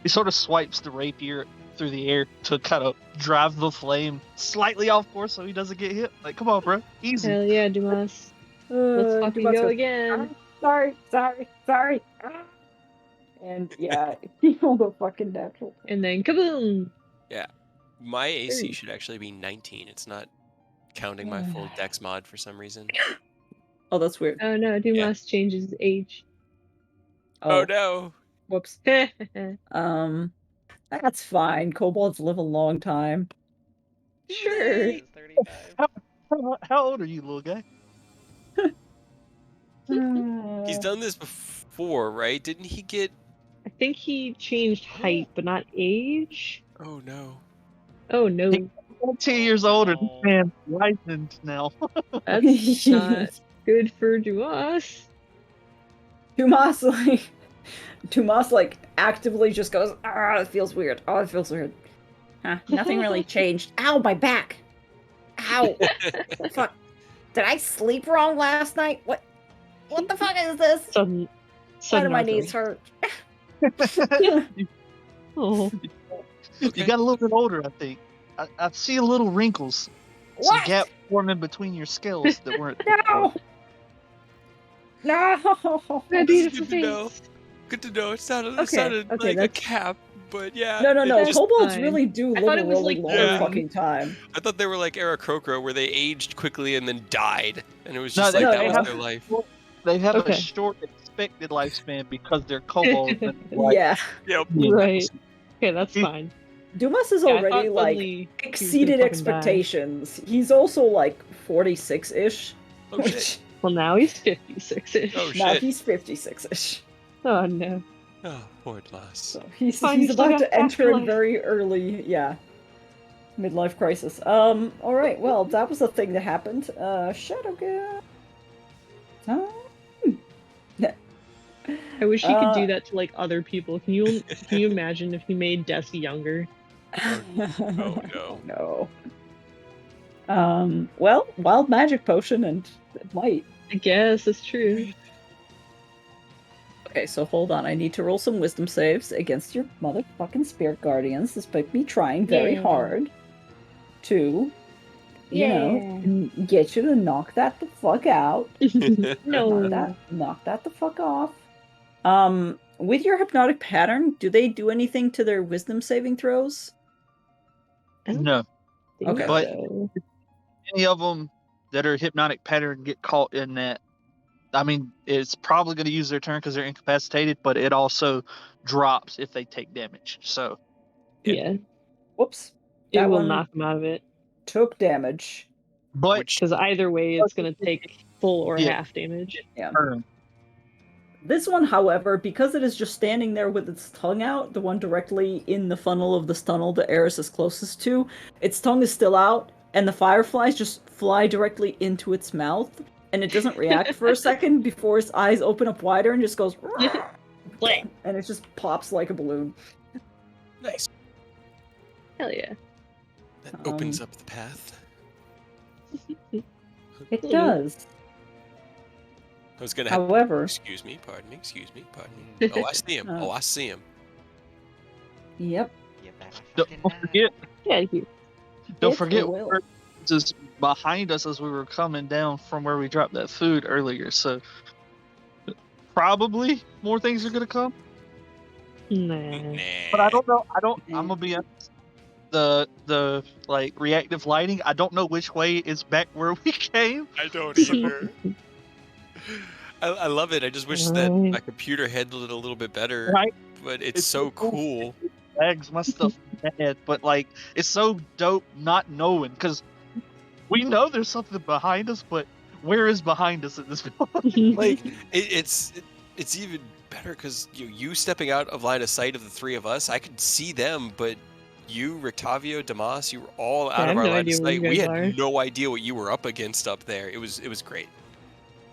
He sort of swipes the rapier through the air to kind of drive the flame slightly off course so he doesn't get hit. Like, come on, bro. Easy. Hell yeah, Dumas. Let's fucking Dumas go goes, again. Sorry. Ah. And yeah, he rolled a fucking natural. And then kaboom! My AC Ooh. should actually be 19. It's not counting my full dex mod for some reason. Oh, that's weird. Oh no, Dumas changes age. Oh no. Whoops. That's fine. Kobolds live a long time. Sure. He is 35. How old are you, little guy? He's done this before, right? Didn't he get... I think he changed height, but not age. Oh no. Oh no, 10 years older. This Oh. man's licensed now. that's not good for Dumas. Dumas like actively just goes, it feels weird. Oh, it feels weird. Huh, nothing really changed. Ow, my back. Ow. Fuck. Did I sleep wrong last night? What the fuck is this? Some Why do my narco. knees hurt? Oh, You got a little bit older, I think. I see a little wrinkles. Some What? gap forming between your scales that weren't. No! No! I This beat is it for good to know. face. Good to know. It sounded Okay, like that's- a cap, but yeah. No. it just- Kobolds fine. really do I live thought a it was really like long Yeah. fucking time. I thought they were like Aarakocra, where they aged quickly and then died, and it was No, just they- like no, that they was have- their life. They have Okay. a short expected lifespan because they're kobolds. And like, Yeah. Yep. Right. Okay, that's fine. Dumas is Yeah, I already thought like suddenly he was gonna exceeded fucking die. expectations. He's also like 46-ish. Oh shit. Well, now he's 56-ish. Oh Now shit. he's 56-ish. Oh no. Oh, poor Loss. So he's Fine, you still about got to enter in afterlife. very early, midlife crisis. Alright, well, that was a thing that happened. Shadowgate. I wish he could Uh, do that to like other people. Can you imagine if he made Desi younger? Oh no. No. Well, wild magic potion and it might. I guess that's true. Okay, so hold on. I need to roll some wisdom saves against your motherfucking spirit guardians, despite me trying very Yeah. hard to, get you to knock that the fuck out. No. Knock that the fuck off. With your hypnotic pattern, do they do anything to their wisdom saving throws? no. Think Okay. so. Any of them that are hypnotic pattern get caught in that I mean, it's probably going to use their turn because they're incapacitated, but it also drops if they take damage. So, Yeah, Whoops. it That will one knock him out of it. took damage. but Which Because either way, it's going to take full or Yeah. half damage. Yeah. turn. This one, however, because it is just standing there with its tongue out, the one directly in the funnel of the tunnel that Eris is closest to, its tongue is still out, and the fireflies just fly directly into its mouth, and it doesn't react for a second before its eyes open up wider and just goes, and it just pops like a balloon. nice. Hell yeah. That opens up the path. It does. I was gonna have However, excuse me, pardon me. Oh, I see him. Oh, I see him. yep. You better Don't fucking not. forget, Yeah, you. don't It forget, will. just behind us as we were coming down from where we dropped that food earlier. So, probably more things are going to come. Nah. But I don't know. Nah. I'm gonna be honest. The like reactive lighting. I don't know which way is back where we came. I don't either. I love it. I just wish that Right. my computer handled it a little bit better. Right. But it's so cool. Lags my stuff bad, but like it's so dope not knowing because we know there's something behind us, but where is behind us at this point? Like it's even better because you stepping out of line of sight of the three of us, I could see them, but you, Rictavio, Damas, you were all out I of have our no line of idea where sight. you We guys had are. no idea what you were up against up there. It was great.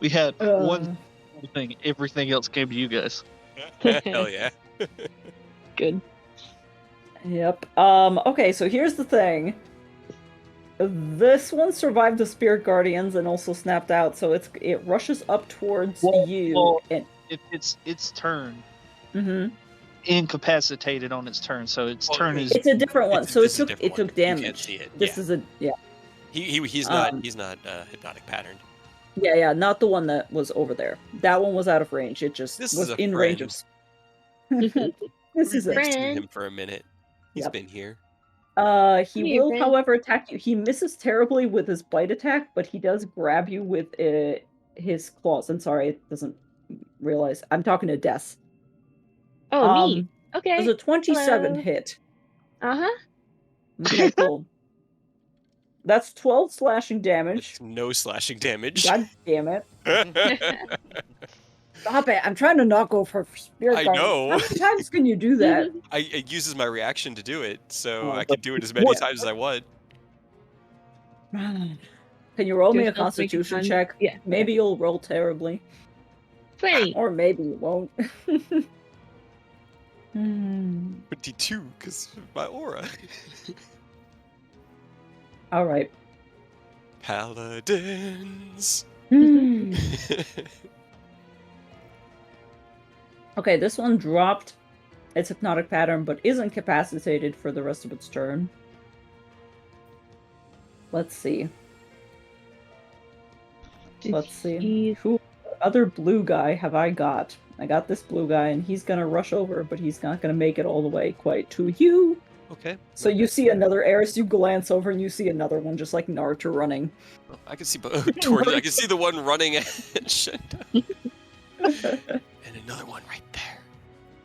We had one Uh, thing. Everything else came to you guys. Hell yeah. Good. Yep. Okay, so here's the thing. This one survived the Spirit Guardians and also snapped out, so it rushes up towards you Well, and if it's its turn, Mhm. incapacitated on its turn, so its Well, turn is It's a different one. So it this is a took different one. You damage. can't see it. This Yeah. is a He's not hypnotic patterned. yeah, not the one that was over there. That one was out of range. It just This was is a in range of This is We've it. seen him for a minute. He's Yep. been here. He Hey, will, Ren. however, attack you. He misses terribly with his bite attack, but he does grab you with his claws. I'm sorry, it doesn't realize. I'm talking to Des. Oh, me. Okay. There's a 27 Hello. hit. Uh-huh. Okay, cool. That's 12 slashing damage. It's no slashing damage. God damn it. Stop it. I'm trying to not go for Spirit I Guardians. know. How many times can you do that? It uses my reaction to do it, so Oh. I can do it as many times as I want. Can you roll Do me I a still have to make a constitution con- check? Yeah. Maybe you'll roll terribly. 20. Or maybe you won't. 22, because of my aura. Alright. Paladins. Okay, this one dropped its hypnotic pattern, but is incapacitated for the rest of its turn. Let's see. Let's see. Who other blue guy have I got? I got this blue guy, and he's gonna rush over, but he's not gonna make it all the way quite to you. Okay. So you see another Eris, you glance over, and you see another one just like Naruto running. Oh, I can see towards. I can see the one running at Shenda. And another one right there.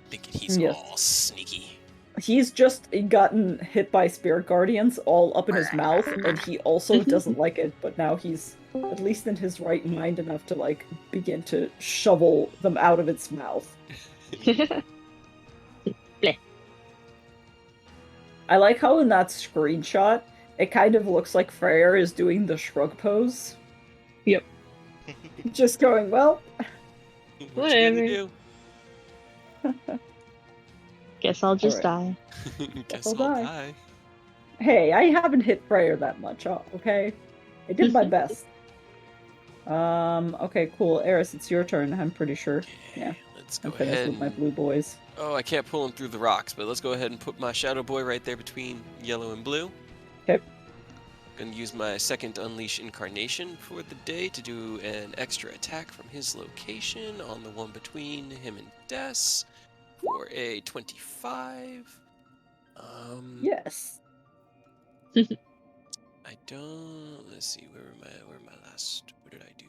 Thinking he's Yes. all sneaky. He's just gotten hit by Spirit Guardians all up in his mouth, and he also doesn't like it, but now he's at least in his right mind enough to, like, begin to shovel them out of its mouth. I like how in that screenshot, it kind of looks like Freyr is doing the shrug pose. Yep. Just going, well, What you gonna Whatever. do? Guess I'll just die. Guess I'll I'll die. die. hey, I haven't hit Freyr that much, okay? I did my best. Okay, cool. Eris, it's your turn, I'm pretty sure. Yeah. Let's go I'm finished ahead. with my blue boys. Oh, I can't pull him through the rocks, but let's go ahead and put my Shadow Boy right there between yellow and blue. Okay. Gonna use my second Unleash Incarnation for the day to do an extra attack from his location on the one between him and Des for a 25. Yes. I don't. Let's see. Where am I? Where am I last? What did I do?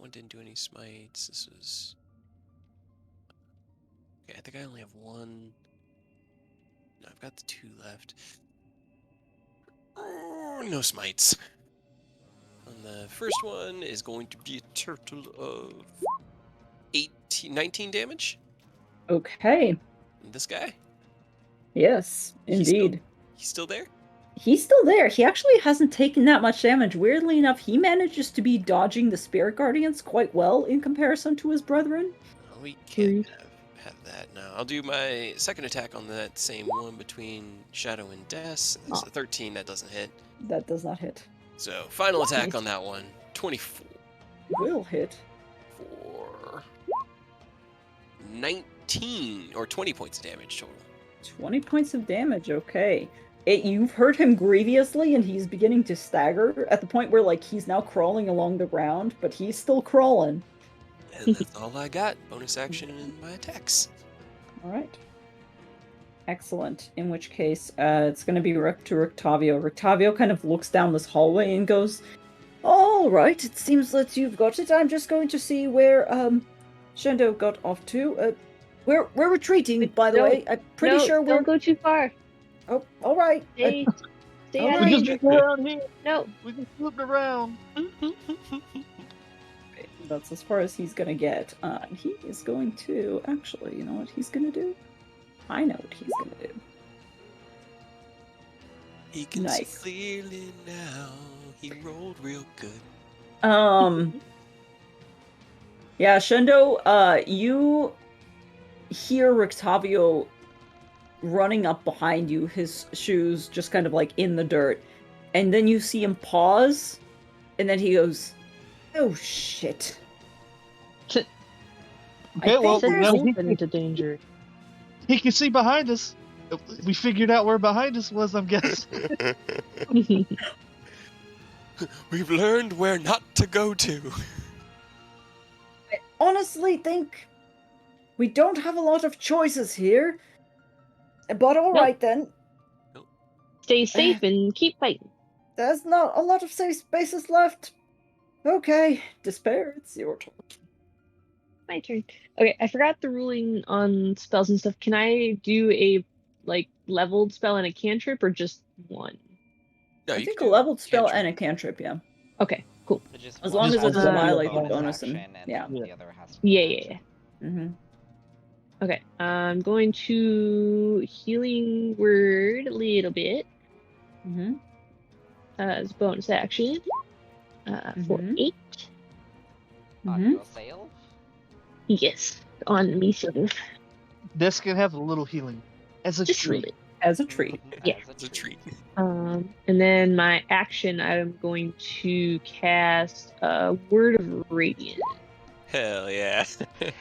one didn't do any smites. This was... Okay, I think I only have one. No, I've got the 2 left. No smites. And the first one is going to be a total of 19 damage. Okay. And this guy? Yes, indeed. He's still there? He's still there. He actually hasn't taken that much damage. Weirdly enough, he manages to be dodging the Spirit Guardians quite well in comparison to his brethren. Well, we can't have that now. I'll do my second attack on that same one between Shadow and Death. That's a 13. That doesn't hit. That does not hit. So, final attack on that one. 24. Will hit. For 19 or 20 points of damage total. 20 points of damage, okay. You've hurt him grievously, and he's beginning to stagger at the point where, like, he's now crawling along the ground, but he's still crawling. And that's all I got. Bonus action in my attacks. Alright. Excellent. In which case, it's going to be to Rictavio. Rictavio kind of looks down this hallway and goes, alright, it seems that you've got it. I'm just going to see where, Shendo got off to. We're retreating, by the way. I'm pretty sure we're... Don't go too far. Oh, alright. Stay All out of right. We just danger. go around here. No. We just flipped around. That's as far as he's gonna get. And he is going to... Actually, you know what he's gonna do? I know what he's gonna do. He can Nice. see clearly now. He rolled real good. Yeah, Shendo, you hear Rictavio running up behind you, his shoes just kind of like in the dirt. And then you see him pause, and then he goes, oh shit. Okay, well, Said now don't get into danger. he can see behind us. We figured out where behind us was, I'm guessing. We've learned where not to go to. I honestly think we don't have a lot of choices here. But alright then. Stay safe and keep fighting. There's not a lot of safe spaces left. Okay, Despair, it's your turn. My turn. Okay, I forgot the ruling on spells and stuff. Can I do a leveled spell and a cantrip, or just one? No, I you think a can do leveled spell cantrip. and a cantrip, yeah. Okay, cool. But just As one long as has it to doesn't be a violate bonus bonus and- action, yeah. the other has to be Yeah. Mm-hmm. Okay, I'm going to healing word a little bit Mm-hmm. as a bonus action for Mhm. 8. On Mhm. your sale. Yes, on me self. This can have a little healing. As a Just a little treat. bit. As a treat. Yeah. As It's a treat. And then my action, I'm going to cast Word of Radiance Hell yeah.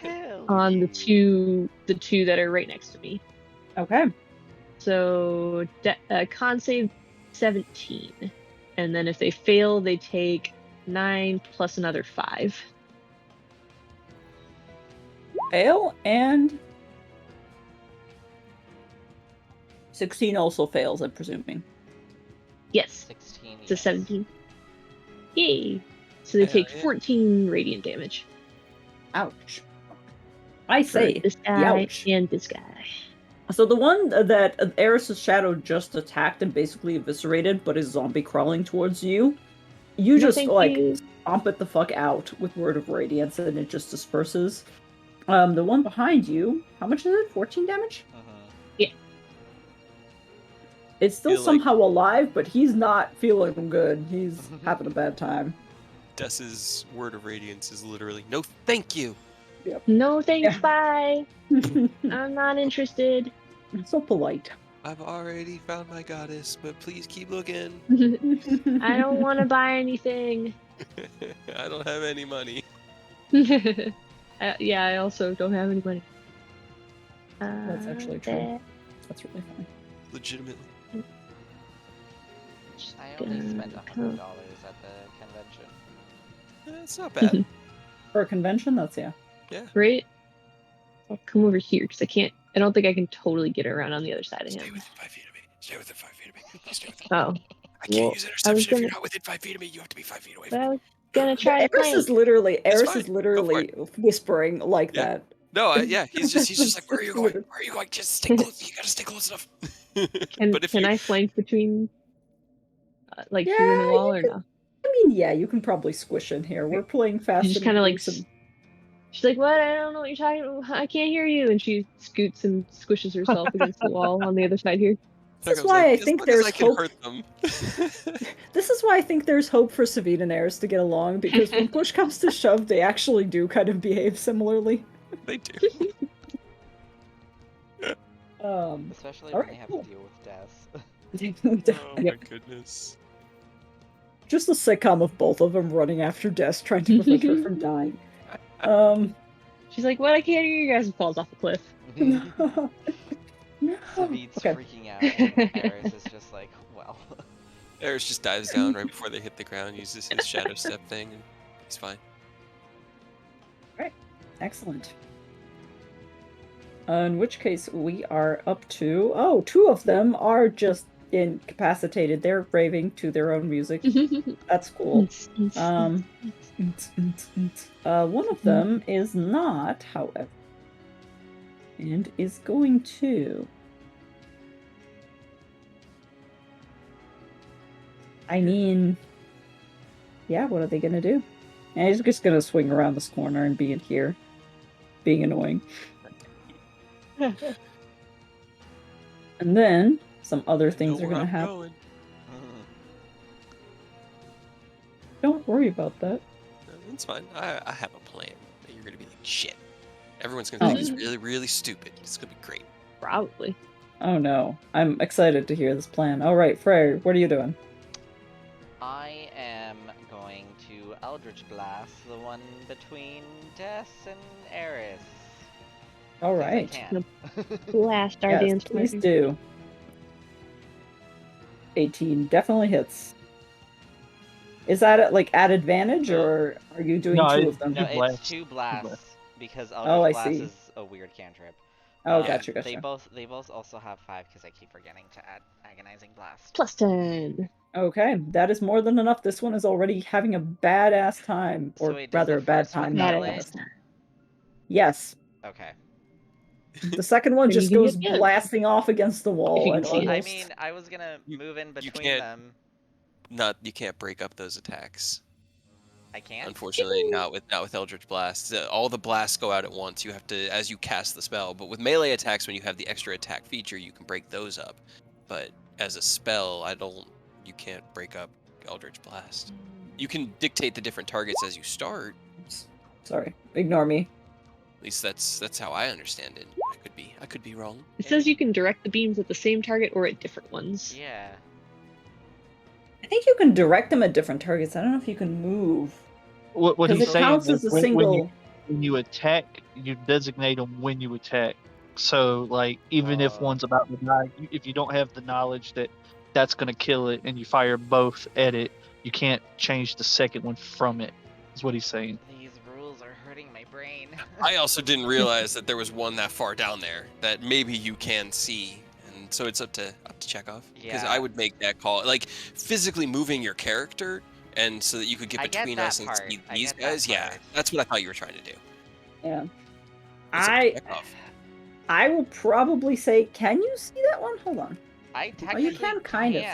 Hell on the yeah. two that are right next to me. Okay. So con save 17, and then if they fail, they take 9 plus another 5. Fail and 16 also fails, I'm presuming. Yes, 16. it's a yes. 17. Yay! So they Hell take yeah. 14 radiant damage. Ouch. I For say, this guy ouch. and this guy. So the one that Eris's shadow just attacked and basically eviscerated, but is zombie crawling towards you, you No, just thank like you. stomp it the fuck out with Word of Radiance and it just disperses. The one behind you, how much is it? 14 damage? It's still Feel like- somehow alive, but he's not feeling good. He's having a bad time. Dess's word of radiance is literally no thank you. No thanks, Yeah. bye. I'm not interested. So polite. I've already found my goddess, but please keep looking. I don't want to buy anything. I don't have any money. Yeah, I also don't have any money. That's actually true. That's really funny. Legitimately. I only spent $100 at the convention. It's not bad. For a convention, that's yeah. Right? I'll come over here because I don't think I can totally get around on the other side of Stay him. within 5 feet of me. Stay within 5 feet of me. Stay within... Oh, I can't Well, use I was interception if you're gonna- not within 5 feet of me. You have to be 5 feet away from me. well, gonna try to Eris is flank. literally It's fine. whispering like Yeah. that. No, yeah, he's just like, where are you going? Weird. Where are you going? Just stay close. You gotta stay close enough. But if Can you, I flank between like Yeah, here and the wall you or can. no? I mean, yeah, you can probably squish in here. We're playing She fast just and kind of like loose. And... she's like, "What? I don't know what you're talking about. I can't hear you." And she scoots and squishes herself against the wall on the other side here. This is I was why like, I as think long as there's I can hope. hurt them. This is why I think there's hope for Savine and Eris to get along, because when push comes to shove, they actually do kind of behave similarly. They do. Especially all when right, they have cool. to deal with death. Oh my Yep. goodness. Just the sitcom of both of them running after Des, trying to prevent her from dying. She's like, "What? I can't hear you guys," and falls off a cliff. No. Savid's Okay. freaking out, and Eris is just like, well. Eris just dives down right before they hit the ground, uses his shadow step thing, and he's fine. Right. Excellent. In which case, we are up to... Oh, two of them are just incapacitated. They're raving to their own music. That's cool. One of them is not, however, and is going to... I mean... Yeah, what are they gonna do? And he's just gonna swing around this corner and be in here, being annoying. And then some other I things know are where gonna I'm happen. going. Don't worry about that. It's fine. I have a plan. You're gonna be like, shit. Everyone's gonna think it's really, really stupid. It's gonna be great. Probably. Oh no, I'm excited to hear this plan. All right, Frey, what are you doing? I am going to Eldritch Blast the one between Des and Eris. All 'Cause I right. can. Blast our Yes, dance please partner. do. 18 definitely hits. Is that at advantage, So- or are you doing No, two of them? No, Blast. it's two blasts because Oh, Eldritch I Blast see. is a weird cantrip. Oh, Yeah. gotcha. They both also have 5 because I keep forgetting to add Agonizing Blast. Plus 10. Okay, that is more than enough. This one is already having a badass time, So or wait, does rather the a bad first one time, not a kill badass it? time. Yes. Okay. The second one Then you just can goes hit again. blasting off against the wall you and can see it. I almost... mean, I was gonna move in between can't- them. You can't break up those attacks. I can't? Unfortunately, not with Eldritch Blast. All the blasts go out at once. You have to, as you cast the spell. But with melee attacks, when you have the extra attack feature, you can break those up. But as a spell, you can't break up Eldritch Blast. You can dictate the different targets as you start. Oops. Sorry, ignore me. At least that's how I understand it. I could be wrong. It says you can direct the beams at the same target or at different ones. Yeah. I think you can direct them at different targets. I don't know if you can move. What Because he's it saying counts is as a when single... when you attack, you designate them when you attack. So, like, even if one's about to die, if you don't have the knowledge that that's going to kill it and you fire both at it, you can't change the second one from it, is what he's saying. These rules are hurting my brain. I also didn't realize that there was one that far down there that maybe you can see, and so it's up to Chekhov. Because Yeah. I would make that call, like physically moving your character, and so that you could get I get between that us and part. see I these get that guys. Yeah, part. that's what I thought you were trying to do. Yeah. It's up to Chekhov. I will probably say, can you see that one? Hold on. I you technically can kind of.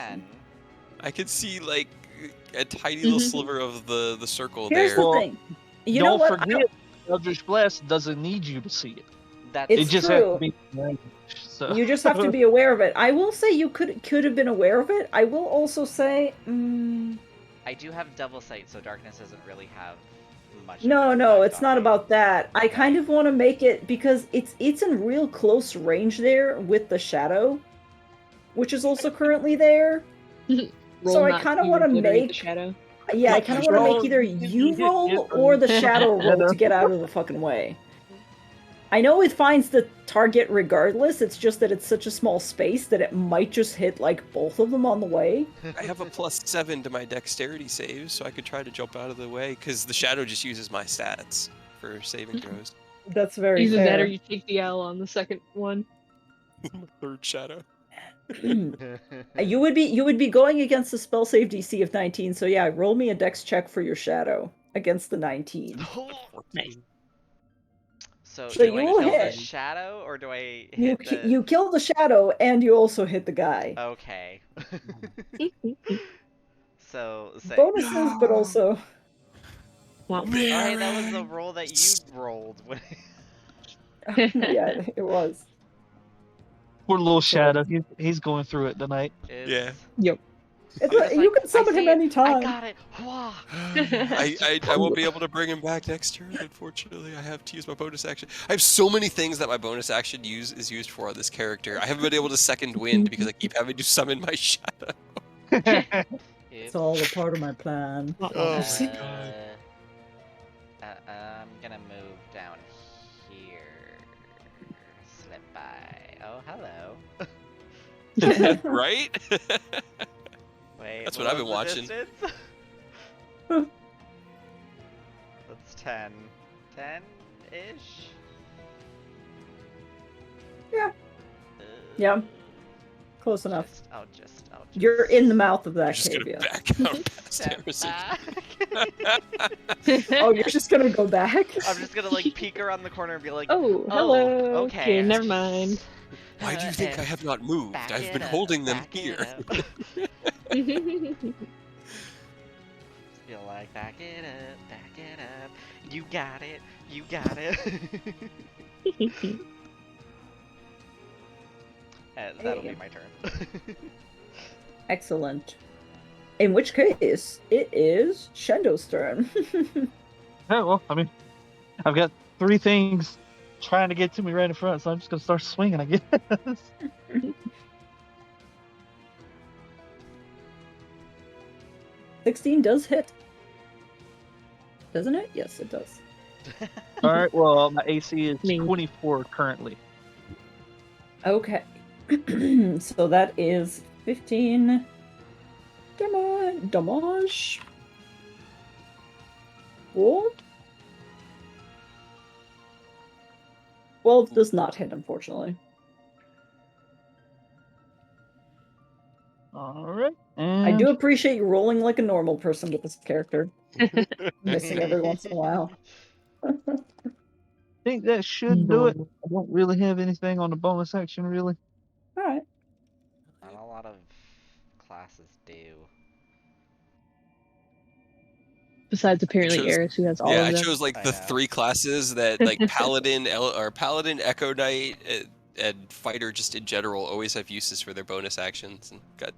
I could see like a tiny little sliver of the circle Here's there. the Well, thing. You know Don't what? forget, Eldritch Blast doesn't need you to see it. That's It's It just has true. to be range. So. You just have to be aware of it. I will say you could have been aware of it. I will also say, I do have Devil Sight, so darkness doesn't really have much. no, of an no, effect it's on not me. about that. I kind of want to make it because it's in real close range there with the shadow, which is also currently there. So I kind of want to make the shadow. Yeah, I kind of want to make either you roll or the shadow roll to get out of the fucking way. I know it finds the target regardless, it's just that it's such a small space that it might just hit, like, both of them on the way. I have a +7 to my dexterity saves, so I could try to jump out of the way, because the shadow just uses my stats for saving throws. That's very Either fair. that or you take the L on the second one. My third shadow. You would be going against the spell save DC of 19, so yeah, roll me a dex check for your shadow against the 19. Nice. So So do you I will kill the hit. shadow or do I You hit the? you kill the shadow and you also hit the guy. Okay. So say. Bonuses, but also Well, Oh, hey, that was the roll that you rolled. yeah, it was. Poor little So- Shadow. He's going through it tonight. Yeah. yep. It's I'm just you like, can I summon see him it. anytime. I got it. Wah. I won't be able to bring him back next turn, unfortunately. I have to use my bonus action. I have so many things that my bonus action is used for on this character. I haven't been able to second wind because I keep having to summon my shadow. It's all a part of my plan. Oh my god. I'm gonna move down here. Slip by. Oh, hello. Right? Wait, That's what I've been was the watching. distance? That's 10. 10-ish? Yeah. Yeah. Close enough. I'll just. You're in the mouth of You're that just cave, gonna yeah. back out past Step Harrison. back. Oh, you're just gonna go back? I'm just gonna like peek around the corner and be like, Oh, hello. okay. Never mind. Why do you think I have not moved? Back I've it been up, holding them back it here. up. Feel like back it up, back it up. You got it, you got it. That'll be my turn. Excellent. In which case, it is Shendo's turn. Yeah, well, I mean, I've got 3 things trying to get to me right in front, so I'm just gonna start swinging, I guess. 16 does hit. Doesn't it? Yes, it does. All right. Well, my AC is Me. 24 currently. Okay. So that is 15 damage. Cool. 12 does not hit, unfortunately. All right. I And do appreciate you rolling like a normal person with this character. Missing every once in a while. I think that should do it. I don't really have anything on the bonus action, really. Alright. Not a lot of classes do. Besides apparently chose- Eris, who has all Yeah, of I them. chose like I the know. 3 classes that like Paladin, Paladin, Echo Knight, and Fighter just in general always have uses for their bonus actions, and got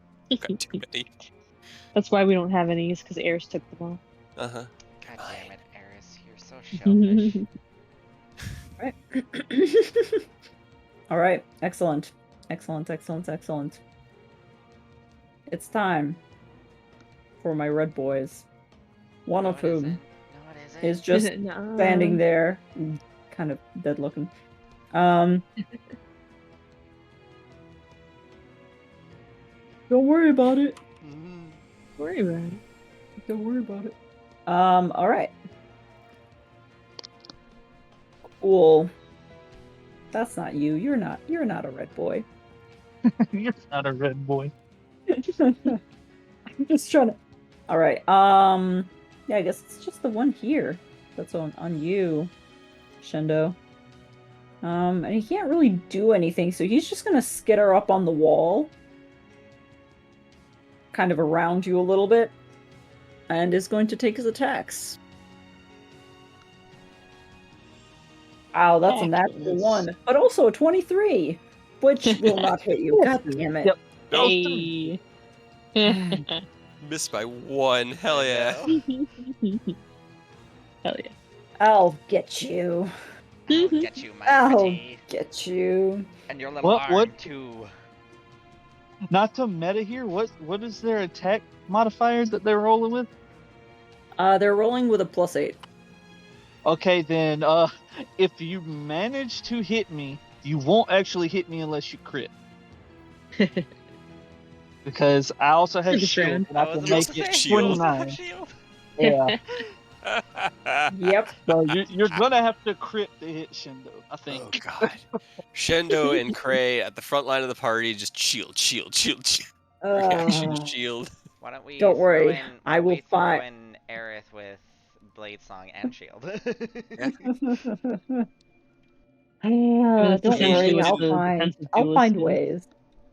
too many. That's why we don't have any, is because Eris took them all. Uh-huh. God damn it, Eris, you're so selfish. Alright. Excellent. Excellent. It's time for my red boys. One No, of it isn't. whom No, it isn't. is just Nuh-uh. standing there, kind of dead looking. Don't worry about it. Worry about it. Don't worry about it. Alright. Cool. That's not you. You're not a red boy. You're not a red boy. I'm just trying to. Alright, yeah, I guess it's just the one here that's on you, Shendo. And he can't really do anything, so he's just gonna skitter up on the wall, kind of around you a little bit, and is going to take his attacks. Ow, that's a natural 1, but also a 23, which will not hit you. God damn it. Yep. Hey. Missed by 1. Hell I yeah. know. Hell yeah. I'll get you. I'll get you, my I'll pretty. get you. And your little What- arm, too. Not to meta here. What is their attack modifiers that they're rolling with? They're rolling with a +8. Okay, then if you manage to hit me, you won't actually hit me unless you crit. Because I also have Pretty shield, grand. and I I was can about make to it say, you also have 29. shield. Yeah. Yep. So you're gonna have to crit to hit Shindo, I Oh think. god. Shendo and Cray at the front line of the party, just shield. Reaction Uh, shield. Why don't we Don't throw worry, in? Why I don't will we throw fight. in Aerith with Blade Song and Shield? That's Don't essentially worry, what I'll the find. defensive I'll duelist find is. ways.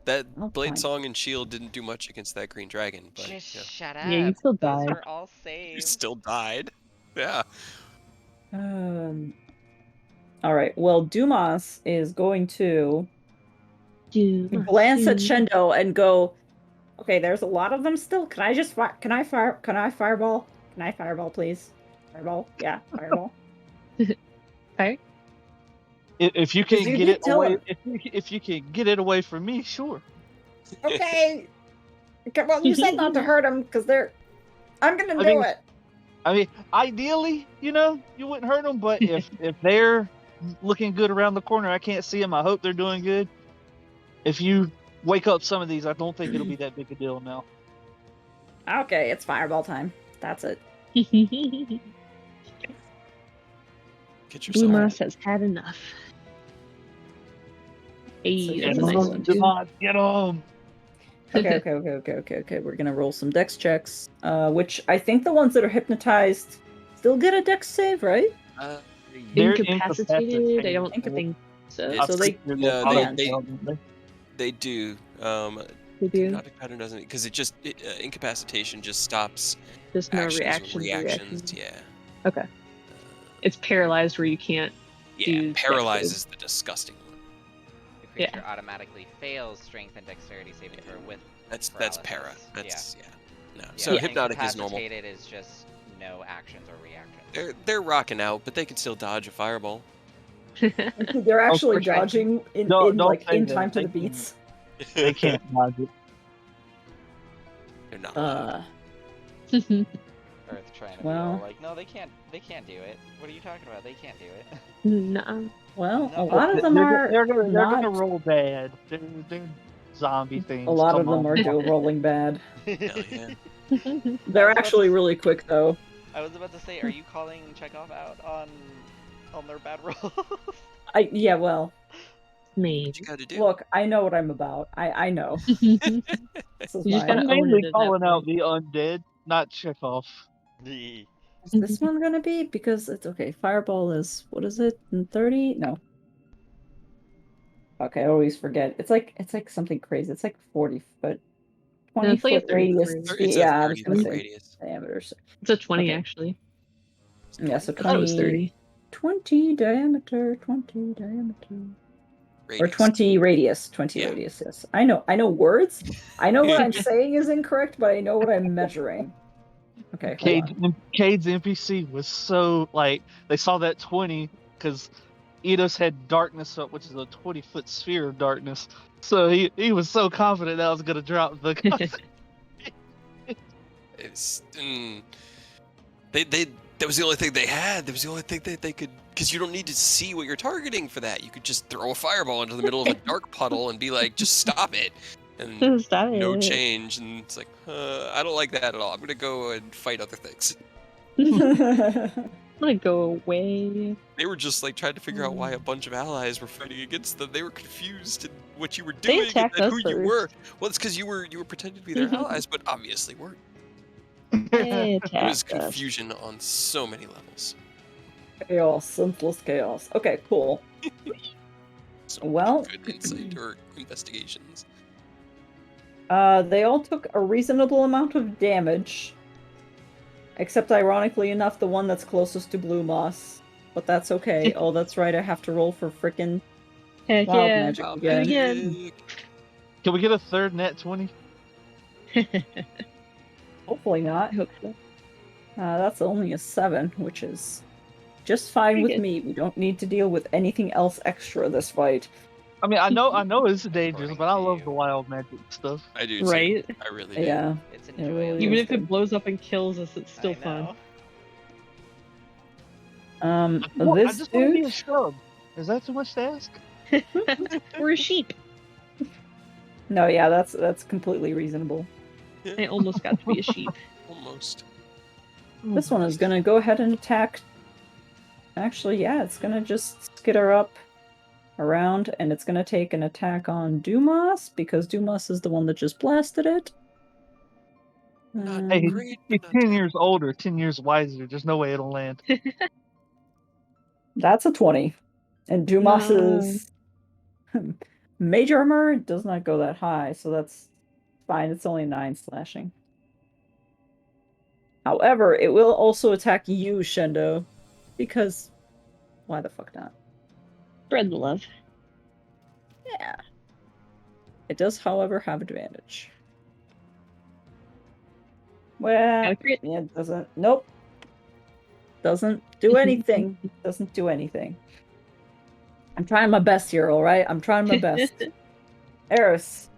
That I'll Blade find. Song and Shield didn't do much against that green dragon, but Just yeah. shut up. Yeah, you still Those died. were all You saves. still died. Yeah. All right. Well, Dumas is going to Dumas, glance at Dumas. Shendo and go, "Okay, there's a lot of them still. Can I just fire? Can I fire? Can I fireball? Can I fireball, please? Fireball? Yeah, fireball. Okay. If you Because can you get did it tell away, him. if you can get it away from me, sure. Okay. Well, you said not to hurt them because they're. I'm gonna I do mean, it. ideally, you wouldn't hurt them, but if they're looking good around the corner, I can't see them. I hope they're doing good. If you wake up some of these, I don't think it'll be that big a deal now. Okay, it's fireball time. That's it. Get yourself. Dumas has had enough. Hey, So that's a Dumas nice is- one too. Get them. Okay. We're gonna roll some dex checks. Which I think the ones that are hypnotized still get a dex save, right? They're Incapacitated? I don't incapacitated. think so. It's- So they no, can't. they do. They do. Hypnotic pattern doesn't, because incapacitation just stops Just no actions reactions. or reactions. Yeah. Okay. It's paralyzed where you can't. Yeah. do dex Paralyzes the disgusting one. The creature automatically fails strength and dexterity saving throw with That's paralysis. para. That's yeah. No. Yeah, So hypnotic is normal. incapacitated is just no actions or reactions. They're rocking out, but they can still dodge a fireball. They're actually Okay. dodging in Don't like say in that. time to They the beats. They can't dodge it. They're not. allowed. Earth trying to Well. be all like, no, they can't do it. What are you talking about? They can't do it. No. Well, a No. lot of them are They're gonna not. roll bad. They're zombie things. A lot Come of them on. are dual rolling bad. Hell yeah. They're about actually to- really quick though. I was about to say, are you calling Chekhov out on their bad rolls? Yeah, well, Maybe. What you gotta do? look, I know what I'm about. I know. You This is just my. gotta I'm own mainly it at that calling out point. the undead, not Chekhov. Yeah. Is this one gonna be? Because it's okay. Fireball is what is it? 30? No. Okay, I always forget. It's like something crazy. It's like 40 foot, 20 it's like a foot radius. 33. It's Yeah, a I was 30 gonna foot say radius. diameter. It's a 20 Okay. actually. Yeah, so I thought it was 30. 20 diameter, 20 diameter. Or Radius. 20 radius. 20 Yeah. radius, yes. I know words. I know what I'm saying is incorrect, but I know what I'm measuring. Okay, hold on. Cade's NPC was so like they saw that 20 because Eidos had darkness up, which is a 20-foot sphere of darkness. So he was so confident that I was gonna drop the. It's that was the only thing they had. That was the only thing that they could, because you don't need to see what you're targeting for that. You could just throw a fireball into the middle of a dark puddle and be like, just stop it. And Stop no it. change. And it's like, I don't like that at all. I'm gonna go and fight other things. Like go away. They were just like trying to figure out why a bunch of allies were fighting against them. They were confused in what you were doing and attacked us who you were. first. Well, it's because you were pretending to be their allies, but obviously weren't. They It was attacked us. confusion on so many levels. Chaos, senseless chaos. Okay, cool. So many Well- good insight or investigations. They all took a reasonable amount of damage. Except, ironically enough, the one that's closest to Blue Moss. But that's okay. Oh, that's right, I have to roll for frickin' Heck wild yeah. magic Wow, again. Again. Can we get a third net 20? Hopefully not. I hope so. That's only a 7, which is just fine Pretty with good. me. We don't need to deal with anything else extra this fight. I mean, I know it's dangerous, According but I to love you. the wild magic stuff. I do too. Right? I really do. Yeah. It's really enjoyable. Even is if good. it blows up and kills us, it's still I fun. know. I This just want to be a dude. shrub. Is that too much to ask? We're a sheep. No, yeah, that's completely reasonable. I almost got to be a sheep. Almost. This one is gonna go ahead and attack. Actually, yeah, it's gonna just skitter up around, and it's gonna take an attack on Dumas, because Dumas is the one that just blasted it. Hey, Great, he's but not 10 terrible. years older, 10 years wiser. There's no way it'll land. That's a 20. And Dumas's mage armor does not go that high, so that's fine. It's only 9 slashing. However, it will also attack you, Shendo, because why the fuck not? Spread the love. Yeah. It does, however, have advantage. Well, Got a crit. yeah, it doesn't. Nope. Doesn't do anything. Doesn't do anything. I'm trying my best here, alright? I'm trying my best. Eris,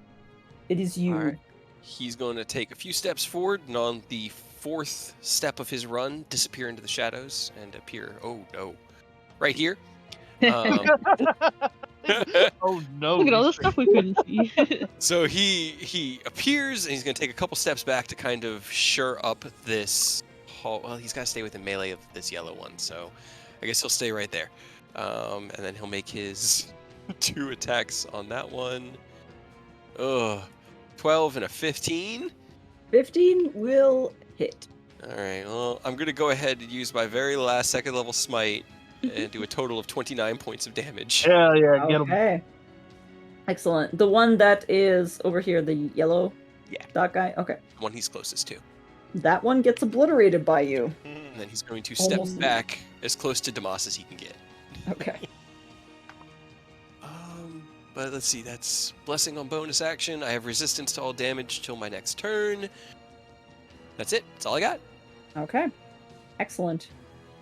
it is you. All right. He's going to take a few steps forward, and on the 4th step of his run, disappear into the shadows and appear. Oh no, right here. Oh no! Look at all the he's stuff we couldn't see. So he appears, and he's going to take a couple steps back to kind of shore up this hall. Well, he's got to stay within melee of this yellow one, so I guess he'll stay right there. And then he'll make his 2 attacks on that one. Ugh. 12 and a 15. 15 will hit. All right. Well, I'm going to go ahead and use my very last 2nd level smite and do a total of 29 points of damage. Yeah, get him. Okay. Excellent. The one that is over here, the yellow dot guy? Okay. The one he's closest to. That one gets obliterated by you. And then he's going to step Almost. back as close to Damas as he can get. Okay. But let's see, that's blessing on bonus action. I have resistance to all damage till my next turn. That's it. That's all I got. Okay. Excellent.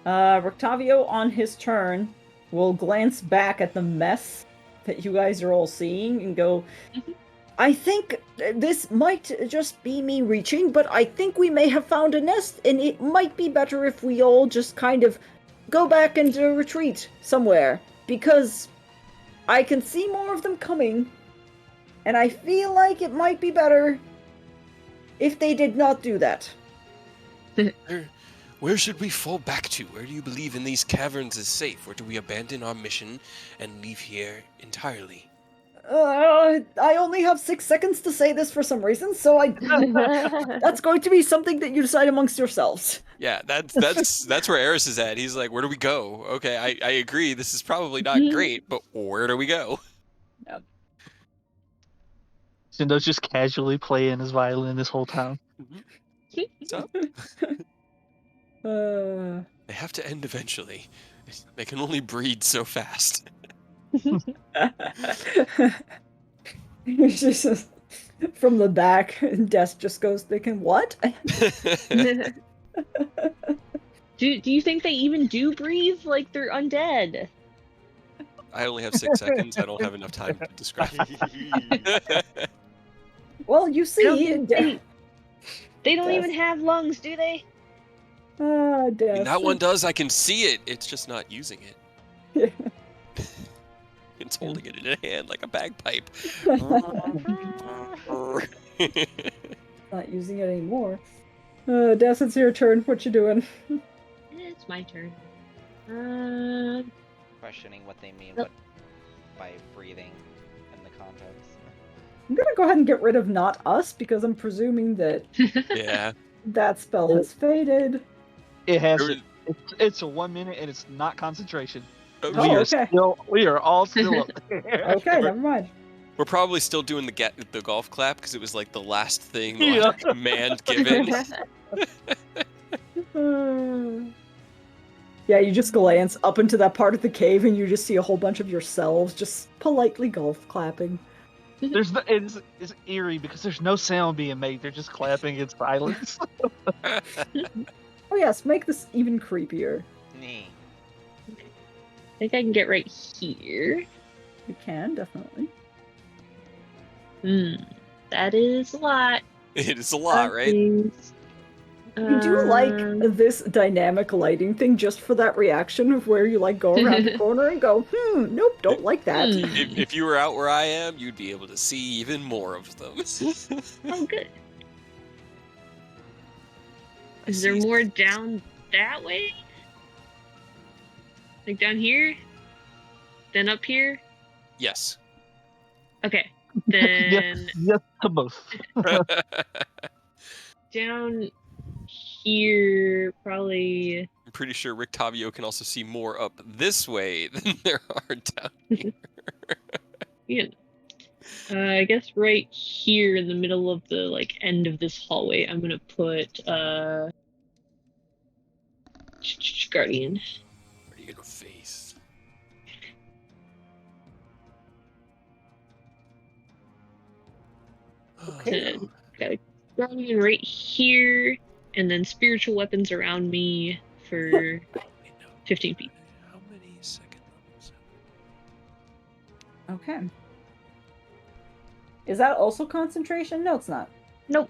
Rictavio, on his turn, will glance back at the mess that you guys are all seeing and go, I think this might just be me reaching, but I think we may have found a nest, and it might be better if we all just kind of go back and retreat somewhere, because I can see more of them coming, and I feel like it might be better if they did not do that. Where should we fall back to? Where do you believe in these caverns is safe? Or do we abandon our mission and leave here entirely? I only have 6 seconds to say this for some reason, so that's going to be something that you decide amongst yourselves. Yeah, that's where Eris is at. He's like, where do we go? Okay, I agree. This is probably not great, but where do we go? Yep. Shindo's just casually playing his violin this whole time. So, they have to end eventually. They can only breed so fast. Just from the back, Des just goes thinking, what? Do you think they even do breathe like they're undead? I only have 6 seconds. I don't have enough time to describe it. Well, you see, They don't Des. even have lungs, do they? Des. That one does. I can see it. It's just not using it. It's holding it in a hand like a bagpipe. Not using it anymore. Des, it's your turn. What you doing? It's my turn. Questioning what they mean by breathing in the context. I'm gonna go ahead and get rid of not us, because I'm presuming that Yeah. that spell has faded. It has. It's a 1 minute, and it's not concentration. Oh, okay. We are all still up there. Okay, never mind. We're probably still doing the golf clap because it was like the last thing, the last command given. Yeah, you just glance up into that part of the cave and you just see a whole bunch of yourselves just politely golf clapping. It's eerie because there's no sound being made. They're just clapping in silence. Oh yes, make this even creepier. Nee. I think I can get right here. You can, definitely. That is a lot. It is a lot, right? You do like this dynamic lighting thing just for that reaction of where you like go around the corner and go, nope, don't like that. If you were out where I am, you'd be able to see even more of them. Oh, good. Is there more down that way? Like down here? Then up here? Yes. Okay. Then Yes to both. down here, probably. I'm pretty sure Rick Tavio can also see more up this way than there are down here. Yeah. I guess right here in the middle of the end of this hallway, I'm gonna put Guardian. Where are you gonna face? Okay. Got a Guardian right here, and then spiritual weapons around me for 15 feet. How many second levels? Okay. Is that also concentration? No, it's not. Nope.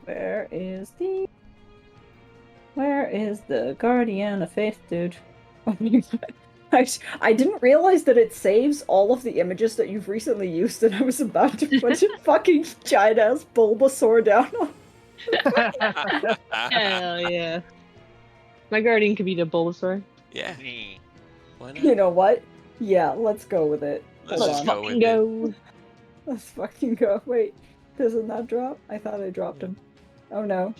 Where is the Guardian of Faith, dude? I didn't realize that it saves all of the images that you've recently used, and I was about to put a fucking giant-ass Bulbasaur down on. Hell yeah. My Guardian could be the Bulbasaur. Yeah. Me. Why not? You know what? Yeah, let's go with it. Let's Hold just on. go with Fucking go. Let's fucking go. Wait, doesn't that drop? I thought I dropped him. Oh no.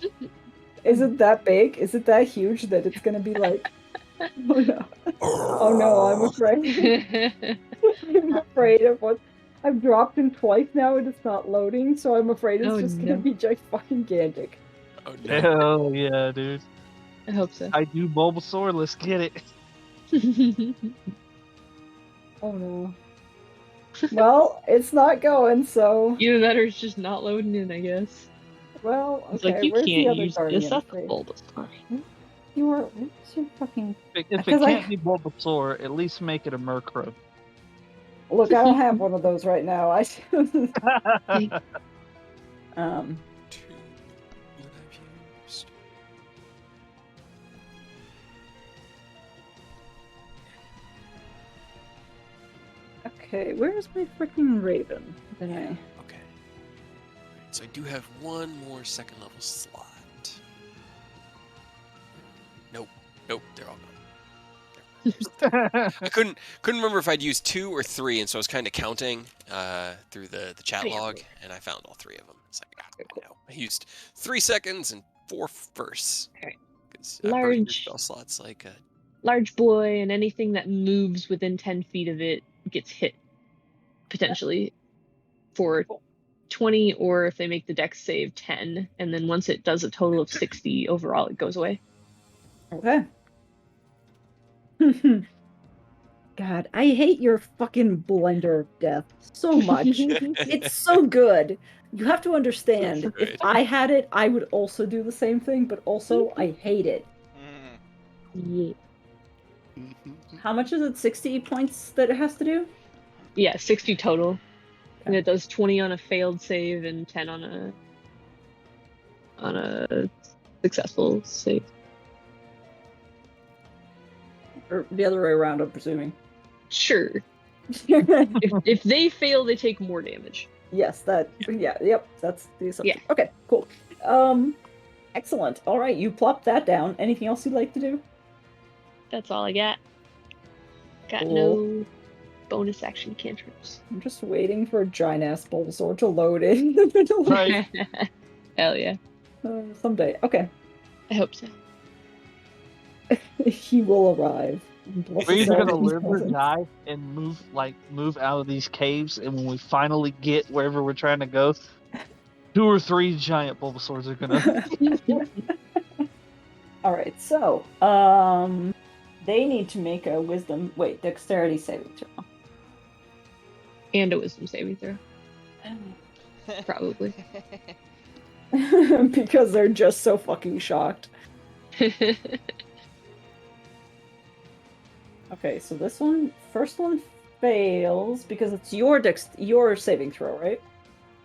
Is it that big? Is it that huge that it's gonna be like... Oh no. Oh no, I'm afraid. I'm afraid of what... I've dropped him twice now and it's not loading, so I'm afraid it's Oh, just no. gonna be fucking gigantic. Oh no. Hell yeah, dude. I hope so. I do Bulbasaur, let's get it. Oh no. Well, it's not going, so... Either that or it's just not loading in, I guess. Well, It's okay, like, you where's the can't other use Guardian this. of That's the Faith? Bulbasaur. Where's your fucking... If it Because can't be Bulbasaur, at least make it a Murkrow. Look, I don't have one of those right now. Um... Two that I've used. Okay, where's my freaking Raven? Did I... Okay. So I do have one more second level slot. Nope, they're all gone. I couldn't remember if I'd used 2 or 3, and so I was kind of counting through the chat Yeah. log, and I found all 3 of them. It's like, no. I used 3 seconds and 4 bursts. Okay. Because Large. spell slots like Large boy and anything that moves within 10 feet of it gets hit, potentially, for 20, or if they make the dex save, 10. And then once it does a total of 60 overall, it goes away. Okay. God, I hate your fucking blender of death so much. It's so good. You have to understand, if Right. I had it, I would also do the same thing, but also I hate it. Mm. Yeah. How much is it? 60 points that it has to do? Yeah, 60 total. And Okay. it does 20 on a failed save and 10 on a successful save. Or the other way around, I'm presuming. Sure. If they fail, they take more damage. Yes, that... Yeah, yep, that's the assumption. Yeah. Okay, cool. Excellent. Alright, you plopped that down. Anything else you'd like to do? That's all I got. Got Cool. no bonus action cantrips. I'm just waiting for a giant-ass Bulbasaur to load in the middle. Right. Hell yeah. Someday. Okay. I hope so. He will arrive. We're either gonna live or die and move out of these caves, and when we finally get wherever we're trying to go, 2 or 3 giant Bulbasaurs are gonna. Alright, so, they need to make a dexterity saving throw. And a wisdom saving throw. Probably. Because they're just so fucking shocked. Okay, so first one fails because it's your saving throw, right?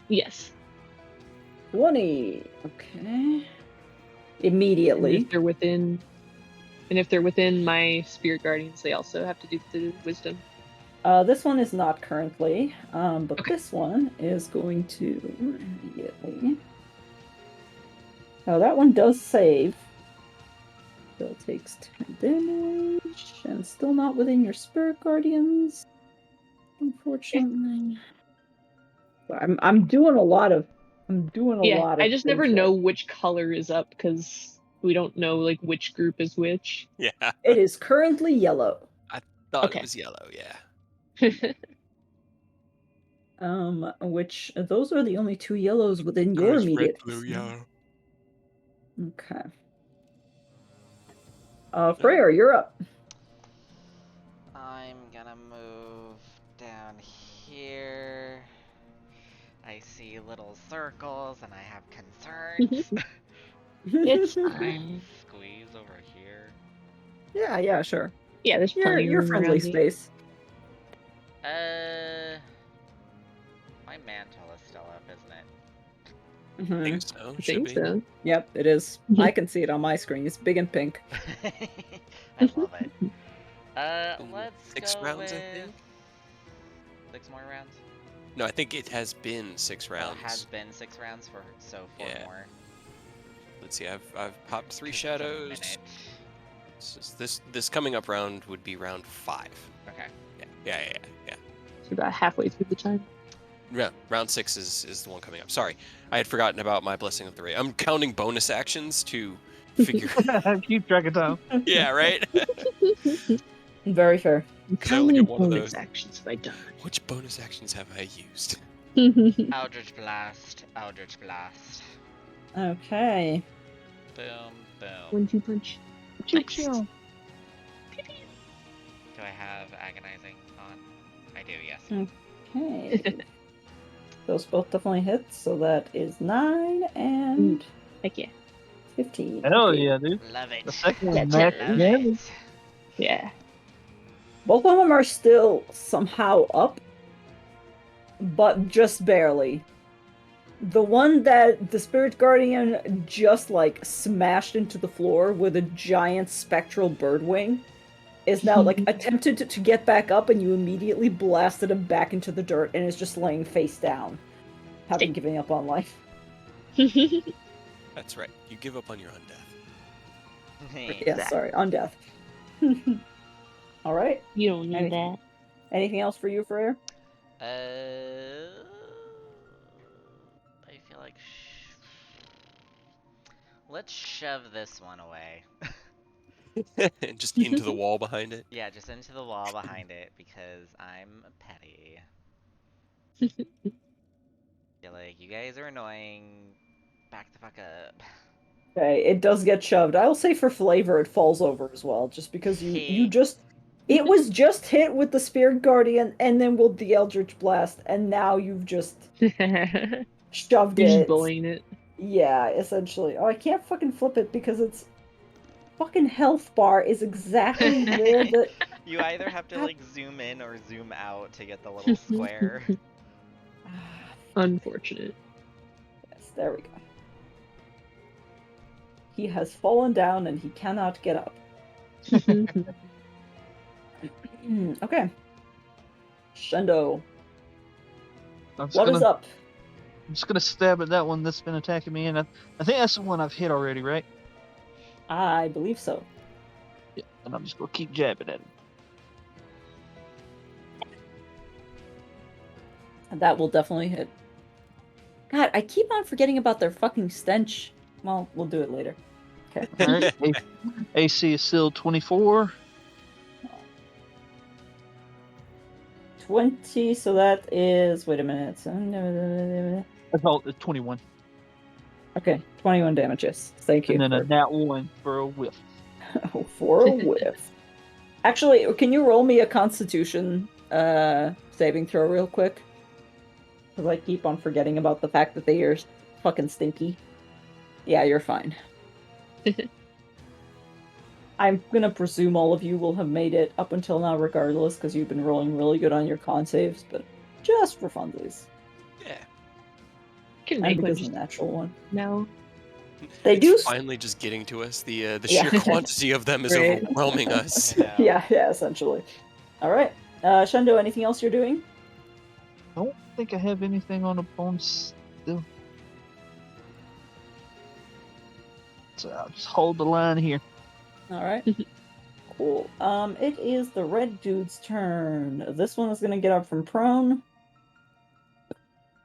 Yes. 20. Okay. And Immediately. if they're within my spirit guardians, they also have to do the wisdom. This one is not currently, but Okay. this one is going to immediately. Oh, that one does save. Still takes 10 damage, and still not within your Spirit Guardians, unfortunately. I'm doing a lot of Yeah, I just never things know right. which color is up because we don't know like which group is which. Yeah. It is currently yellow. I thought Okay. it was yellow, yeah. Which those are the only two yellows within your Goes red, immediate blue, yellow. Okay. Freyr, you're up. I'm gonna move down here. I see little circles and I have concerns. It's fine. Squeeze over here. Yeah, sure. Yeah, there's Your plenty of your room friendly around me. space. My mantle is still up, isn't it? I Mhm. think so. I Should think be. so. Yep, it is. I can see it on my screen. It's big and pink. I love it. In Let's 6 go rounds, I with think. 6 more rounds. No, I think it has been 6 Oh, rounds. it has been 6 rounds for 4 Yeah. more. Let's see. I've popped 3 'Cause it's a shadows. minute. This coming up round would be round 5. Okay. Yeah. So about halfway through the time. Yeah, round 6 is the one coming up. Sorry, I had forgotten about my Blessing of the Ray. I'm counting bonus actions to figure. Keep track of time. Yeah, right. Very fair. Because I How only many get one of bonus those. actions have I done? Which bonus actions have I used? Eldritch Blast. Eldritch Blast. Okay. Boom, boom. 1-2 punch. Choo Nice. choo. Do I have Agonizing on? I do, yes. Okay. Those both definitely hit, so that is 9 and Heck yeah. 15. Hell Okay. yeah, dude. Love it. The second Yeah, one, check. max Love damage. it. Yeah. Both of them are still somehow up, but just barely. The one that the Spirit Guardian just like smashed into the floor with a giant spectral bird wing is now like attempted to get back up, and you immediately blasted him back into the dirt and is just laying face down, having given up on life. That's right. You give up on your own death. Yeah, sorry, on death. All right. You don't need Anything- Anything else for you, Freyr? I feel like let's shove this one away. And just into the wall behind it. Yeah, just into the wall behind it because I'm petty. Feel like you guys are annoying. Back the fuck up. Okay, it does get shoved. I'll say for flavor, it falls over as well, just because you just it was just hit with the Spirit Guardian and then with the Eldritch Blast, and now you've just You're shoved just it. bullying it. Yeah, essentially. Oh, I can't fucking flip it because its fucking health bar is exactly where the You either have to like zoom in or zoom out to get the little square. Unfortunate. Yes, there we go. He has fallen down and he cannot get up. Okay. Shendo, what is up? I'm just gonna stab at that one that's been attacking me, and I think that's the one I've hit already, right? I believe so. Yeah. And I'm just gonna keep jabbing at him. That will definitely hit. God, I keep on forgetting about their fucking stench. Well, we'll do it later. Okay. All right. AC is still 24. 20, so that is... Wait a minute. That's all. It's 21. Okay, 21 damage, yes. Thank you. And then a nat 1 for a whiff. For a whiff. Actually, can you roll me a Constitution saving throw real quick? Because I keep on forgetting about the fact that they are fucking stinky. Yeah, you're fine. I'm gonna presume all of you will have made it up until now regardless, because you've been rolling really good on your con saves, but just for funsies. Yeah. Can And make one because just of the natural one. now. They It's do... finally just getting to us. The Yeah. sheer quantity of them is Right. overwhelming us. I know. Yeah, essentially. Alright. Shendo, anything else you're doing? I don't think I have anything on the bones still. So I'll just hold the line here. All right. Cool. It is the red dude's turn. This one is going to get up from prone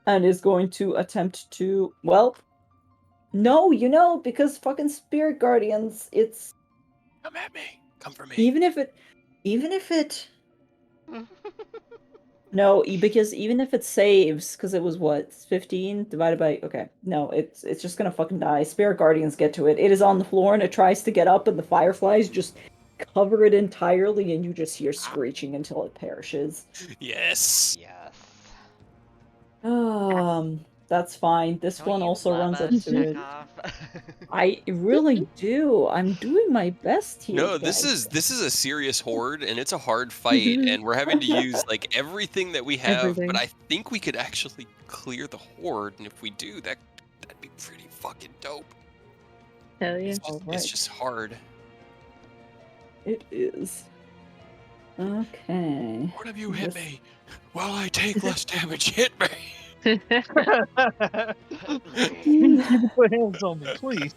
and is going to attempt to, well, no, because fucking spirit guardians, it's Come at me. Come for me. even if it no, because even if it saves, because it was what, 15 divided by, okay, no, it's just gonna fucking die. Spirit guardians get to it. It is on the floor and it tries to get up, and the fireflies just cover it entirely, and you just hear screeching until it perishes. Yes. Yes. That's fine. This Don't one you also love runs up us, to it. Chekhov? I really do. I'm doing my best here, No, this guys. is a serious horde, and it's a hard fight, and we're having to use like everything that we have. Everything. But I think we could actually clear the horde, and if we do, that'd be pretty fucking dope. Hell yeah. It's just, Alright. it's just hard. It is. Okay. One of you hit This- me. While I take less damage, hit me. You can put hands on me, please.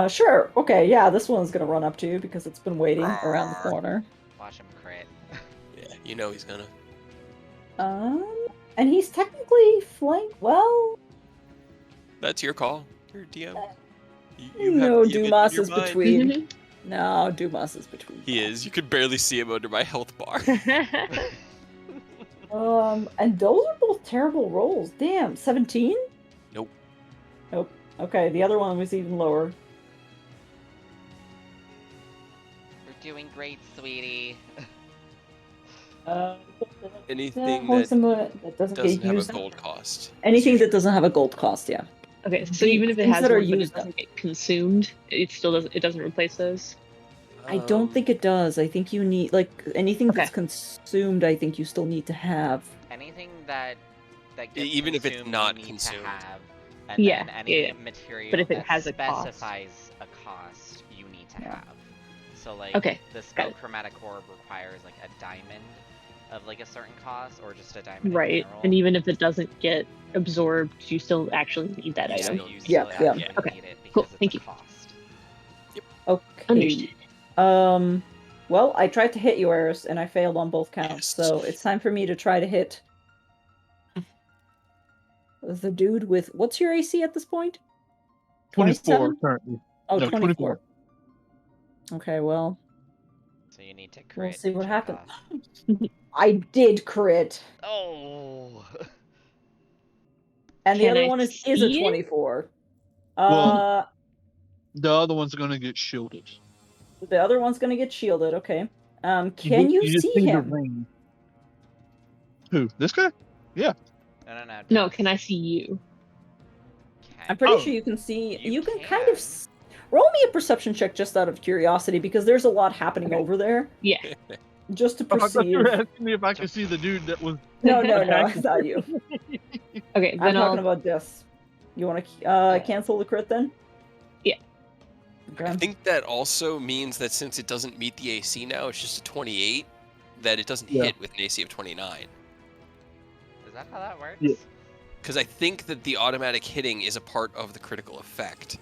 Sure. Okay, yeah, this one's gonna run up to you because it's been waiting around the corner. Watch him crit. Yeah, you know he's gonna. And he's technically flanked. Well, That's your call. You're DM. no, you have it in Dumas your is mind. between. No, Dumas is between. He is. You could barely see him under my health bar. And those are both terrible rolls. Damn, 17? Nope. Nope. Okay, the other one was even lower. You're doing great, sweetie. Anything Horse that that doesn't doesn't get have a used. gold cost. Anything that doesn't have a gold cost, yeah. Okay, so The even if it things has that are one, but it used up. doesn't get consumed, it still doesn't. It doesn't replace those. I don't think it does. I think you need, like, anything that's consumed, I think you still need to have. Anything that gets Even if it's consumed, not you need consumed. to have, and Yeah, then any yeah. material But if it that has a cost. specifies a cost, you need to Yeah. have. So like, Okay, the got spell it. chromatic orb requires like a diamond of like a certain cost, or just a diamond in Right, general. and even if it doesn't get absorbed, you still actually need that yeah, item. you Yeah, still yeah. actually Okay, need it because cool, it's thank a you. cost. Okay. Understood. Well, I tried to hit you, Eris, and I failed on both counts, Yes. so it's time for me to try to hit the dude with... What's your AC at this point? 24 27? currently. Oh, No, 24. Okay, well, So you need to crit. we'll see what Chekhov. happens. I did crit, Oh. and the Can other I one is a see it? 24. Well- The other one's gonna get shielded. The other one's gonna get shielded, okay. Can you just see the him? ring. Who? This guy? Yeah. No. No, Jess. can I see you? I'm pretty Oh. sure you can see... You You can kind of... can. Roll me a perception check just out of curiosity, because there's a lot happening over there. Yeah. Just to I thought you were perceive... asking me if I could see the dude that was. No, it's attacking. not you. Okay, I'm then talking I'll. about this. You want to cancel the crit then? Yeah. I Okay. think that also means that since it doesn't meet the AC now, it's just a 28, that it doesn't Yeah. hit with an AC of 29. Is that how that works? Yeah. Because I think that the automatic hitting is a part of the critical effect.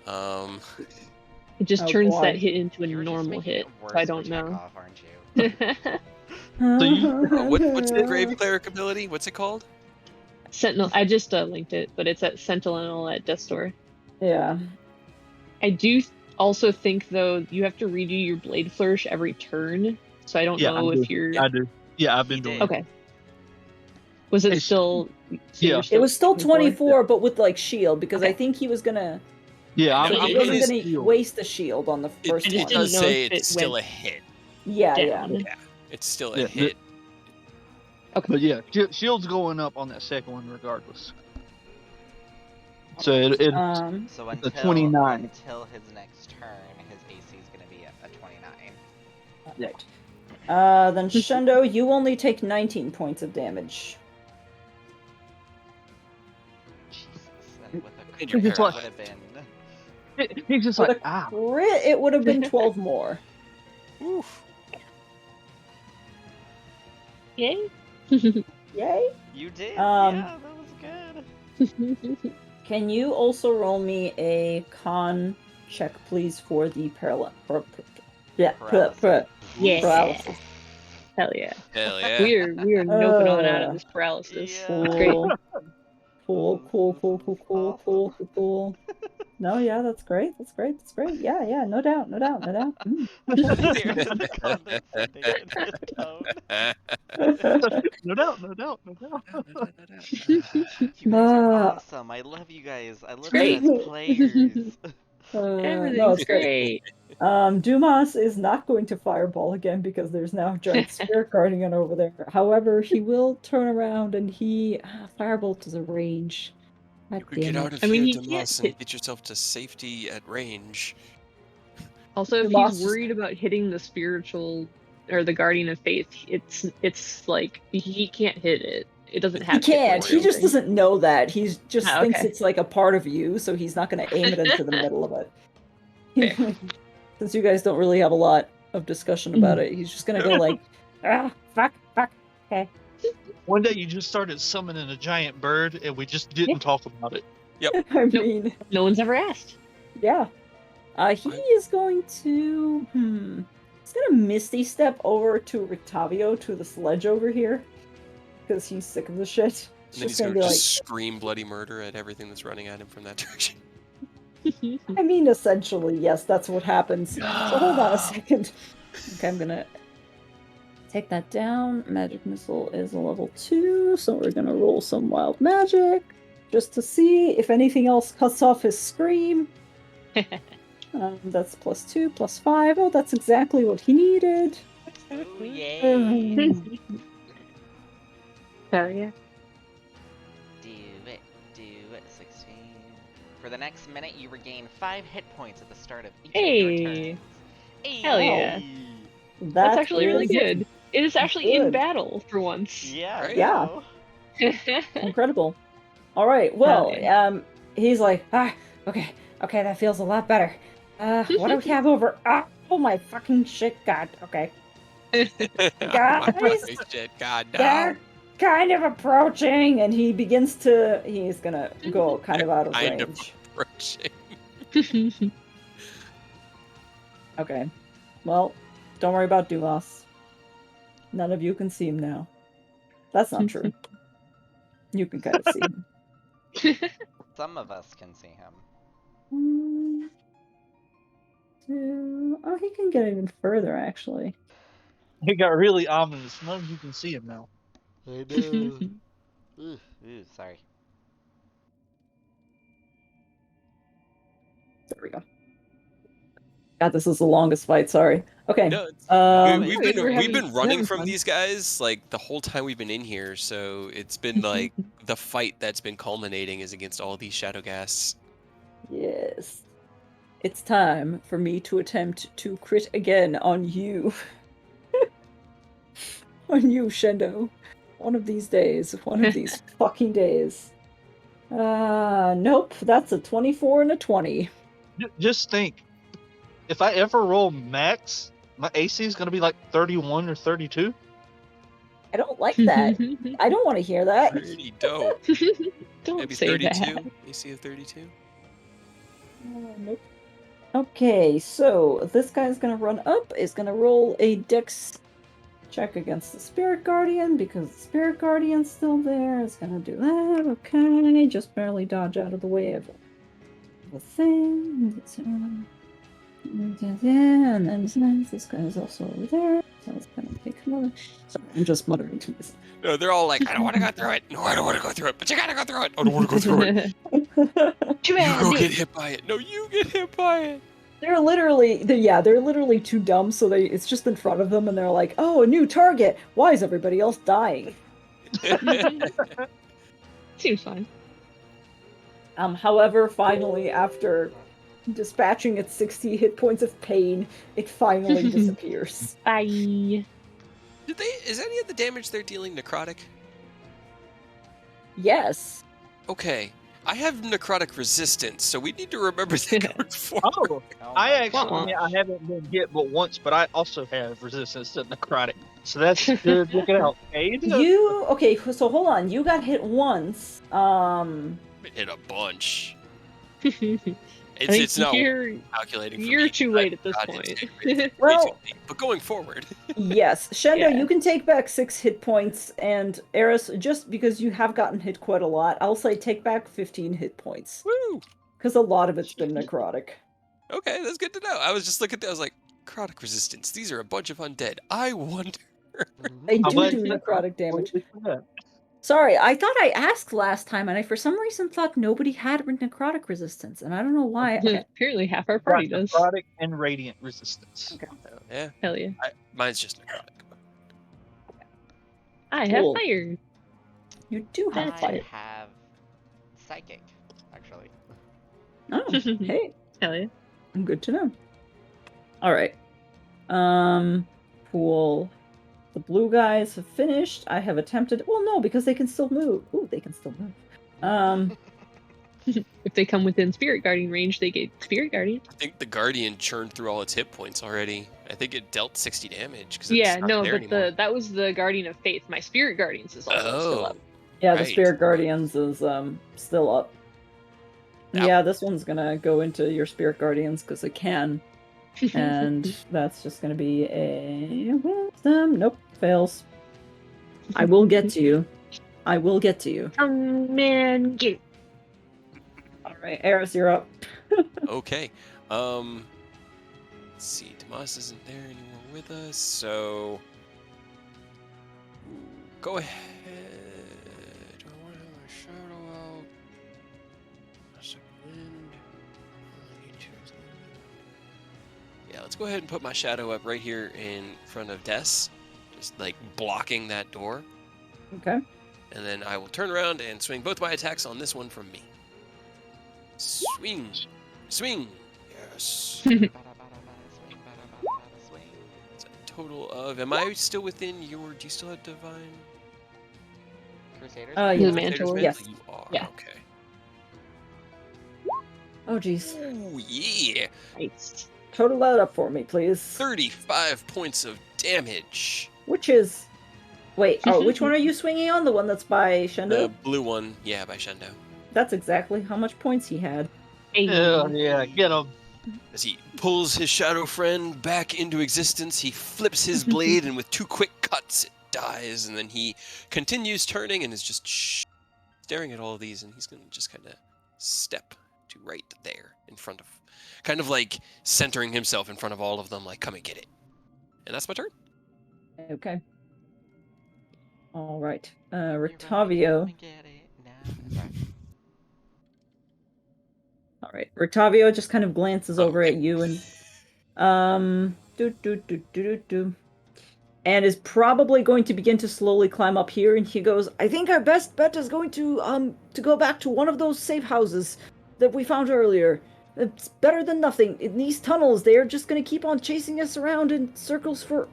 It just Oh, turns boy. that hit into a You're just normal making hit, it worse so I don't for know. Chekhov, aren't you? So you- What's the Grave Cleric ability? What's it called? Sentinel. I just linked it, but it's at Sentinel at Death Store. Yeah. I do also think though you have to redo your Blade Flourish every turn, so I don't Yeah, know I if do. you're. I do. Yeah, I've been He doing did. it. Okay. Was it It's- still? So yeah. you're It was still 24? 24, but with like shield, because I Okay. think he was gonna... Yeah, No, I'm, So I'm He it gonna wasn't is- gonna shield. waste the shield on the first It just one. didn't does know say if it's it still went a hit. Yeah. down. It's still Yeah, a hit. But yeah, shield's going up on that second one regardless. So it So It's a until 29. until his next turn, his AC is going to be a 29. Right. Then Shundo, you only take 19 points of damage. Jesus. And with a And crit, you're that paralyzed. would have been. he's just With like a crit, it would have been 12 more. Oof. Yay. Yay? You did. Um, Yeah, that was good. Can you also roll me a con check, please, for the Paralysis. Yeah. paralysis? Hell yeah. Hell yeah. We are noping on out of this paralysis. Yeah. It's great. Cool. Awesome. No, yeah, that's great. Yeah, no doubt. There's the condescending in his tone. No doubt. You guys are Ah, awesome. I love you guys. I love you great. as players. no, Everything's it's great. great. Dumas is not going to fireball again because there's now a giant spirit guardian over there. However, he will turn around and he firebolt is a range. God You could get damn out it. of I mean, here, he can't Demas, and hit. get yourself to safety at range. Also, if Dumas he's just- worried about hitting the spiritual or the guardian of faith, it's like he can't hit it. It doesn't He have hit can't. points or He just anything. doesn't know that. He just Oh, thinks okay. it's like a part of you, so he's not going to aim it into the middle of it. Fair. Since you guys don't really have a lot of discussion about it, he's just going to go like, fuck. Okay. One day you just started summoning a giant bird, and we just didn't talk about it. I mean, No one's ever asked. yeah. He is going to, he's going to Misty Step over to Rictavio, to the sledge over here, because he's sick of the shit. And It's then he's just going gonna to be just scream bloody murder at everything that's running at him from that direction. I mean, essentially, yes, that's what happens. So hold on a second. Okay, I'm gonna take that down. Magic Missile is a level 2, so we're gonna roll some wild magic just to see if anything else cuts off his scream. That's +2, +5. Oh, that's exactly what he needed. Ooh, yay. Hell yeah. Do it, 16. For the next minute, you regain 5 hit points at the start of each of your Hey. turns. Hey. Hell yeah. That's actually really good. It is actually in good. battle for once. Yeah. Right? Yeah. Incredible. All right. Well, Okay. he's like, okay, that feels a lot better. What do we have over? Oh my fucking shit, God. Okay. Guys, Shit, God, no. they're kind of approaching, and he's gonna go kind of out of Kind of range. approaching. Okay. Well, don't worry about Dumas. None of you can see him now. That's not true. You can kind of see him. Some of us can see him. 1, 2. Oh, he can get even further, actually. It got really ominous. None of you can see him now. I know. Ooh, sorry. There we go. God, this is the longest fight. Sorry. Okay. No, we've we've been running from fun. these guys like the whole time we've been in here, so it's been like the fight that's been culminating is against all these shadow ghasts. Yes. It's time for me to attempt to crit again on you. On you, Shendo. One of these days. One of these fucking days. Nope. That's a 24 and a 20. Just think, if I ever roll max, my AC is gonna be like 31 or 32. I don't like that. I don't want to hear that. Pretty dope. Don't Maybe say 32. that. AC of 32. Nope. Okay, so this guy's gonna run up, is gonna roll a dex check against the Spirit Guardian, because the Spirit Guardian's still there. It's gonna do that. Okay, just barely dodge out of the way of the thing. And then this guy's also over there. So it's gonna take another. Sorry, I'm just muttering to myself. No, they're all like, I don't want to go through it. No, I don't want to go through it. But you gotta go through it. I don't want to go through it. Too You bad. go me. get hit by it. No, you get hit by it. They're literally too dumb, so it's just in front of them, and they're like, "Oh, a new target! Why is everybody else dying?" Seems fine. However, finally, after dispatching its 60 hit points of pain, it finally disappears. Bye. Is any of the damage they're dealing necrotic? Yes. Okay. I have necrotic resistance, so we need to remember that going forward. Oh, my I haven't been hit but once, but I also have resistance to necrotic. So that's good. Look it out. Okay, so hold on. You got hit once. Been hit a bunch. I think It's not you're calculating for you're me. too but late at this God, point. it's way too Well, late. But going forward, yes, Shendo, Yeah. you can take back 6 hit points, and Eris, just because you have gotten hit quite a lot, I'll say take back 15 hit points. woo. Because a lot of it's been necrotic. Okay, that's good to know. I was just looking at that. I was like, necrotic resistance. These are a bunch of undead. I wonder. They How do about do you? necrotic damage. Completely forgot. Sorry, I thought I asked last time, and I for some reason thought nobody had necrotic resistance, and I don't know why. Okay. Apparently half our Got party does. necrotic and radiant resistance. Okay. Oh, yeah, Hell yeah. mine's just necrotic. I Cool. have fire. You do have That's fire. I have psychic, actually. Oh, hey, Hell yeah. good to know. All right. Cool. The blue guys have finished. I have attempted. Well, no, because they can still move. Ooh, they can still move. If they come within Spirit Guardian range, they get Spirit Guardian. I think the Guardian churned through all its hit points already. I think it dealt 60 damage because Yeah, it's not no, there but anymore. that was the Guardian of Faith. My Spirit Guardians is also still up. Yeah, the Right. Spirit Guardians is still up. That- Yeah, this one's gonna go into your Spirit Guardians because it can. And that's just gonna be a wisdom. Nope, fails. I will get to you. I will get to you. Man, get. All right, Eris, you're up. Okay. Let's see. Tomas isn't there anymore with us, so go ahead. Do I want to have a shadow out? A second wind. I need to. Yeah, let's go ahead and put my shadow up right here in front of Des, just like blocking that door. Okay. And then I will turn around and swing both my attacks on this one from me. Swing. Swing. Yes. Bada, bada, bada, swing, bada, bada, bada, swing. It's a total of. Am I still within your. Do you still have Divine? Crusaders? Yeah. The Crusader's mantle. Yes. You are. Yeah. Okay. Oh, jeez. Ooh, yeah. Nice. Total that up for me, please. 35 points of damage. Which is. Wait, which one are you swinging on? The one that's by Shendo? The blue one, yeah, by Shendo. That's exactly how much points he had. Yeah, yeah, get him. As he pulls his shadow friend back into existence, he flips his blade, and with 2 quick cuts, it dies. And then he continues turning and is just staring at all of these. And he's going to just kind of step to right there in front of, kind of like centering himself in front of all of them, like, come and get it. And that's my turn. Okay. All right. You're right, Rictavio. come and get it now. Sorry. All right. Rictavio just kind of glances over Okay. at you and and is probably going to begin to slowly climb up here. And he goes, "I think our best bet is going to go back to one of those safe houses that we found earlier. It's better than nothing. In these tunnels, they are just going to keep on chasing us around in circles for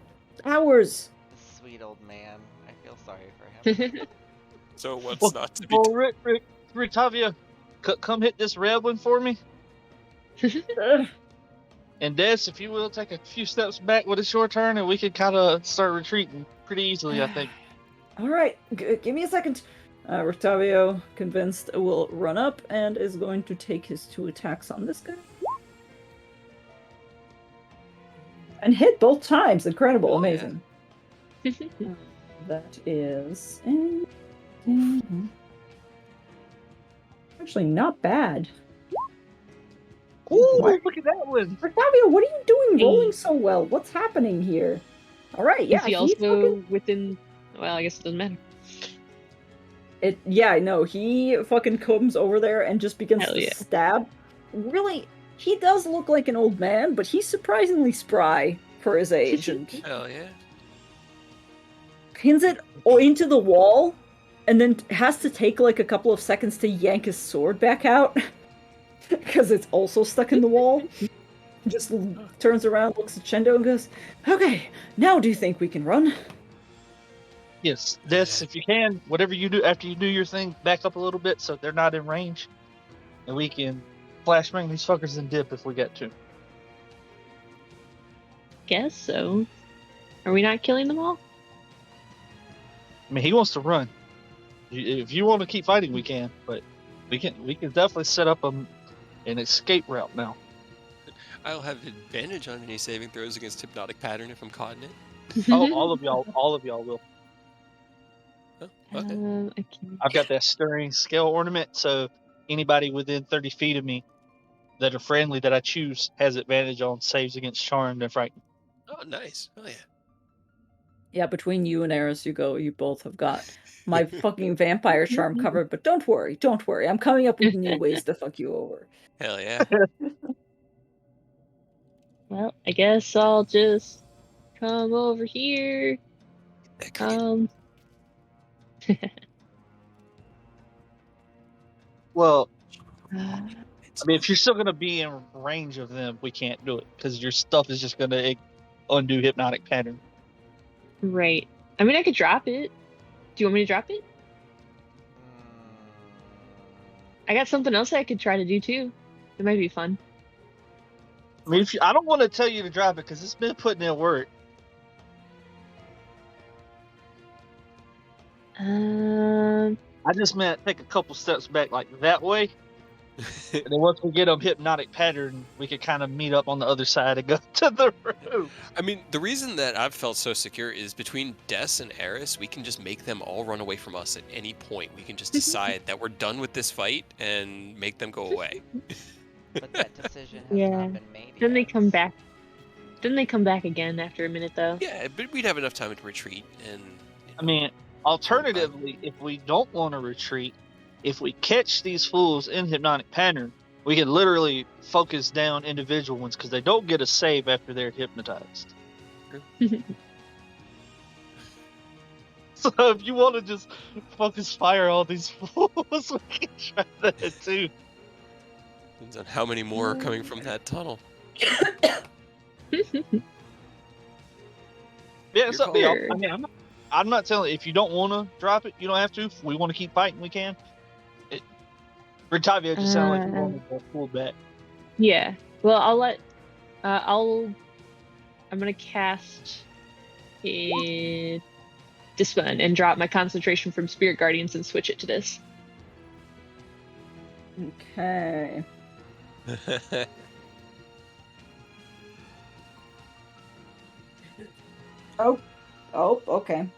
hours." This sweet old man. I feel sorry for him. So what's Well, not to be well Rictavia, come hit this red one for me. Ugh. And Des, if you will, take a few steps back when it's your turn, and we can kind of start retreating pretty easily, I think. All right, give me a second. Rictavio, convinced, will run up and is going to take his 2 attacks on this guy. And hit both times. Incredible, Oh, yeah. amazing. That is... actually not bad. Ooh, What? look at that one! Rictavio, what are you doing Hey. rolling so well? What's happening here? All right, yeah, Is he he's also fucking... within? Well, I guess it doesn't matter. Yeah, no, he fucking comes over there and just begins Hell to yeah. stab. Really, he does look like an old man, but he's surprisingly spry for his age, and Hell yeah. pins it into the wall, and then has to take like a couple of seconds to yank his sword back out, because it's also stuck in the wall. Just turns around, looks at Shendo, and goes, "Okay, now do you think we can run?" Yes, Des, if you can, whatever you do after you do your thing, back up a little bit so they're not in range, and we can flashbang these fuckers and dip if we get to. Guess so. Are we not killing them all? I mean, he wants to run. If you want to keep fighting, we can, but We can definitely set up an escape route now. I'll have advantage on any saving throws against Hypnotic Pattern if I'm caught in it. Oh, all of y'all will. Oh, okay. I can... I've got that stirring scale ornament, so anybody within 30 feet of me that are friendly that I choose has advantage on saves against charmed and frightened. Oh, nice. Oh, yeah. Yeah, between you and Eris, you both have got my fucking vampire charm covered, but don't worry. I'm coming up with new ways to fuck you over. Hell yeah. Well, I guess I'll just come over here. Well, Uh, I mean, if you're still going to be in range of them, we can't do it because your stuff is just going to undo hypnotic pattern. right. I mean, I could drop it. Do you want me to drop it? I got something else I could try to do too. It might be fun. I mean, I don't want to tell you to drop it because it's been putting in work. I just meant take a couple steps back like that way. And then once we get them hypnotic pattern, we could kind of meet up on the other side and go to the room. I mean, the reason that I've felt so secure is between Des and Eris, we can just make them all run away from us at any point. We can just decide that we're done with this fight and make them go away. But that decision has Yeah. not been made Then they yet. come back. Then they come back again after a minute, though. Yeah, but we'd have enough time to retreat and... I mean, alternatively, if we don't want to retreat, if we catch these fools in hypnotic pattern, we can literally focus down individual ones because they don't get a save after they're hypnotized. So if you want to just focus fire on these fools, we can try that too. Depends on how many more are coming from that tunnel. Yeah, it's Your up to y'all. call. I mean, I'm not telling you, if you don't want to drop it, you don't have to. If we want to keep fighting, we can. Rictavia just sounded like you wanted to pull back. Yeah. Well, I'll let. I'm gonna cast a Dispel and drop my concentration from Spirit Guardians and switch it to this. Okay. Oh, okay.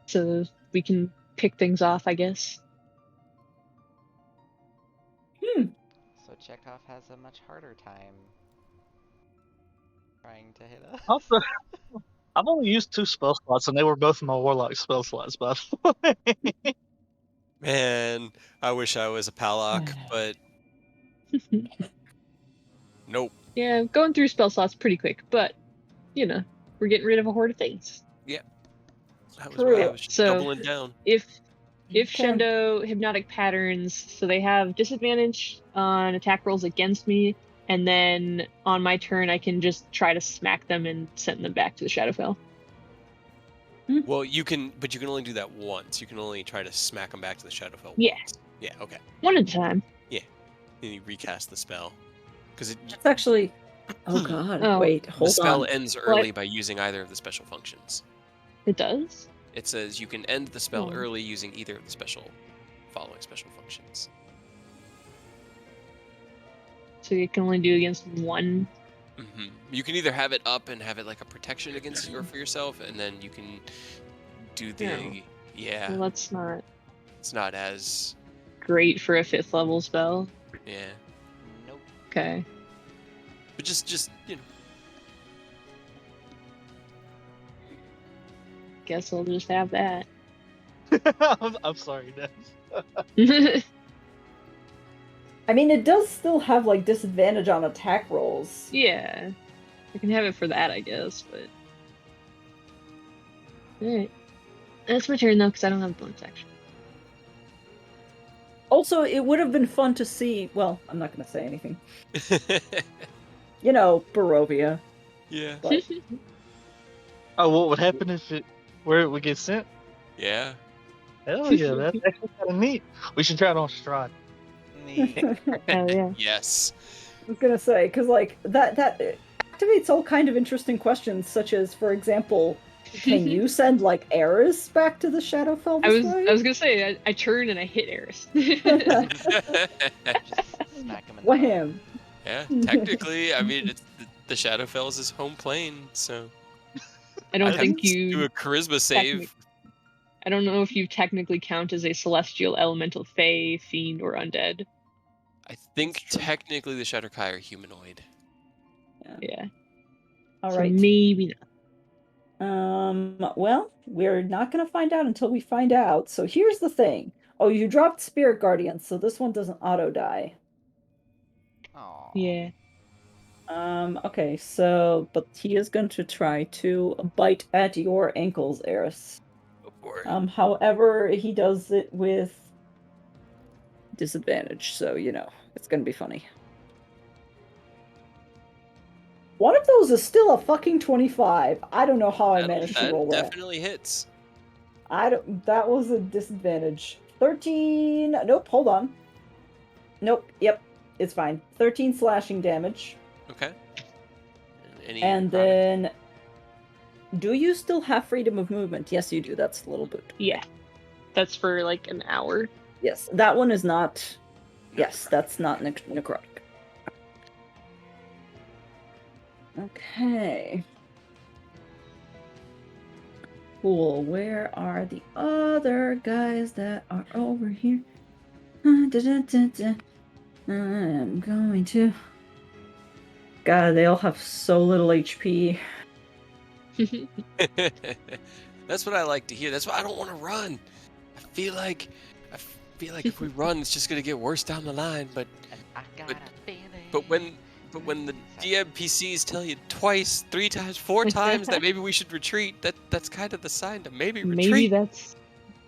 So we can pick things off, I guess. So Chekhov has a much harder time trying to hit us. Also, I've only used 2 spell slots, and they were both my warlock spell slots, by the way. Man, I wish I was a Palak, but... Nope. Yeah, going through spell slots pretty quick, but you know, we're getting rid of a horde of things. That was where I was So- doubling down. If Okay. Shendo hypnotic patterns, so they have disadvantage on attack rolls against me, and then on my turn I can just try to smack them and send them back to the Shadowfell. Well, you can only do that once. You can only try to smack them back to the Shadowfell Yeah. once. Yeah, okay. One at a time. Then you recast the spell. Because It's actually. Oh god. Oh. Wait. the Hold spell on. ends early by using either of the special functions. It does? It says you can end the spell Oh. early using either of the following special functions. So you can only do against one. Hmm You can either have it up and have it like a protection against you or for yourself, and then you can do the... No. Yeah, Well, that's not it's not as... great for a 5th level spell. Yeah. Nope. Okay. But just you know... Guess I'll just have that. I'm sorry, Des. I mean, it does still have like disadvantage on attack rolls. Yeah. I can have it for that, I guess, but... Alright. That's my turn, though, because I don't have bonus action. Also, it would have been fun to see. Well, I'm not going to say anything. You know, Barovia. Yeah. But Oh, what would happen if where it would get sent? Yeah. Hell yeah, that's actually kind of neat. We should try it on Strahd. Neat. Oh, yeah. Yes. I was gonna say, because like that activates all kind of interesting questions, such as, for example, Can you send like Eris back to the Shadowfell I this was way? I was gonna say I turn and I hit Eris. Just smack him in the butt. Wham! Yeah, technically, I mean, it's the Shadowfell is his home plane, so I don't I'd have think to do you a charisma save. I don't know if you technically count as a celestial, elemental, fae, fiend, or undead. I think That's true. technically the Shadowkai are humanoid. Yeah. All So right. maybe Well, we're not gonna find out until we find out. So here's the thing. Oh, you dropped Spirit Guardian, so this one doesn't auto die. Aw. yeah. Okay, so but he is going to try to bite at your ankles, Eris. Go for it. However, he does it with disadvantage, so it's gonna be funny. One of those is still a fucking 25. I don't know how I managed to roll that. Definitely hits. That was a disadvantage. 13. Nope, hold on. Nope, yep, it's fine. 13 slashing damage. Okay. Any And product? then, do you still have freedom of movement? Yes, you do. That's a little boot. Yeah. That's for like an hour. Yes, that one is not. No. Yes, that's not necrotic. Okay. Cool. Where are the other guys that are over here? I'm going to. God, they all have so little HP. That's what I like to hear. That's why I don't want to run. I feel like if we run, it's just gonna get worse down the line. But And I got a feeling. but when the DMPCs tell you twice, 3 times, 4 times that maybe we should retreat, that's kind of the sign to maybe retreat. Maybe that's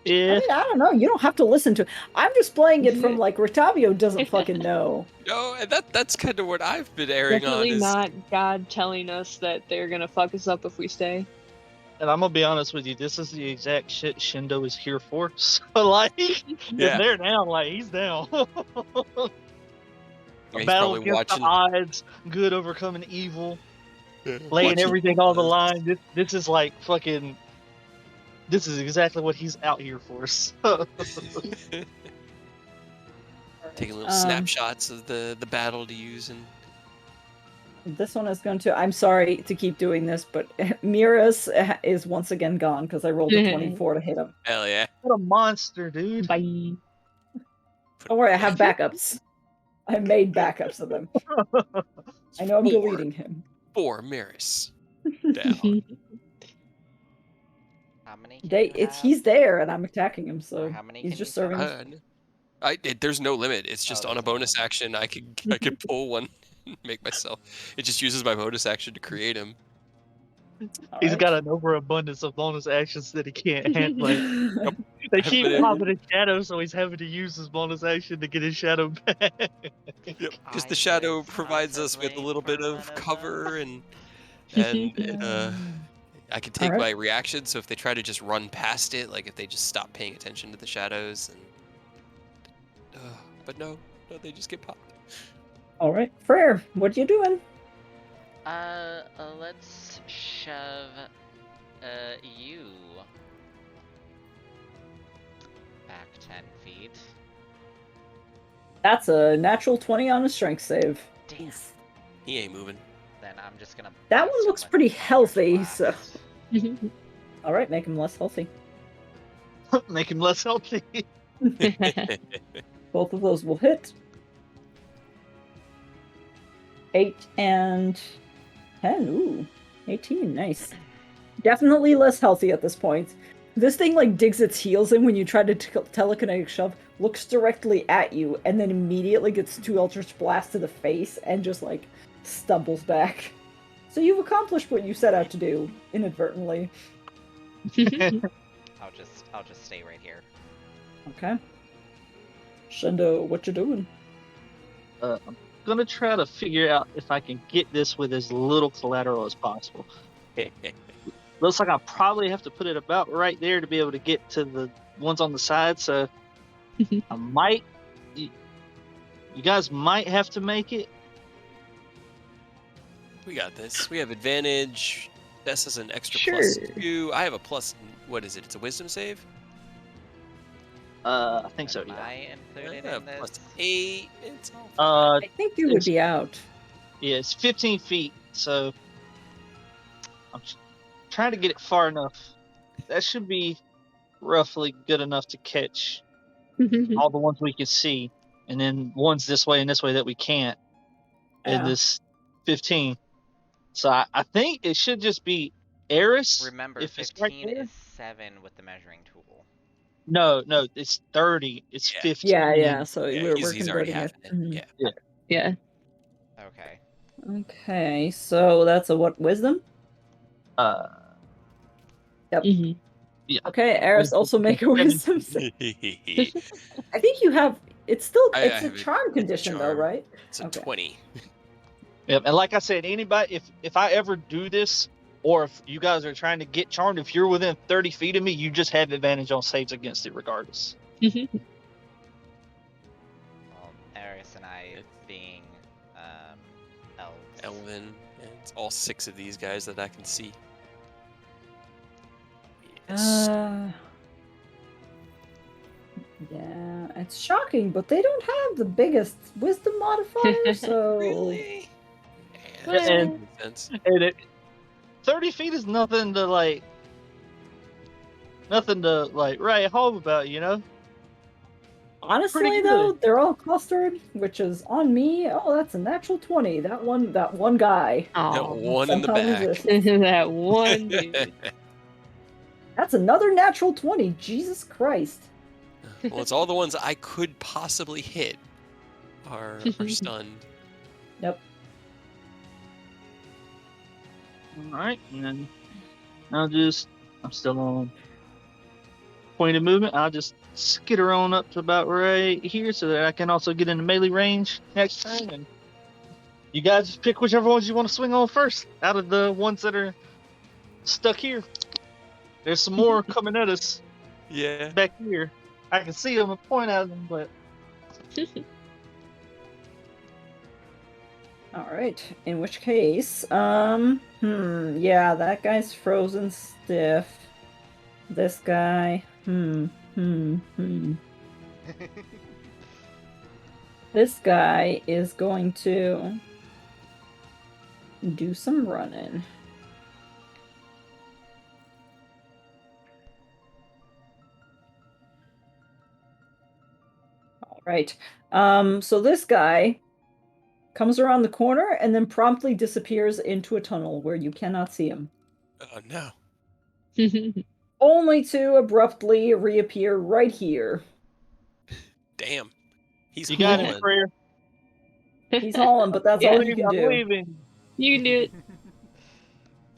I Yeah. mean, I don't know. You don't have to listen to. I'm just playing it from like Rotavio doesn't fucking know. No, and that's kind of what I've been airing definitely on. Is not God telling us that they're gonna fuck us up if we stay. And I'm gonna be honest with you, this is the exact shit Shindo is here for. So like, Yeah. if they're down, like he's down. Yeah, A he's battle probably against watching. the odds, good overcoming evil, laying watching everything on the those- line. This is like fucking. This is exactly what he's out here for. So. Taking little snapshots of the battle to use and. This one is going to. I'm sorry to keep doing this, but Miras is once again gone because I rolled a 24 to hit him. Hell yeah. What a monster, dude. Bye. Don't worry, I have backups. I made backups of them. I know I'm 4. deleting him. 4 Maris. Down. How many? Can you have? He's there, and I'm attacking him, Or so how many he's can just you serving. summon? There's no limit. It's just Oh, on a there's no bonus limit. action. I could pull one, make myself. It just uses my bonus action to create him. He's Alright. got an overabundance of bonus actions that he can't handle. Like, they I've keep been- popping his shadow, so he's having to use his bonus action to get his shadow back. Because I the shadow was provides us with a possibly little bit for of one of cover those. and I can take Alright. my reaction. So if they try to just run past it, like if they just stop paying attention to the shadows, and but no, they just get popped. Alright, Frere, what you doing? Let's shove, you back 10 feet. That's a natural 20 on a strength save. Damn. He ain't moving. Then I'm just gonna. That blast one him looks with pretty Eldritch healthy, so. Blast. Alright, make him less healthy. Make him less healthy. Both of those will hit. 8 and 10. Ooh, 18. Nice. Definitely less healthy at this point. This thing like digs its heels in when you try to telekinetic shove, looks directly at you, and then immediately gets 2 Eldritch Blasts to the face and just like stumbles back. So you've accomplished what you set out to do inadvertently. I'll just stay right here. Okay. Shindo, what you doing? I'm gonna try to figure out if I can get this with as little collateral as possible. Looks like I probably have to put it about right there to be able to get to the ones on the side. So I might. You guys might have to make it. We got this. We have advantage. This is an extra Sure. +2. I have a plus. What is it? It's a wisdom save. I think so. Am Yeah. I included Yeah, in this? +8. It's all fine. I think you would be out. Yeah, it's 15 feet, so I'm trying to get it far enough. That should be roughly good enough to catch all the ones we can see, and then ones this way and this way that we can't in Yeah. this 15. So I think it should just be Eris. Remember, if it's right 15 there. is 7 with the measuring tool. No, it's 30. It's Yeah. 15. Yeah. So Yeah, we're he's already converting it. having it. Yeah. Yeah. Okay. Okay, so that's a what, wisdom? Uh, Yep. Mhm. yeah. Okay, Eris, also make a wisdom save. I think you have. It's still. I It's a have charm it's a condition, though, charm. right? It's a Okay. 20. Yep. And like I said, anybody, if I ever do this, or if you guys are trying to get charmed, if you're within 30 feet of me, you just have advantage on saves against it, regardless. Well, Eris and I being elves. Elven. And it's all 6 of these guys that I can see. Yeah, it's shocking, but they don't have the biggest wisdom modifier, so. Really? Yeah, and- that makes sense. And 30 feet is nothing to write home about, you know? Honestly, Pretty good. though, they're all clustered, which is on me. Oh, that's a natural 20. That one guy. That Oh, one in the somehow back. resist. that one dude. That's another natural 20. Jesus Christ. Well, it's all the ones I could possibly hit are stunned. Yep. Alright, and then I'm still on point of movement. I'll just skitter on up to about right here so that I can also get into melee range next turn. And you guys just pick whichever ones you want to swing on first out of the ones that are stuck here. There's some more coming at us Yeah. back here. I can see them and point at them, but All right. In which case, yeah, that guy's frozen stiff. This guy, This guy is going to do some running. All right. So this guy comes around the corner and then promptly disappears into a tunnel where you cannot see him. Oh no. Only to abruptly reappear right here. Damn. He's you got hauling. it, prayer. He's hauling, but that's all you can I do. believe in You can do it.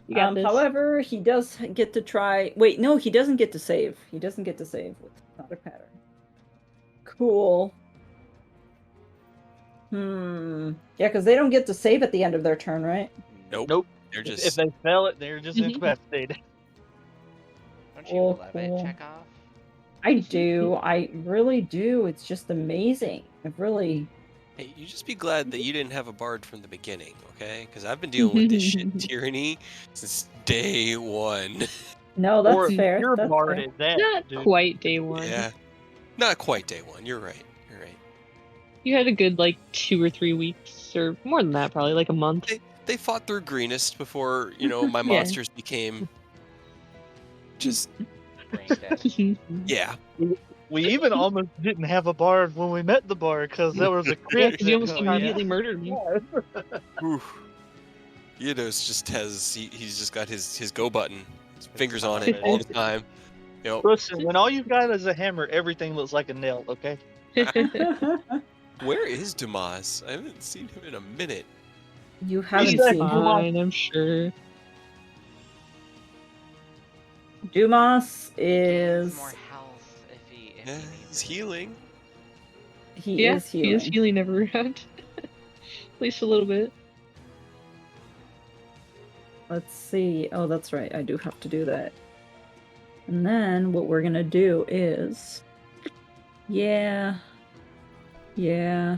You got this. However, he does get to try. Wait, no, he doesn't get to save. He doesn't get to save with another pattern. Cool. Yeah, because they don't get to save at the end of their turn, right? Nope. They're If just they fail it, they're just Mhm. incapacitated. Don't you Oh, love cool. it, Chekhov? I do. I really do. It's just amazing. It really. Hey, you just be glad that you didn't have a bard from the beginning, okay? Because I've been dealing with this shit tyranny since day one. No, that's Or fair. you're That's bard fair. at that, Not dude. quite day one. Yeah. Not quite day one. You're right. You're right. You had a good 2 or 3 weeks, or more than that, probably like a month. They fought through greenest before, my Yeah. monsters became just Brain dead. yeah. We even almost didn't have a bard when we met the bard because there was a Yeah, crit. because you almost that- oh, yeah. immediately murdered me. Oof. Yidos just has he's just got his go button. His fingers on it all the time. Listen, when all you've got is a hammer, everything looks like a nail, okay? Where is Dumas? I haven't seen him in a minute. You haven't He's seen him. Fine, I'm sure. Dumas He is. needs more health if he Yeah, needs he's it. healing. He Yeah, is he healing. is healing every round. At least a little bit. Let's see. Oh, that's right. I do have to do that. And then what we're gonna do is. Yeah. Yeah.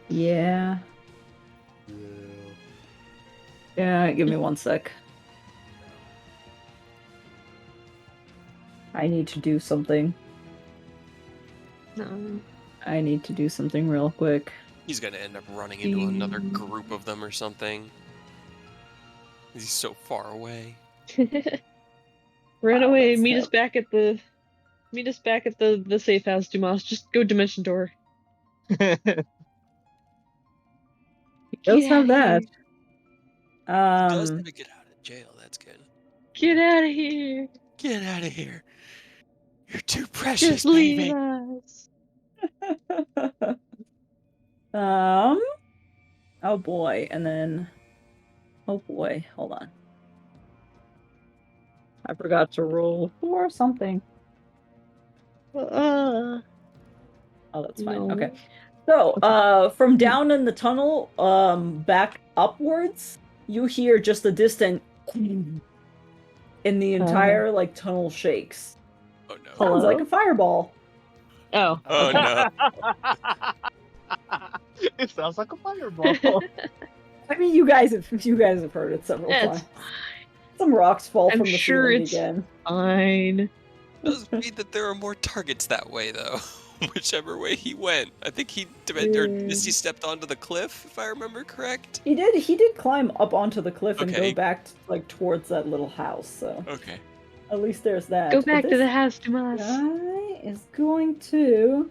Yeah. Yeah, give me 1 sec. I need to do something. No. I need to do something real quick. He's gonna end up running into another group of them or something. He's so far away. Run Wow, away. that's Meet us back at the safe house, Dumas. Just go dimension door. Does Get have out of that. here. He does have to get out of jail. That's good. Get out of here. Get out of here. You're too precious, Just leave baby. us. Oh boy, and then oh boy, hold on. I forgot to roll for something. Oh, that's fine. No. Okay. So, from down in the tunnel, back upwards, you hear just a distant and the entire like tunnel shakes. Oh no. Hello? Sounds like a fireball. Oh. Oh okay. no. It sounds like a fireball. I mean, you guys have heard it several That's times. Some rocks fall I'm from the sure ceiling it's again. fine. It does mean that there are more targets that way, though. Whichever way he went. I think he stepped onto the cliff, if I remember correct. He did climb up onto the cliff and Okay. go back like towards that little house. So Okay. at least there's that. Go back But to the this house, Dumas. guy is going to.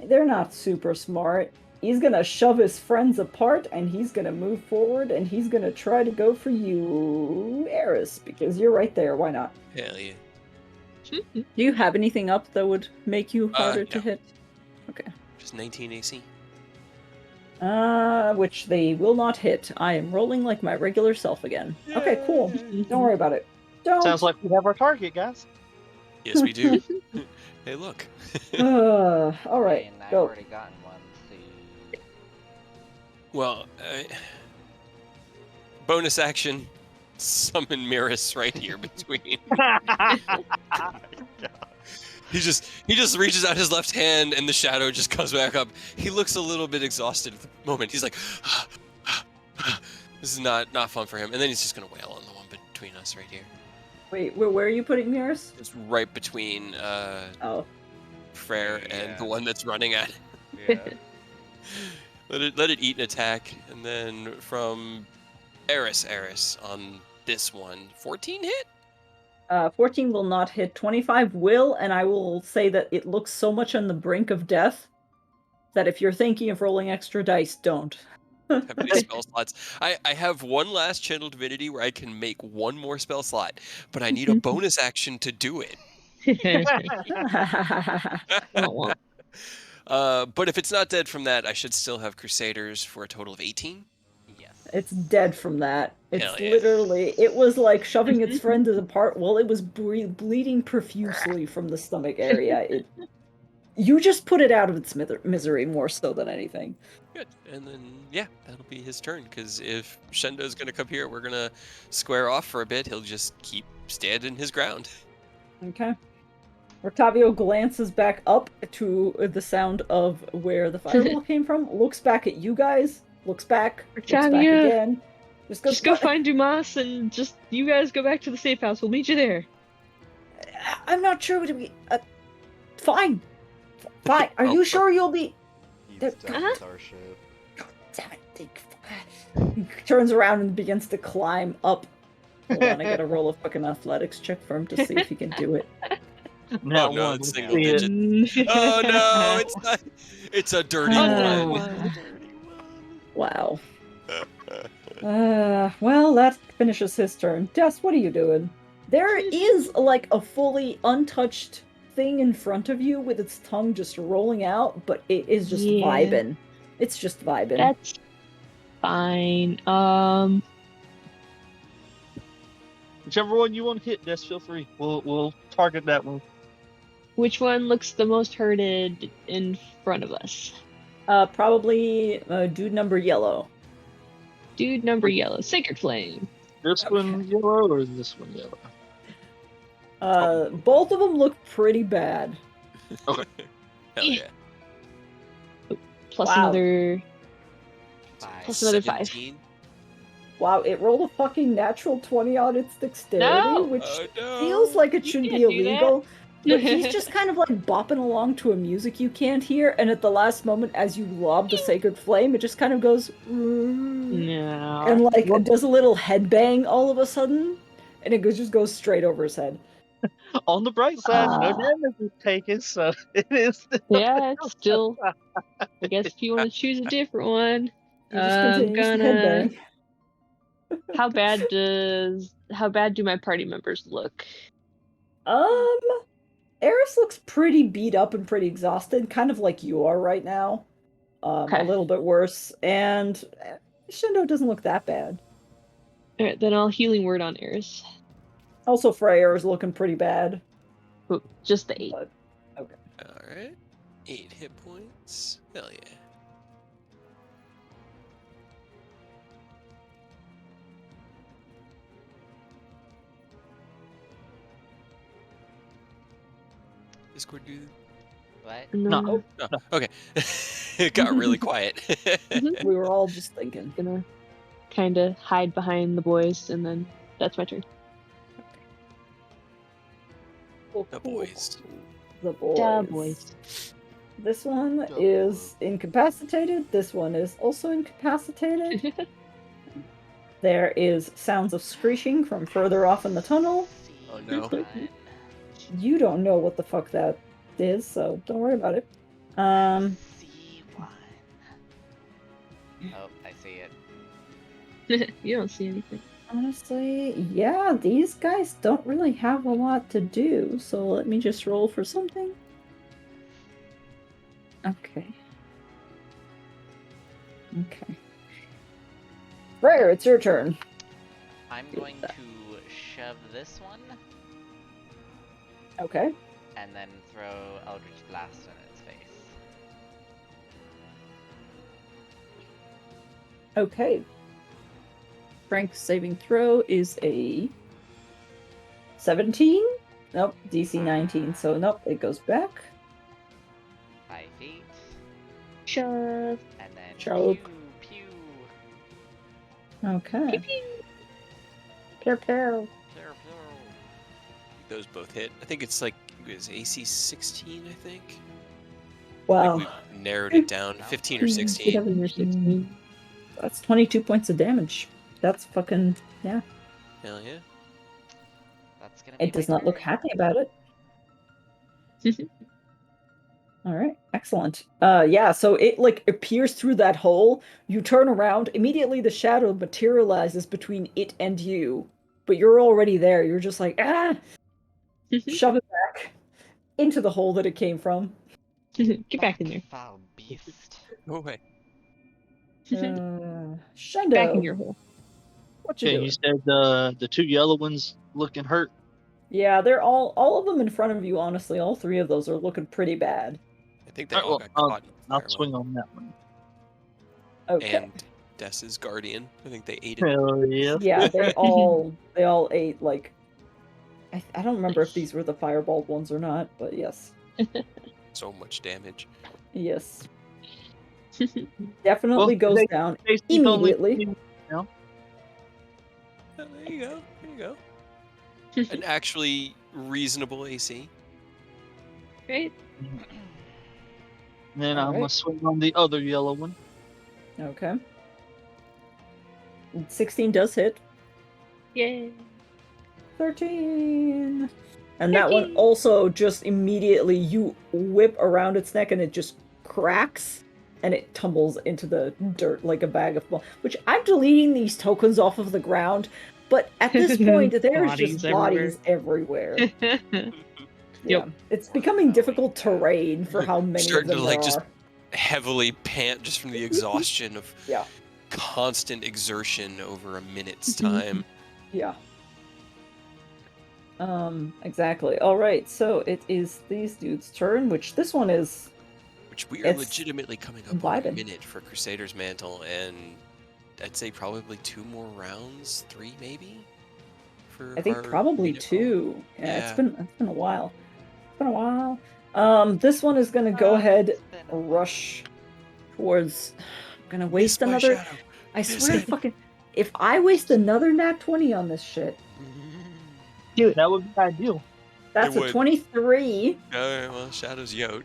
They're not super smart. He's gonna shove his friends apart, and he's gonna move forward, and he's gonna try to go for you, Eris, because you're right there. Why not? Hell yeah. Do you have anything up that would make you harder to No. hit? Okay. Just 19 AC. Which they will not hit. I am rolling like my regular self again. Okay, cool. Don't worry about it. Don't. Sounds like we have our target, guys. Yes, we do. Hey, look. All right, And I've go. already gotten one, so... Well, bonus action. Summon Miris right here between. He just reaches out his left hand and the shadow just comes back up. He looks a little bit exhausted at the moment. He's like, this is not fun for him. And then he's just gonna wail on the one between us right here. Wait, where are you putting mirrors? It's right between Oh. Frere and the one that's running at it. Yeah. Let it eat an attack, and then from Eris on this one, 14 hit? 14 will not hit. 25 will, and I will say that it looks so much on the brink of death that if you're thinking of rolling extra dice, don't. Have any spell slots? I have one last channel divinity where I can make one more spell slot, but I need a bonus action to do it. But if it's not dead from that, I should still have Crusaders for a total of 18. Yes. It's dead from that. It's Hell yeah. literally, it was like shoving its friends apart while it was bleeding profusely from the stomach area. You just put it out of its misery more so than anything. Good. And then, yeah, that'll be his turn, because if Shendo's going to come here, we're going to square off for a bit. He'll just keep standing his ground. Okay. Octavio glances back up to the sound of where the fireball came from, looks back at you guys, looks back Octavio, again. Just go find Dumas and just you guys go back to the safe house. We'll meet you there. I'm not sure what we. Fine. Fine. Are you sure you'll be? He's done with our shit. God damn it! He turns around and begins to climb up. Hold on, I gotta roll a fucking athletics check for him to see if he can do it. Not Oh no, one. it's See single it. digit. Oh no, it's not. It's a dirty Oh. one. Wow. Well, that finishes his turn. Jess, what are you doing? There is like a fully untouched thing in front of you with its tongue just rolling out, but it is just Yeah. vibing. It's just vibing. That's fine. Whichever one you want to hit, Des, feel free. We'll target that one. Which one looks the most hurted in front of us? Probably dude number yellow. Dude number yellow, Sacred Flame. This one yellow or this one yellow? Both of them look pretty bad. Hell yeah. Plus Wow. another. Five. Plus another 5. 17? Wow, it rolled a fucking natural 20 on its dexterity, No! which Oh no! feels like it You should be can't do that. illegal. But he's just kind of like bopping along to a music you can't hear, and at the last moment, as you lob the sacred flame, it just kind of goes No. and like does a little headbang all of a sudden, and it just goes straight over his head. On the bright side, no Ah. damage is taken, so it is. Yeah, it's still. I guess if you want to choose a different one, He just I'm continues to gonna. headbang. How bad do my party members look? Eris looks pretty beat up and pretty exhausted, kind of like you are right now. Okay. A little bit worse, and Shindo doesn't look that bad. Alright, then I'll healing word on Eris. Also, Freyr is looking pretty bad. Oh, just the 8. But okay. Alright. 8 hit points. Hell yeah. Discord do. What? No. Oh, okay. It got really quiet. We were all just thinking. Gonna kind of hide behind the boys, and then that's my turn. The boys. The boys. Da boys. This one The is incapacitated. This one is also incapacitated. There is sounds of screeching from further off in the tunnel. Oh no. C1. You don't know what the fuck that is, so don't worry about it. C1. Oh, I see it. You don't see anything. Honestly, yeah, these guys don't really have a lot to do, so let me just roll for something. Okay. Okay. Freyr, it's your turn. I'm going to shove this one Okay. and then throw Eldritch Blast in its face. Okay. Frank's saving throw is a 17? Nope, DC 19, so nope, it goes back. 5 feet. Shove. And then Shove. pew, Okay. Pew pew. Pew pew. pew, pew. Those both hit. I think it's like it was AC 16, I think. Wow. Like we narrowed it down. 15 or 16. 7 or 16. That's 22 points of damage. That's fucking, yeah. Hell yeah. That's gonna be It does my not look turn. happy about it. All right, excellent. Yeah, so it like appears through that hole. You turn around, immediately the shadow materializes between it and you. But you're already there. You're just like, shove it back into the hole that it came from. Get back in there. Foul beast. Go away. Shendo, Back in your hole. what you Okay, doing? you said the two yellow ones looking hurt. Yeah, they're all of them in front of you, honestly. All three of those are looking pretty bad. I think they Alright, all well, got caught in the I'll firewall. swing on that one. Okay. And Dessa's guardian. I think they ate it. Hell yeah. Yeah, they all ate like I don't remember if these were the fireballed ones or not, but yes. So much damage. Yes. Definitely Well, goes they- down Stacy's only immediately. Oh, there you go. There you go. An actually reasonable AC. Right? And then I'm Alright. gonna swing on the other yellow one. Okay. 16 does hit. Yay. 13. And that one 13. also just immediately you whip around its neck and it just cracks and it tumbles into the dirt like a bag of which I'm deleting these tokens off of the ground, but at this point there's Bodies just bodies everywhere. Yeah. Yep. It's becoming difficult terrain for how many of Starting them to, like, there just are. Heavily pant just from the exhaustion of Yeah. constant exertion over a minute's time. Yeah. Exactly. All right, so it is these dudes' turn, which this one is Which we are It's legitimately coming up on a vibing. minute for Crusader's Mantle, and I'd say probably 2 more rounds, 3 maybe? For I think our probably unit 2. Yeah, Yeah. it's been a while. It's been a while. This one is gonna go ahead It's been a rush towards. I'm gonna Miss waste my another. shadow. I Miss swear, it. fucking. if I waste another nat 20 on this shit, That would be ideal. that's It a would. 23, Alright, well, Shadow's Yote.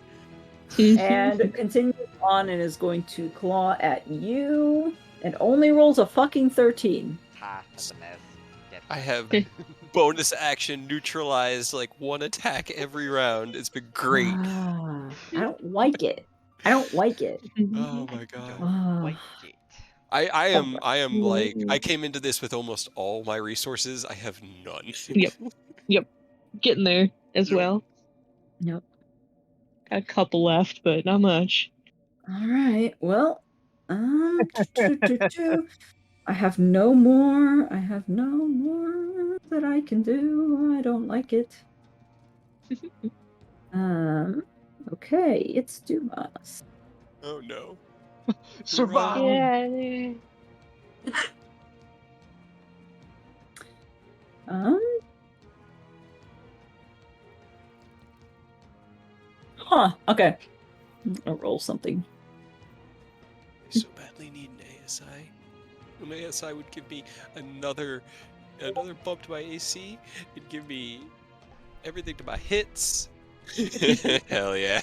and continues on and is going to claw at you, and only rolls a fucking 13. Ha, that's a miss. Get I fucked. have bonus action neutralized like one attack every round. It's been great. Ah, I don't like it. I don't like it. Oh my god. Ah. Like it. I am like, I came into this with almost all my resources. I have none. Yep. Getting there as Yep. well. Yep. Got a couple left, but not much. All right. Well, I have no more. I have no more that I can do. I don't like it. Okay, it's Dumas. Oh no. Survive. Yeah. Okay. I'll roll something. I so badly need an ASI. An ASI would give me another bump to my AC. It'd give me everything to my hits. Hell yeah.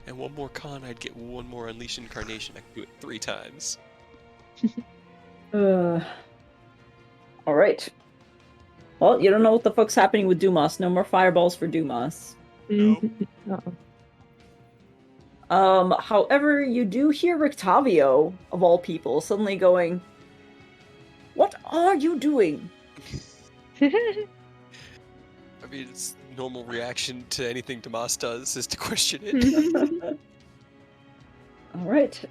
And one more con, I'd get one more Unleash Incarnation. I could do it 3 times. All right. Well, you don't know what the fuck's happening with Dumas. No more fireballs for Dumas. Nope. However, you do hear Rictavio, of all people, suddenly going, "What are you doing?" I mean, it's normal reaction to anything Tomas does is to question it. All right.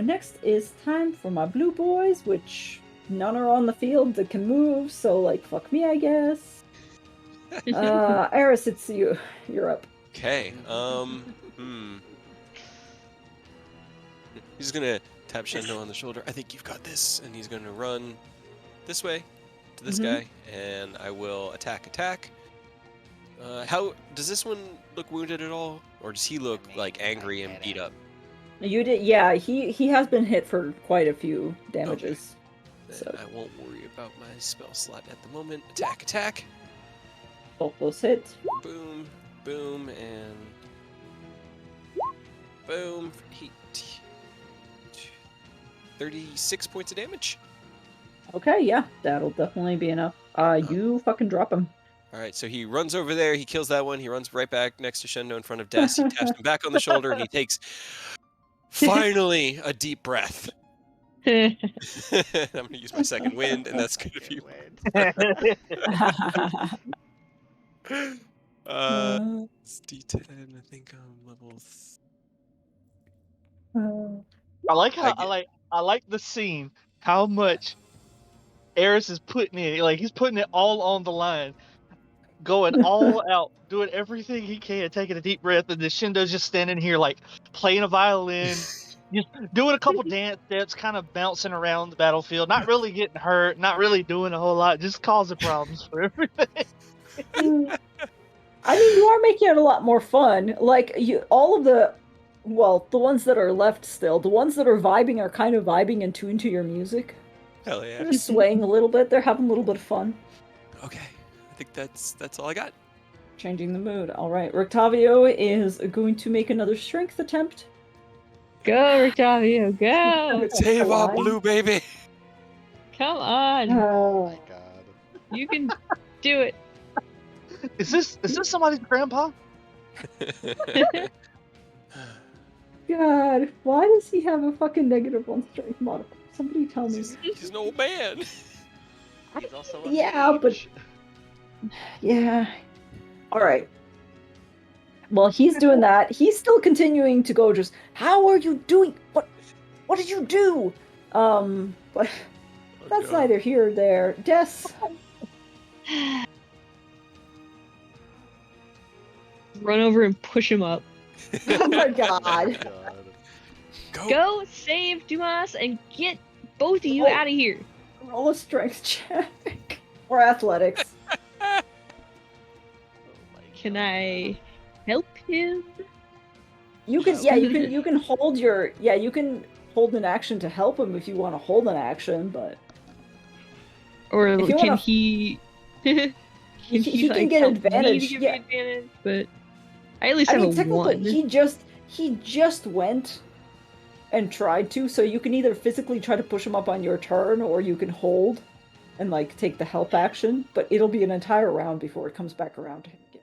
Next is time for my blue boys, which none are on the field that can move, so like fuck me, I guess. Eris, it's you. You're up. Okay. He's gonna tap Shendo on the shoulder. I think you've got this, and he's gonna run this way to this guy, and I will attack. How does this one look wounded at all, or does he look like angry and beat up? You did, yeah. He has been hit for quite a few damages. Then So I won't worry about my spell slot at the moment. Attack. both those hits. Boom, boom, and boom. 36 points of damage. Okay, yeah, that'll definitely be enough. You fucking drop him. All right, so he runs over there. He kills that one. He runs right back next to Shendo in front of Des. He taps him back on the shoulder, and he takes finally a deep breath. I'm going to use my second wind, and that's going to be it's D10. I think I'm level. I like how I like the scene. How much Eris is putting in, like he's putting it all on the line, going all out, doing everything he can, taking a deep breath, and the Shindo's just standing here like playing a violin, just doing a couple dance steps, kind of bouncing around the battlefield, not really getting hurt, not really doing a whole lot, just causing problems for everything. I mean, you are making it a lot more fun. Like all of the ones that are left still, the ones that are vibing are kind of vibing in tune to your music. Hell yeah. They're just swaying a little bit. They're having a little bit of fun. Okay, I think that's all I got. Changing the mood. All right, Rictavio is going to make another strength attempt. Go, Rictavio, go! Save our blue baby. Come on, Oh my god. you can do it. Is this somebody's grandpa? God, why does he have a fucking -1 strength modifier? Somebody tell me. He's an old man. He's also a Yeah, but mage. yeah. All right. Well, he's doing that. He's still continuing to go. Just how are you doing? What did you do? But that's no. neither here nor there. Des. Run over and push him up. Oh my Oh my god. god. Go save Dumas and get both of you Oh. out of here. Roll a strength check or athletics. Oh my Can god. I help him? You can, yeah, you can hold your, you can hold an action to help him if you want to hold an action, but Or if you can wanna- he? Can he like, can get help me advantage. to give Yeah. me advantage, but I at least I have mean, a technically, 1. he just went and tried to, so you can either physically try to push him up on your turn, or you can hold and like take the help action. But it'll be an entire round before it comes back around to him again.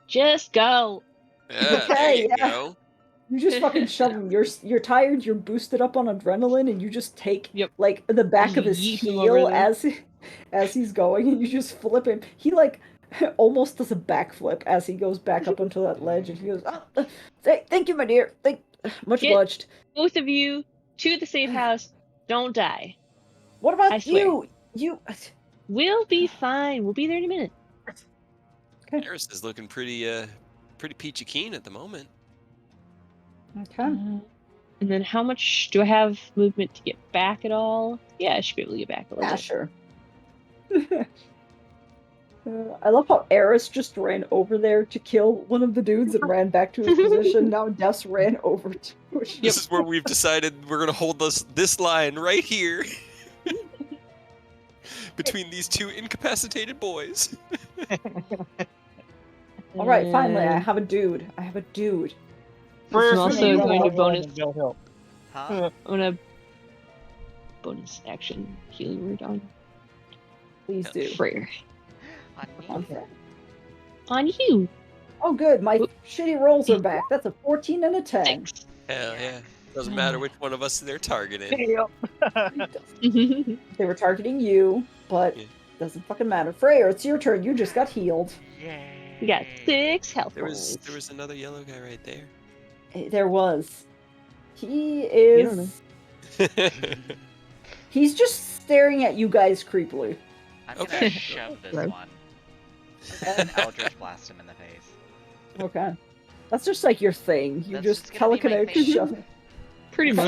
Just go. Yeah, there Okay, you yeah. go. You just fucking shove him. You're tired. You're boosted up on adrenaline, and you just take Yep. like the back Just of his yeet him over heel there. as he's going, and you just flip him. He like almost does a backflip as he goes back up onto that ledge, and he goes, "Oh, thank you, my dear. Much Get- obliged." Both of you to the safe house. Don't die. What about I swear. you? You. We'll be fine. We'll be there in a minute. Okay. Eris is looking pretty peachy keen at the moment. Okay. And then how much do I have movement to get back at all? Yeah, I should be able to get back a little Yeah, bit. sure. I love how Eris just ran over there to kill one of the dudes and ran back to his position. Now Des ran over to push. This is where we've decided we're gonna hold this line right here between these two incapacitated boys. All right, finally, I And have a dude. I have a dude. First, also you going to go bonus- and go help. Huh? I'm gonna bonus action healing word on Please do. Freyr. On me? On Freyr. On you. Oh, good. My Whoop. shitty rolls are back. That's a 14 and a 10. Thanks. Hell yeah. Yikes. Doesn't matter which one of us they're targeting. They were targeting you, but Yeah. doesn't fucking matter. Freyr, it's your turn. You just got healed. Yay! We got 6 health There was points. another yellow guy right there. There was. He You don't know. is. He's just staring at you guys creepily. I'm Okay. gonna shove this Right. one. And Eldritch blast him in the face. Okay. That's just like your thing. You That's just just gonna be my telekinetic thing. shove. Pretty I much.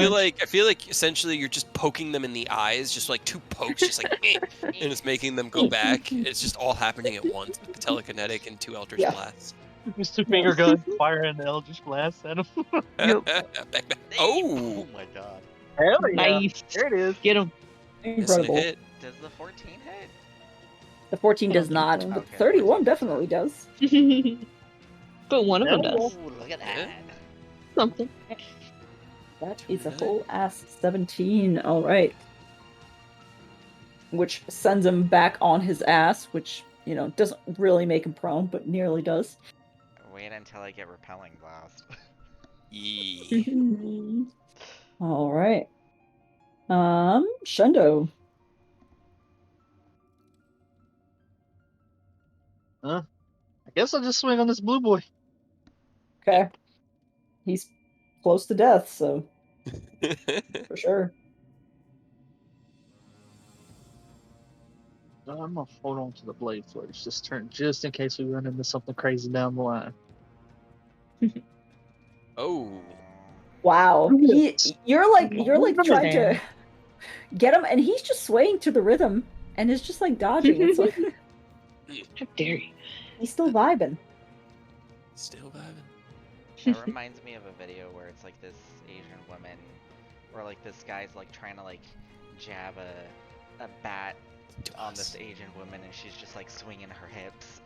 feel like essentially you're just poking them in the eyes, just like 2 pokes, just like meh, and it's making them go back. It's just all happening at once with the telekinetic and 2 Eldritch Yeah. blasts. His two-finger gun firing the Eldritch blast at him. Yep. Back. Oh Oh, my god. Hell Nice. There it is. Get him. missing a Incredible. hit. Does the 14 hit? The 14 I does don't think not, so. but Okay, 31 14 does definitely does. But one of them Hell does. Ooh, look at that. Something. That is a Nice. whole ass 17. All right. Which sends him back on his ass, which, you know, doesn't really make him prone, but nearly does. Wait until I get repelling blast. Yeah. All right. Shundo. I guess I'll just swing on this blue boy. Okay. He's close to death, so for sure. I'm gonna hold on to the blade first, just in case we run into something crazy down the line. Oh. Wow. You're like Remember trying that. to get him, and he's just swaying to the rhythm and is just like dodging. It's like How dare you? he's still vibing. Still vibing. That reminds me of a video where it's like this Asian woman, or like this guy's like trying to like jab a bat on this Asian woman, and she's just like swinging her hips.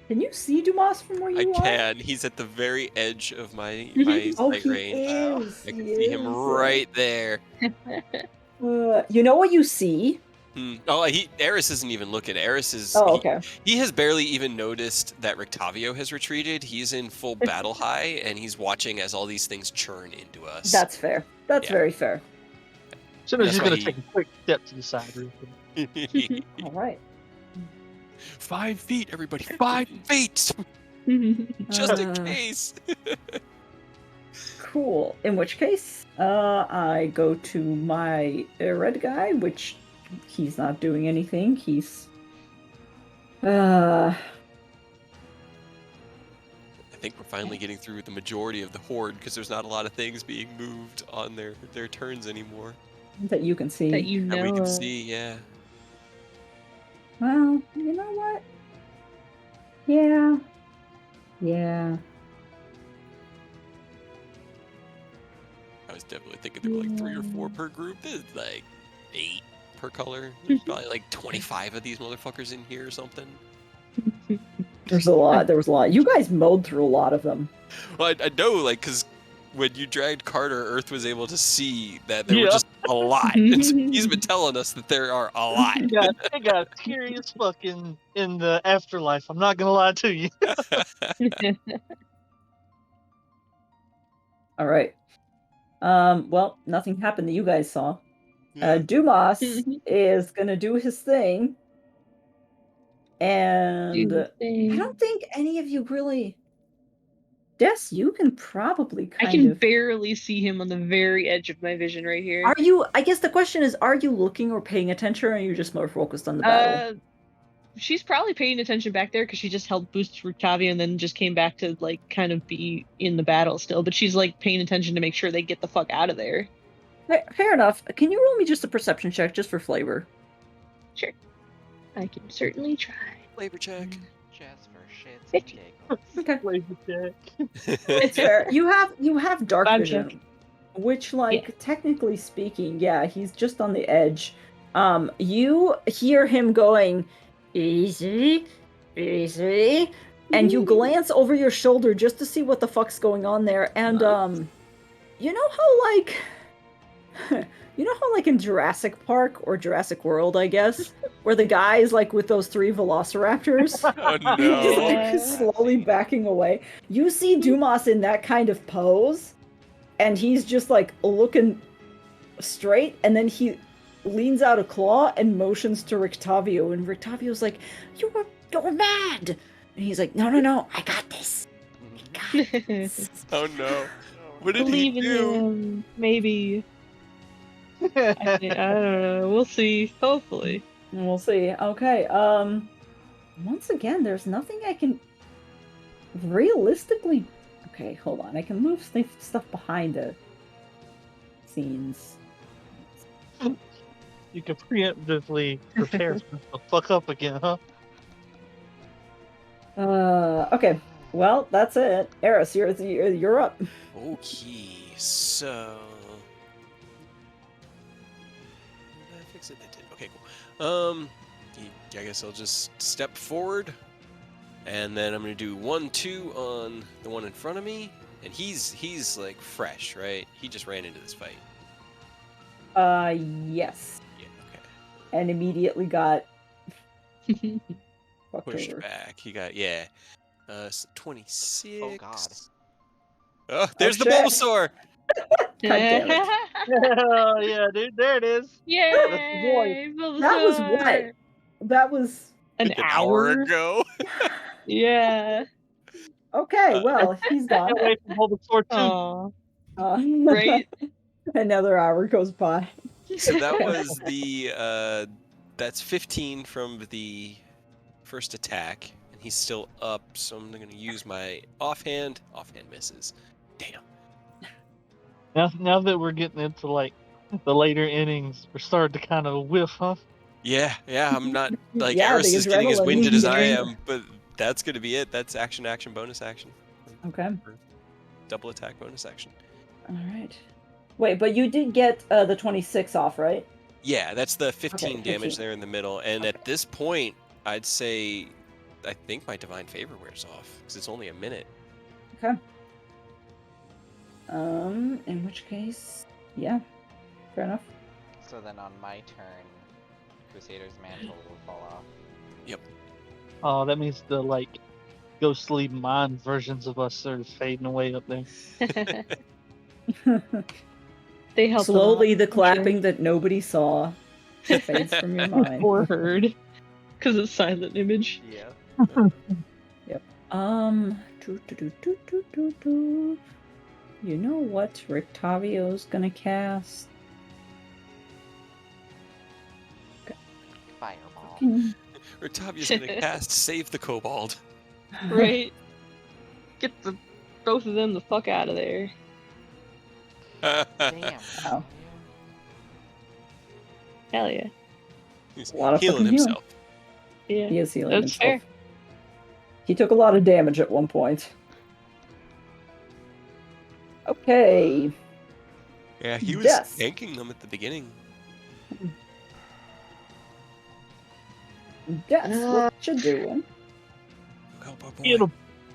Can you see Dumas from where I you are? can. He's at the very edge of my Oh, sight he range. is. I can he see him is. right there. You know what you see? Oh, Eris isn't even looking. Eris is. Oh, okay. He has barely even noticed that Rictavio has retreated. He's in full battle high, and he's watching as all these things churn into us. That's fair. That's Yeah. very fair. So I'm That's just why gonna he- take a quick step to the side real quick. All right. 5 feet, everybody. 5 feet, just in Uh, case. Cool. In which case, I go to my red guy, which he's not doing anything. He's I think we're finally getting through the majority of the horde because there's not a lot of things being moved on their turns anymore that you can see. That you know. that we can see. Yeah. Well, you know what? Yeah. was definitely thinking there were like 3 or 4 per group. This is like 8 per color. There's probably like 25 of these motherfuckers in here or something. There's a lot. There was a lot. You guys mowed through a lot of them. Well, I know, like, because when you dragged Carter, Earth was able to see that there were Yeah. just a lot. And so he's been telling us that there are a lot. It got scary as fuck in the afterlife. I'm not gonna lie to you. All right. Well, nothing happened that you guys saw. Yeah. Dumas is gonna do his thing, and I don't think any of you really. Des, you can probably I kind can of. barely see him on the very edge of my vision right here. Are you? I guess the question is: are you looking or paying attention, or are you just more focused on the battle? She's probably paying attention back there because she just helped boost Rictavia and then just came back to like kind of be in the battle still. But she's like paying attention to make sure they get the fuck out of there. Fair enough. Can you roll me just a perception check, just for flavor? Sure, I can certainly try. Flavor check. Just for shits and 50. giggles. Okay, Flavor check. it's fair. You have dark Vibe vision, check. which, like, Yeah. technically speaking, yeah, he's just on the edge. You hear him going, easy, easy, and you glance over your shoulder just to see what the fuck's going on there, and you know how like. You know how, like, in Jurassic Park or Jurassic World, I guess, where the guy is, like, with those 3 velociraptors? Oh He's, no. like, slowly backing away. You see Dumas in that kind of pose, and he's just, like, looking straight, and then he leans out a claw and motions to Rictavio, and Rictavio's like, you're mad! And he's like, no, I got this. I got this. Oh no. What did Believe he in do? him, maybe. I don't know. We'll see. Hopefully. We'll see. Okay, once again, there's nothing I can realistically. Okay, hold on. I can move stuff behind the scenes. You can preemptively prepare to fuck up again, huh? Okay. Well, that's it. Eris, you're up. Okay, so. Did I fix it? I did. Okay, cool. I guess I'll just step forward, and then I'm gonna do 1, 2 on the one in front of me, and he's like fresh, right? He just ran into this fight. Yes. Yeah. Okay. And immediately got fucked Pushed over. back. He got 26. Oh god. Oh, there's the shit. Bulbasaur. God damn it. Hell yeah, dude. There it is. Yay! That was what? Bulbasaur! That was An Like an hour hour ago. Yeah. okay. Well, he's gone. Get away from Bulbasaur too. Aw. Right? Another hour goes by. So that was the that's 15 from the first attack, and he's still up. So I'm gonna use my offhand. Offhand misses. Damn. Now that we're getting into like the later innings, we're starting to kind of whiff, huh? Yeah. I'm not like Yeah, Eris the is getting as adrenaline. winded as I Yeah. am, but that's gonna be it. That's action, bonus action. Okay. Double attack, bonus action. All right. Wait, but you did get the 26 off, right? Yeah, that's the 15 Okay, damage 15. there in the middle, and Okay. at this point, I'd say I think my divine favor wears off because it's only a minute. Okay. In which case, yeah, fair enough. So then on my turn, Crusader's Mantle will fall off. Oh, that means the like ghostly mind versions of us are fading away up there. They help Slowly, a lot, the I'm clapping sure. that nobody saw fades from your mind. Or heard. Because it's silent image. Yeah. You know what Rictavio's gonna cast? Fireball. Rictavia's gonna cast Save the Kobold. Right? Get both of them the fuck out of there. Damn. Wow. Hell yeah. He's A lot of healing fucking healing. himself. Yeah. He is healing That's himself. fair. He took a lot of damage at one point. Okay. Yeah, he was Yes. tanking them at the beginning. Yes, what you doing? Go help our Get boy. 'em.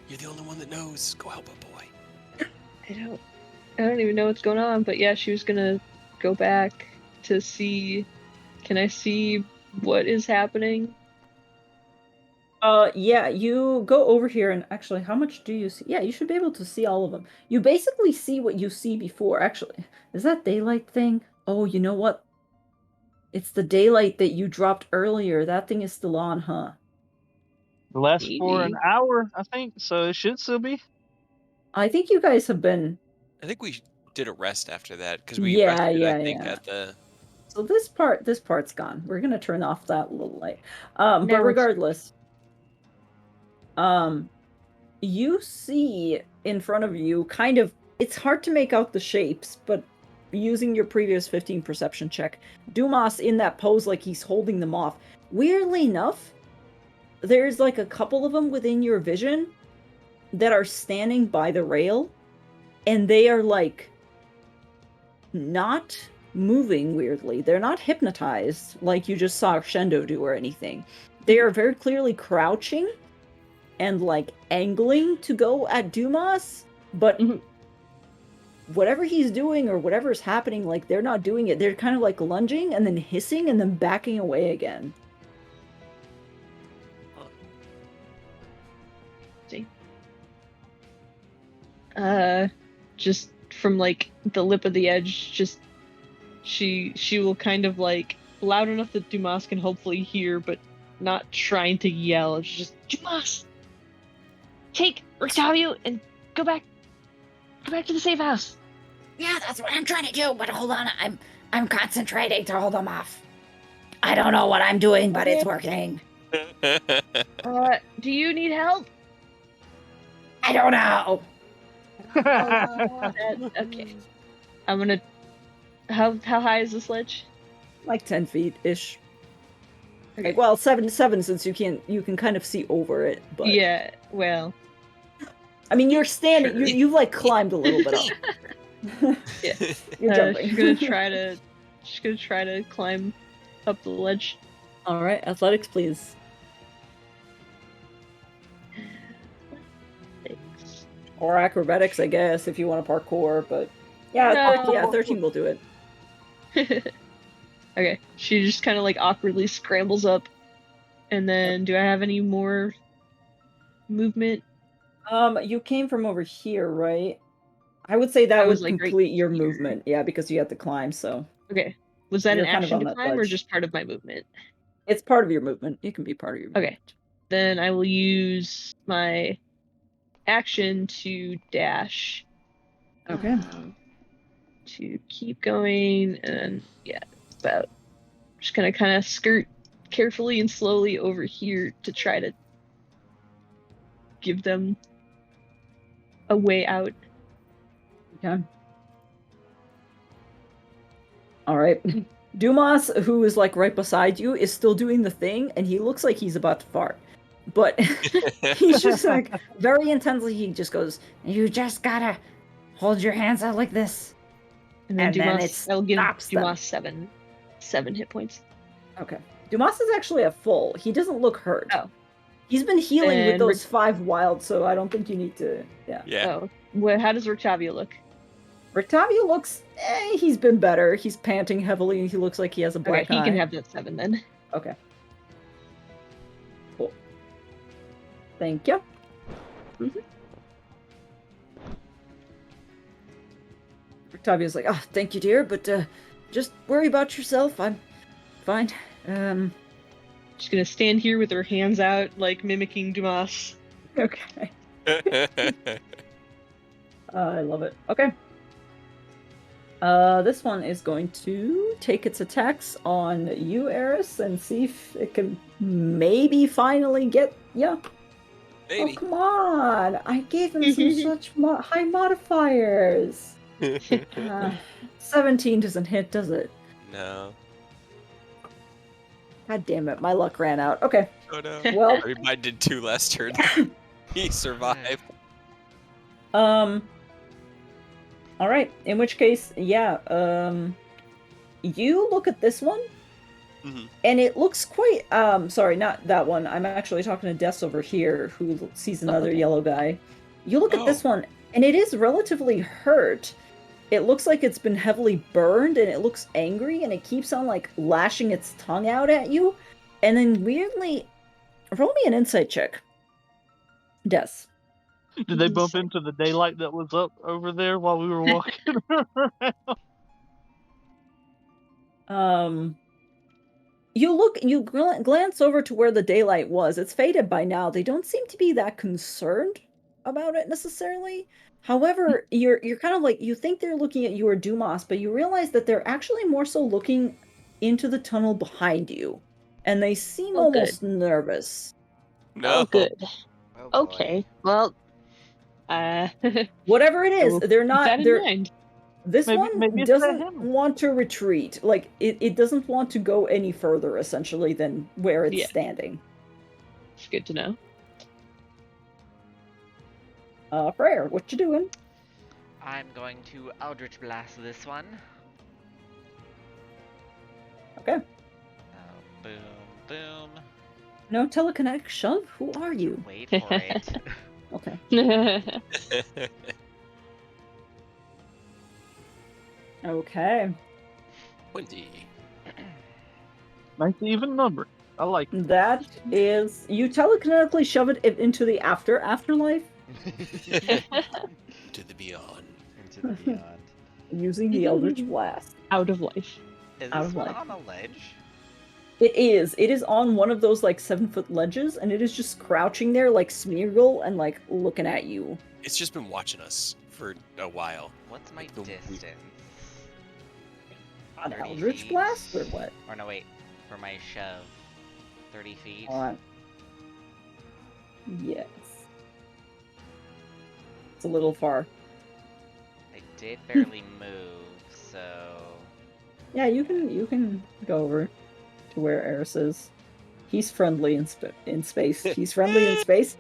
You're the only one that knows. Go help our boy. I don't even know what's going on, but yeah, she was gonna go back to see. Can I see what is happening? Yeah, you go over here and actually, how much do you see? Yeah, you should be able to see all of them. You basically see what you see before. Actually, is that daylight thing? Oh, you know what? It's the daylight that you dropped earlier. That thing is still on, huh? It lasts for an Maybe. hour, I think, so it should still be. I think you guys have been. I think we did a rest after that because we Yeah, rested. I yeah, think yeah. at the. So this part's gone. We're gonna turn off that little light. But Now it's regardless, um, you see in front of you kind of, it's hard to make out the shapes, but using your previous 15 perception check, Dumas in that pose like he's holding them off. Weirdly enough, there's like a couple of them within your vision that are standing by the rail, and they are like not moving weirdly. They're not hypnotized like you just saw Shendo do or anything. They are very clearly crouching and like angling to go at Dumas, but whatever he's doing or whatever's happening, like they're not doing it. They're kind of like lunging and then hissing and then backing away again. see. Just from like the lip of the edge, just she will kind of like loud enough that Dumas can hopefully hear, but not trying to yell. It's just Dumas, take Octavio and go back to the safe house. Yeah, that's what I'm trying to do, but hold on, I'm concentrating to hold them off. I don't know what I'm doing, but it's working. Do you need help? I don't know. Okay. I'm gonna. How high is the sledge? Like 10 feet ish. Okay. Like, well, 7 since you can kind of see over it, but Yeah. Well. I mean, you're standing. Sure. You've like climbed a little bit up. Yeah. You're jumping. She's gonna try to climb up the ledge. All right, athletics, please. Or acrobatics, I guess, if you want to parkour. But yeah, No. 13 will do it. Okay. She just kind of like awkwardly scrambles up, and then do I have any more movement? You came from over here, right? I would say that I would was, like, right complete your here. movement. Yeah, because you had to climb. So Okay. Was that You're an kind of action on to that climb or ledge. just part of my movement? it's part of your movement. It can be part of your movement. Okay. Then I will use my action to dash. Okay. To keep going, and yeah, it's about just gonna kind of skirt carefully and slowly over here to try to give them a way out. Okay. All right. Dumas, who is like right beside you, is still doing the thing, and he looks like he's about to fart. But he's just like very intensely. He just goes, You just gotta hold your hands out like this. And then And then Dumas, it I'll give stops them. Dumas seven hit points. Okay. Dumas is actually at full. He doesn't look hurt. Oh. He's been healing with And those 5 wild, so I don't think you need to. Yeah. Yeah. Oh, well, how does Octavio look? Rictavio looks. He's been better. He's panting heavily. He looks like he has a black Okay, he eye. can have that 7 then. Okay. Cool. Thank you. Octavio's like, oh, thank you, dear, but just worry about yourself. I'm fine. She's gonna stand here with her hands out, like mimicking Dumas. Okay. I love it. Okay. This one is going to take its attacks on you, Eris, and see if it can maybe finally get ya. Maybe. Oh, come on! I gave him some such high modifiers. 17 doesn't hit, does it? No. God damn it, my luck ran out. Okay. Oh no. Well, I mean, mine did 2 last turn. He survived. All right. In which case, yeah. You look at this one, and it looks quite. Sorry, not that one. I'm actually talking to Des over here, who sees another okay. yellow guy. You look at this Oh. one, and it is relatively hurt. It looks like it's been heavily burned, and it looks angry, and it keeps on like lashing its tongue out at you. And then weirdly, roll me an insight check, Des. Did they bump into the daylight that was up over there while we were walking around? You glance over to where the daylight was. It's faded by now. They don't seem to be that concerned about it necessarily. However, you're kind of like, you think they're looking at you or Dumas, but you realize that they're actually more so looking into the tunnel behind you. And they seem Oh, good. almost nervous. No. Oh, good. Oh, boy. Okay. Well, Whatever it is, will they're keep not. that in mind. This Maybe one it's that doesn't him. want to retreat. Like, it doesn't want to go any further, essentially, than where it's Yeah. standing. It's good to know. Freyr, what you doing? I'm going to Eldritch Blast this one. Okay. Boom, boom. No telekinetic shove? Who are you? Wait for it. Okay. Okay. 20. Nice even number. I like it. That is... You telekinetically shove it into the afterlife To the beyond. Into the beyond. using the Eldritch Blast. Out of life. Is Out this of one life. on a ledge? It is. It is on one of those, like, 7-foot ledges, and it is just crouching there like Smeargle and, like, looking at you. It's just been watching us for a while. What's my Like the- distance? An 30 Eldritch feet? Blast, or what? Or no, wait. For my shove. 30 feet? Hold on. Yes. It's a little far. I did barely move, so... Yeah, you can go over to where Eris is. He's friendly in space. He's friendly in space.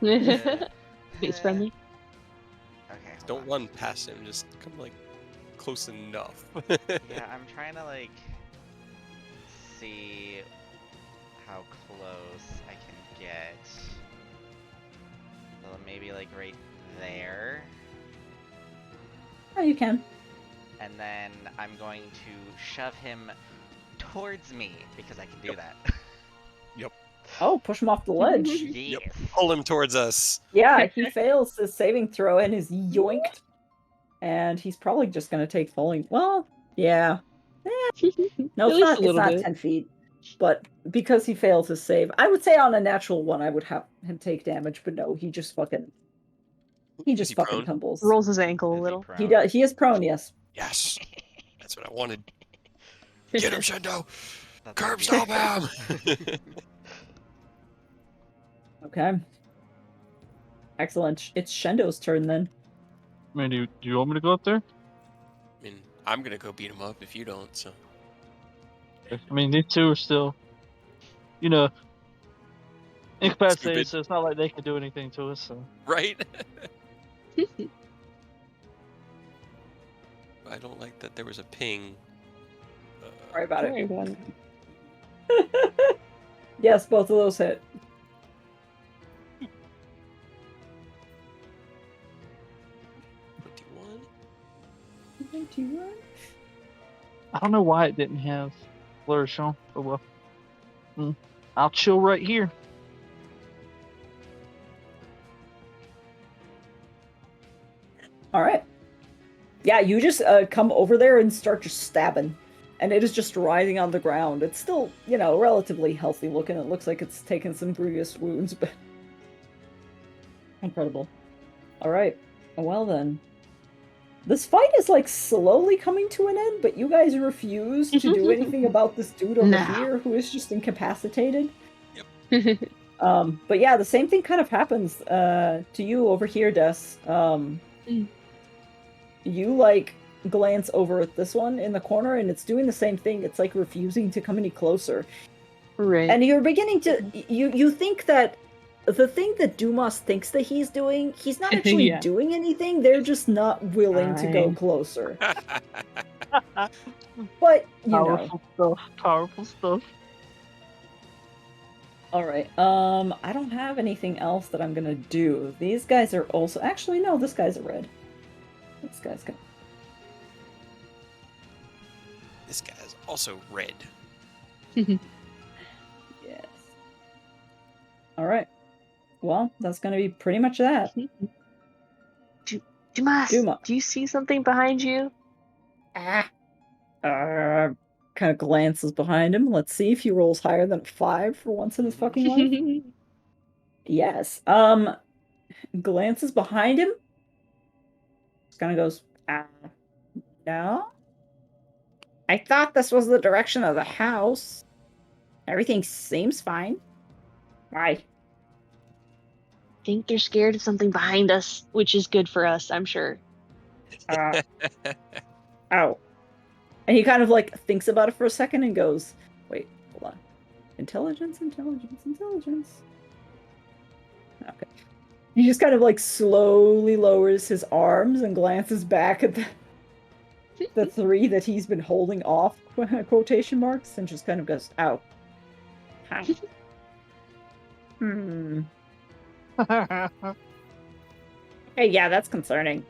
Space friendly. Okay, hold Don't on. run past him. Just come like close enough. Yeah, I'm trying to like see how close I can get. So maybe like right there. Oh, you can. And then I'm going to shove him towards me because I can do that. Oh, push him off the ledge. Yes. Pull him towards us. Yeah, he fails his saving throw and is yoinked. And he's probably just going to take falling. Well, yeah. No, At it's least not, a little it's not bit. 10 feet. But because he fails his save, I would say on a natural one, I would have him take damage. But no, he just fucking Is he prone? tumbles. Rolls his ankle a Is he little. He prone? does. He is prone, yes. Yes. That's what I wanted. Get him, Shendo! That's Curb what stop him! Okay. Excellent. It's Shendo's turn then. I mean, do you want me to go up there? I mean, I'm gonna go beat him up if you don't, so. I mean, these two are still, incapacitated, Stupid. so it's not like they can do anything to us. So. Right? I don't like that there was a ping. Sorry about Sorry it. about it. Yes, both of those hit. 21. I don't know why it didn't have flourish on, but well. I'll chill right here. All right. Yeah, you just come over there and start just stabbing. And it is just writhing on the ground. It's still, relatively healthy looking. It looks like it's taken some grievous wounds, but... Incredible. All right. Well then. This fight is, like, slowly coming to an end, but you guys refuse to do anything about this dude over No. here who is just incapacitated. Yep. But yeah, the same thing kind of happens to you over here, Des. You, like, glance over at this one in the corner, and it's doing the same thing. It's, like, refusing to come any closer. Right. And you're beginning to... You think that the thing that Dumas thinks that he's doing, he's not actually Yeah. doing anything. They're just not willing to go Fine. closer. But, you know. Powerful stuff. Powerful stuff. Alright, I don't have anything else that I'm gonna do. These guys are also... Actually, no, this guy's a red. This guy's gonna... This guy's also red. Yes. Alright. Well, that's gonna be pretty much that. Dumas, Dumas. do you see something behind you? Kind of glances behind him. Let's see if he rolls higher than a 5 for once in his fucking life. Yes. Glances behind him. Just kind of goes, no. I thought this was the direction of the house. Everything seems fine. Why? Think they're scared of something behind us, which is good for us, I'm sure. Oh. And he kind of like thinks about it for a second and goes, wait, hold on. Intelligence. Okay. He just kind of like slowly lowers his arms and glances back at the 3 that he's been holding off quotation marks and just kind of goes, oh. Huh. Hey, yeah, that's concerning.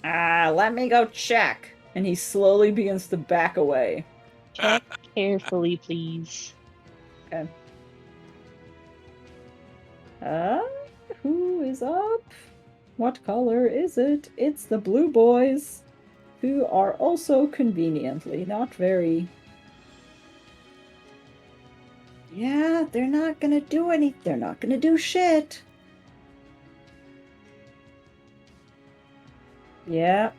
Let me go check. And he slowly begins to back away. Check carefully, please. Okay. Who is up? What color is it? It's the blue boys, who are also conveniently not very... Yeah, they're not gonna do anything. They're not gonna do shit. Yeah.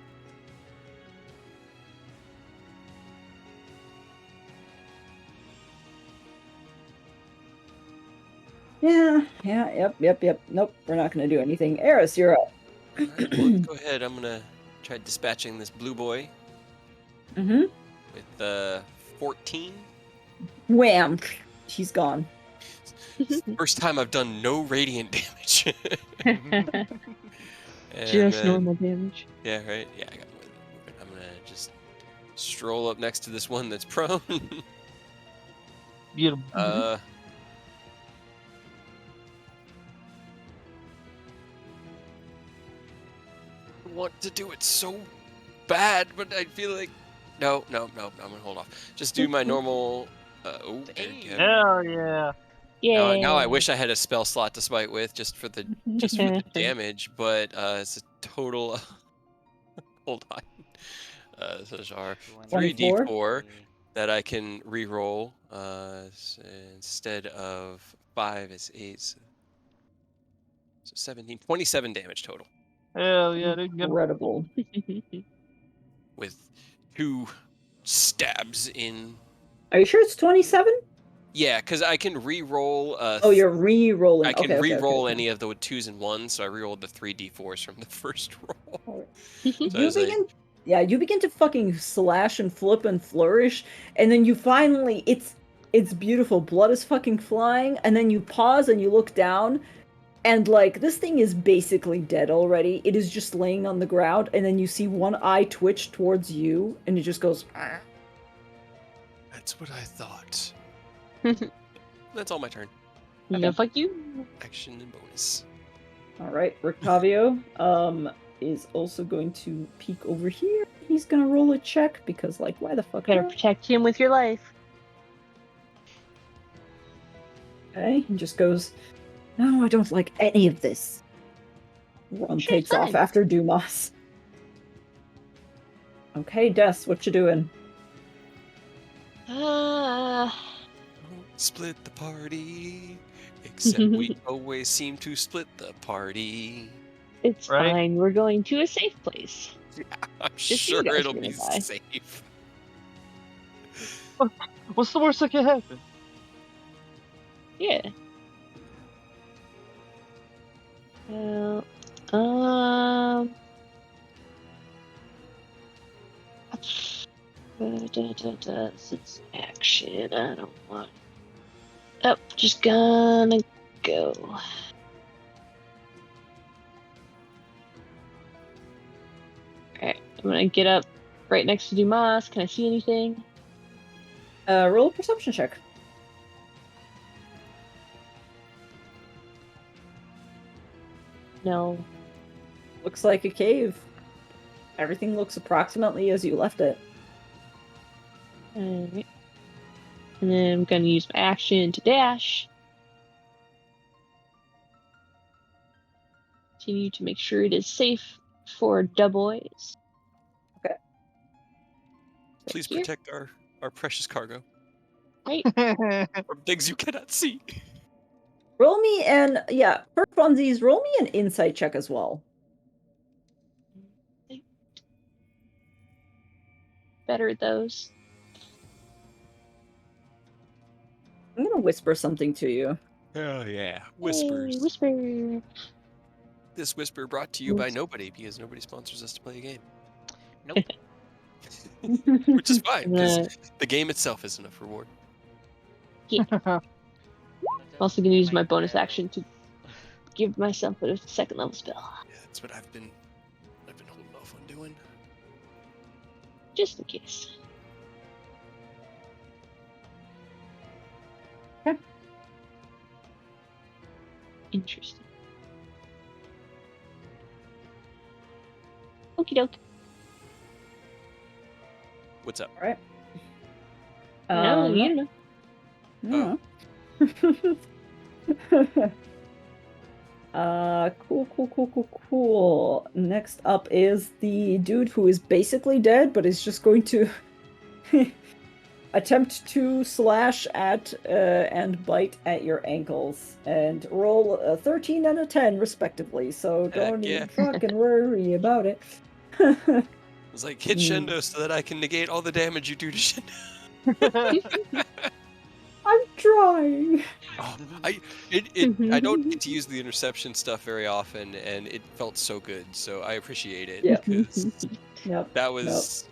Yep. Nope, we're not gonna do anything. Eris, you're up. Alright, well, go ahead. I'm gonna try dispatching this blue boy Mm-hmm. with 14. Wham! He's gone. First time I've done no radiant damage. And Just then- normal damage. Yeah, right. Yeah, I got more than movement. I'm gonna just stroll up next to this one that's prone. Get him. I want to do it so bad, but I feel like no. I'm gonna hold off. Just do my normal. Hell yeah. Yeah. Now I wish I had a spell slot to smite with just for the damage, but it's a total. Hold on. Those are 24? 3d4 that I can re-roll. Instead of 5, it's 8. So 17, 27 damage total. Hell yeah, they can get him. Incredible. With 2 stabs in. Are you sure it's 27? Yeah, because I can re-roll. Oh, you're re-rolling. I can Okay, re-roll okay. any of the 2s and 1s, so I re-rolled the 3d4s from the first roll. You begin to fucking slash and flip and flourish, and then you finally, it's beautiful. Blood is fucking flying, and then you pause and you look down, and like this thing is basically dead already. It is just laying on the ground, and then you see one eye twitch towards you, and it just goes. That's what I thought. That's all my turn. No, fuck you. Action and bonus. All right, Rictavio is also going to peek over here. He's gonna roll a check because, like, why the fuck Better not? protect him with your life. Okay, he just goes, no, I don't like any of this. Ron Sure, takes off fine. after Dumas. Okay, Des, what you doing? Split the party. Except we always seem to split the party. It's Right? fine. We're going to a safe place. I'm Just you sure guys are it'll gonna be die. safe. What's the worst that can happen? Yeah. Well, since action, I don't want. Oh, just gonna go. Alright, I'm gonna get up right next to Dumas. Can I see anything? Roll a perception check. No. Looks like a cave. Everything looks approximately as you left it. Alright. And then I'm gonna use my action to dash. Continue to make sure it is safe for da boys. Please here? protect our precious cargo Right. from things you cannot see. Roll me for funsies, roll me an insight check as well. Better at those. I'm gonna whisper something to you. Oh yeah, whispers. Hey, whisper. This whisper brought to you by nobody because nobody sponsors us to play a game, Nope. which is fine because I'm the game itself is enough reward. also gonna use my bonus action to give myself a second level spell. Yeah, that's what I've been holding off on doing. Just in case. Okay. Interesting. Okie doke. What's up? All right. No, you know. Cool. Next up is the dude who is basically dead, but is just going to attempt to slash at and bite at your ankles and roll a 13 and a 10 respectively. So don't yeah. even fucking worry about it. It's like hit Shendo so that I can negate all the damage you do to Shendo. I'm trying. Oh, I don't get to use the interception stuff very often, and it felt so good. So I appreciate it. Yeah. Because Yep. that was.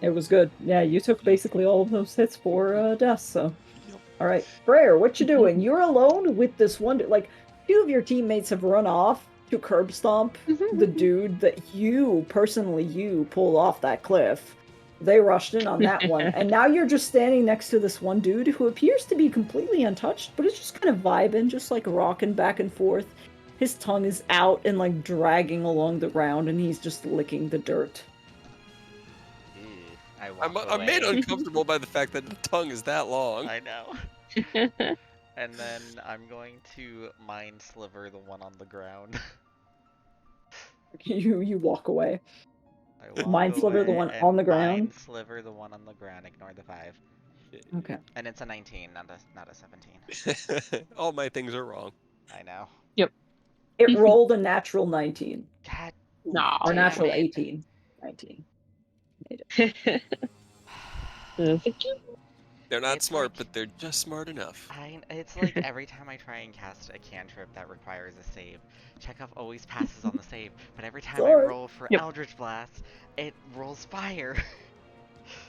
It was good. Yeah, you took basically all of those hits for death, so. Yep. All right. Freyr, what you doing? You're alone with this one. Like, two of your teammates have run off to curb stomp the dude that you pulled off that cliff. They rushed in on that one. And now you're just standing next to this one dude who appears to be completely untouched, but is just kind of vibing, just like rocking back and forth. His tongue is out and like dragging along the ground, and he's just licking the dirt. I'm made uncomfortable by the fact that the tongue is that long. I know. And then I'm going to mind sliver the one on the ground. You walk away. I walk Mind sliver the away one and on the ground? Mind sliver the one on the ground. Ignore the 5. Okay. And it's a 19, not a 17. All my things are wrong. I know. It rolled a natural 19. God. No. Or damn natural it. 18. 19. They're not It's smart, like- but they're just smart enough. It's like every time I try and cast a cantrip that requires a save, Chekhov always passes on the save, but every time I Sorry. roll for Yep. Eldritch Blast, it rolls fire.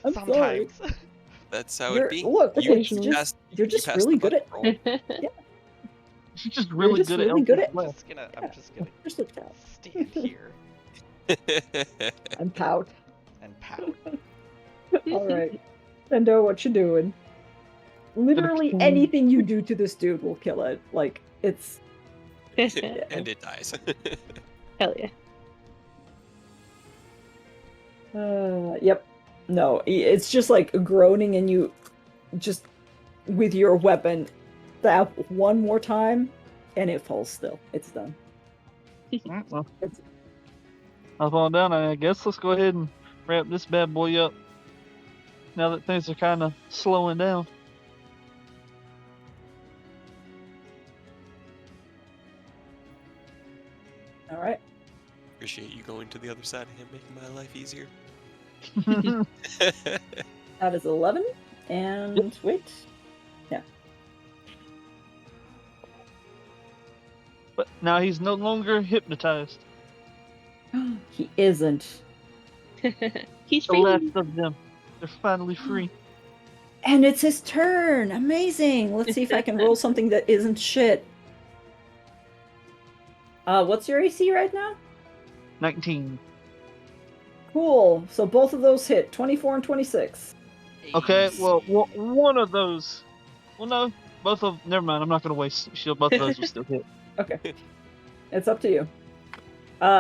I'm sorry. Sometimes. That's how You're, it be. look, You it's just, passed- you're you just passed really the good at button roll. She's just really just good really at good Eldritch at- Blast. I'm just gonna just a tap. stand here And pout. and pout. Alright. Sendo, what you doing? Literally pretend- anything you do to this dude will kill it. Like, it's... And it dies. Hell yeah. Yep. No, it's just like groaning and you just, with your weapon, stab one more time, and it falls still. It's done. Alright, well, I'll fall down. I guess let's go ahead and wrap this bad boy up. Now that things are kind of slowing down. Alright. Appreciate you going to the other side of him, making my life easier. That is 11. And wait. Yeah. But now he's no longer hypnotized. He isn't. He's The free. last of them. They're finally free. And it's his turn. Amazing. Let's see if I can roll something that isn't shit. What's your AC right now? 19. Cool. So both of those hit, 24 and 26. Okay, well, one of those. Well, no, both of. Never mind. I'm not gonna waste shield. Both of those will still hit. Okay. It's up to you.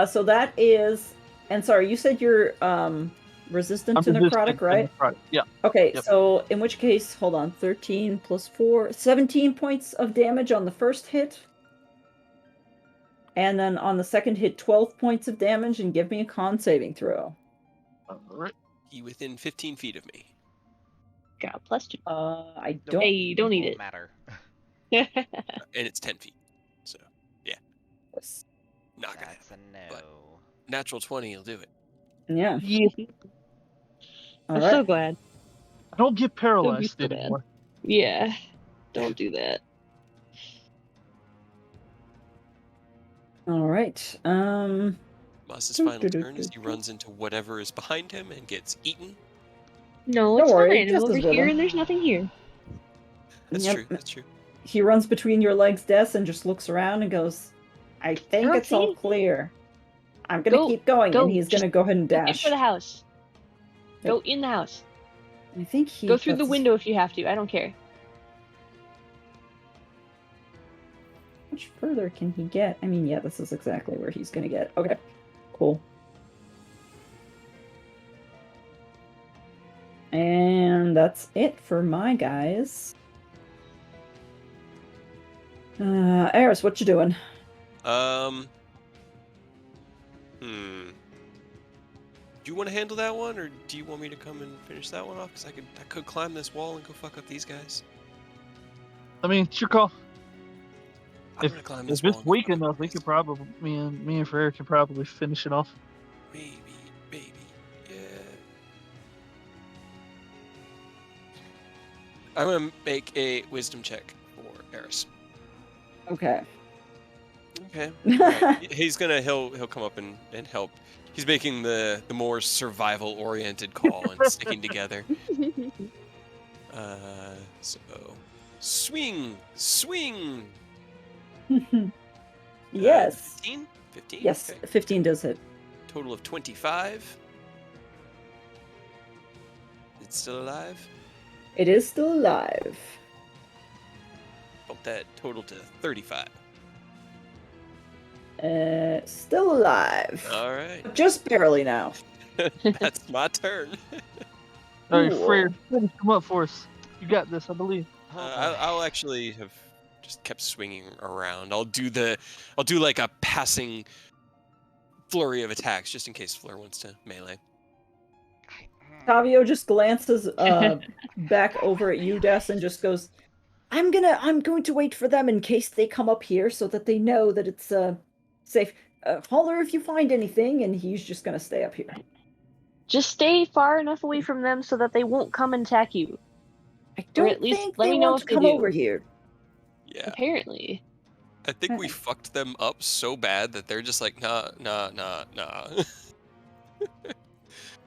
So that is, and sorry, you said you're resistant to necrotic, right? Yeah. Okay, Yep. so in which case, hold on, 13 plus 4, 17 points of damage on the first hit. And then on the second hit, 12 points of damage, and give me a con saving throw. All right. He within 15 feet of me. Got a +2. I don't. Hey, don't eat Won't it. matter. And it's 10 feet. So, yeah. Not gonna That's happen. a no. But natural 20 will do it. Yeah. Yeah. All I'm right. so glad. I don't get Don't be paralyzed so bad. anymore. Yeah. Don't do that. All right. Moss's final turn is he runs into whatever is behind him and gets eaten. No, Don't it's worry, fine. I'm Jess over is with here him. and there's nothing here. That's Yep. true. That's true. He runs between your legs, Des, and just looks around and goes, I think don't it's say all anything. clear. I'm going to Go- keep going, go, and he's going to just go ahead and Get dash. for the house. Yep. Go in the house. I think he Go through the puts his- window if you have to. I don't care. How much further can he get? I mean, yeah, this is exactly where he's going to get. Okay, cool. And that's it for my guys. Eris, what you doing? Do you want to handle that one, or do you want me to come and finish that one off? Because I could climb this wall and go fuck up these guys. I mean, it's your call. I'm gonna climb this If wall. it's and go weak fuck up enough, we these could probably me and Frere can probably finish it off. Maybe, yeah. I'm gonna make a wisdom check for Eris. Okay. Okay. Right. He'll come up and help. He's making the more survival oriented call and sticking together. So swing. Yes. 15? 15? Yes, Okay. 15 does hit. Total of 25. It's still alive. It is still alive. Bump that total to 35. Still alive. All right. Just barely now. That's my turn. All right, Cool. Frere, finish him up for us. You got this, I believe. I'll actually have just kept swinging around. I'll do like a passing flurry of attacks just in case Fleur wants to melee. Tavio just glances back over at you, Des, and just goes, I'm going to wait for them in case they come up here so that they know that it's safe. Holler if you find anything, and he's just gonna stay up here. Just stay far enough away from them so that they won't come and attack you. I don't at least think let they me know want if to they come do. over here. Yeah. Apparently. I think we fucked them up so bad that they're just like, nah.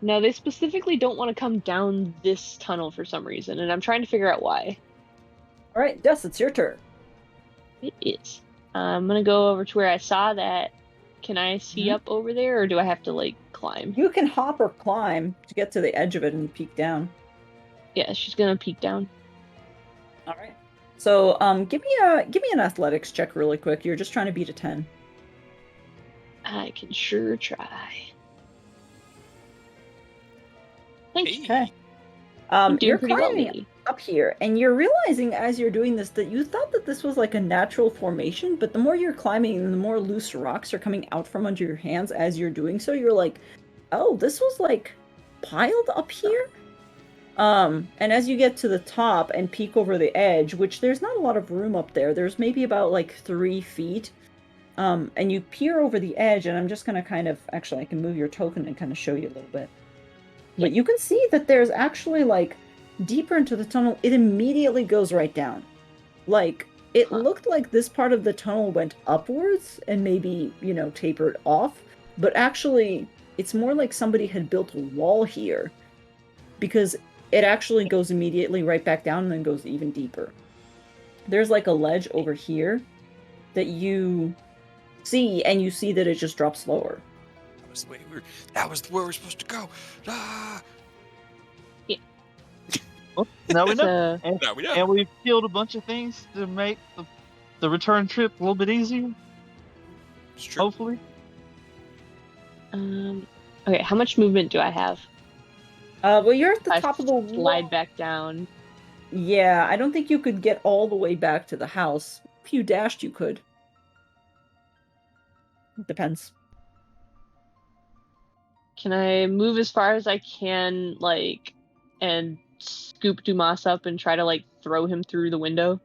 No, they specifically don't want to come down this tunnel for some reason, and I'm trying to figure out why. All right, Des, it's your turn. It is. I'm gonna go over to where I saw that. Can I see up over there, or do I have to, like, climb? You can hop or climb to get to the edge of it and peek down. Yeah, she's gonna peek down. All right. So, give me an athletics check really quick. You're just trying to beat a 10. I can sure try. Thank you. Okay. I'm doing You're pretty well climbing lately. up here, and you're realizing as you're doing this that you thought that this was like a natural formation, but the more you're climbing, the more loose rocks are coming out from under your hands as you're doing so. You're like, oh, this was like piled up here? And as you get to the top and peek over the edge, which there's not a lot of room up there, there's maybe about like 3 feet. And you peer over the edge, and I'm just gonna kind of, actually I can move your token and kind of show you a little bit. But you can see that there's actually, like, deeper into the tunnel, it immediately goes right down. Like, it looked like this part of the tunnel went upwards and maybe, tapered off. But actually, it's more like somebody had built a wall here. Because it actually goes immediately right back down and then goes even deeper. There's like a ledge over here that you see, and you see that it just drops lower. That was where we're supposed to go. Ah! Well, now we know. So, Now we know. And we've killed a bunch of things to make the return trip a little bit easier, It's true. hopefully. okay, how much movement do I have? Well, you're at the I top of the slide wall. back down. Yeah, I don't think you could get all the way back to the house. If you dashed, you could. Depends. Can I move as far as I can, like, and scoop Dumas up and try to, like, throw him through the window?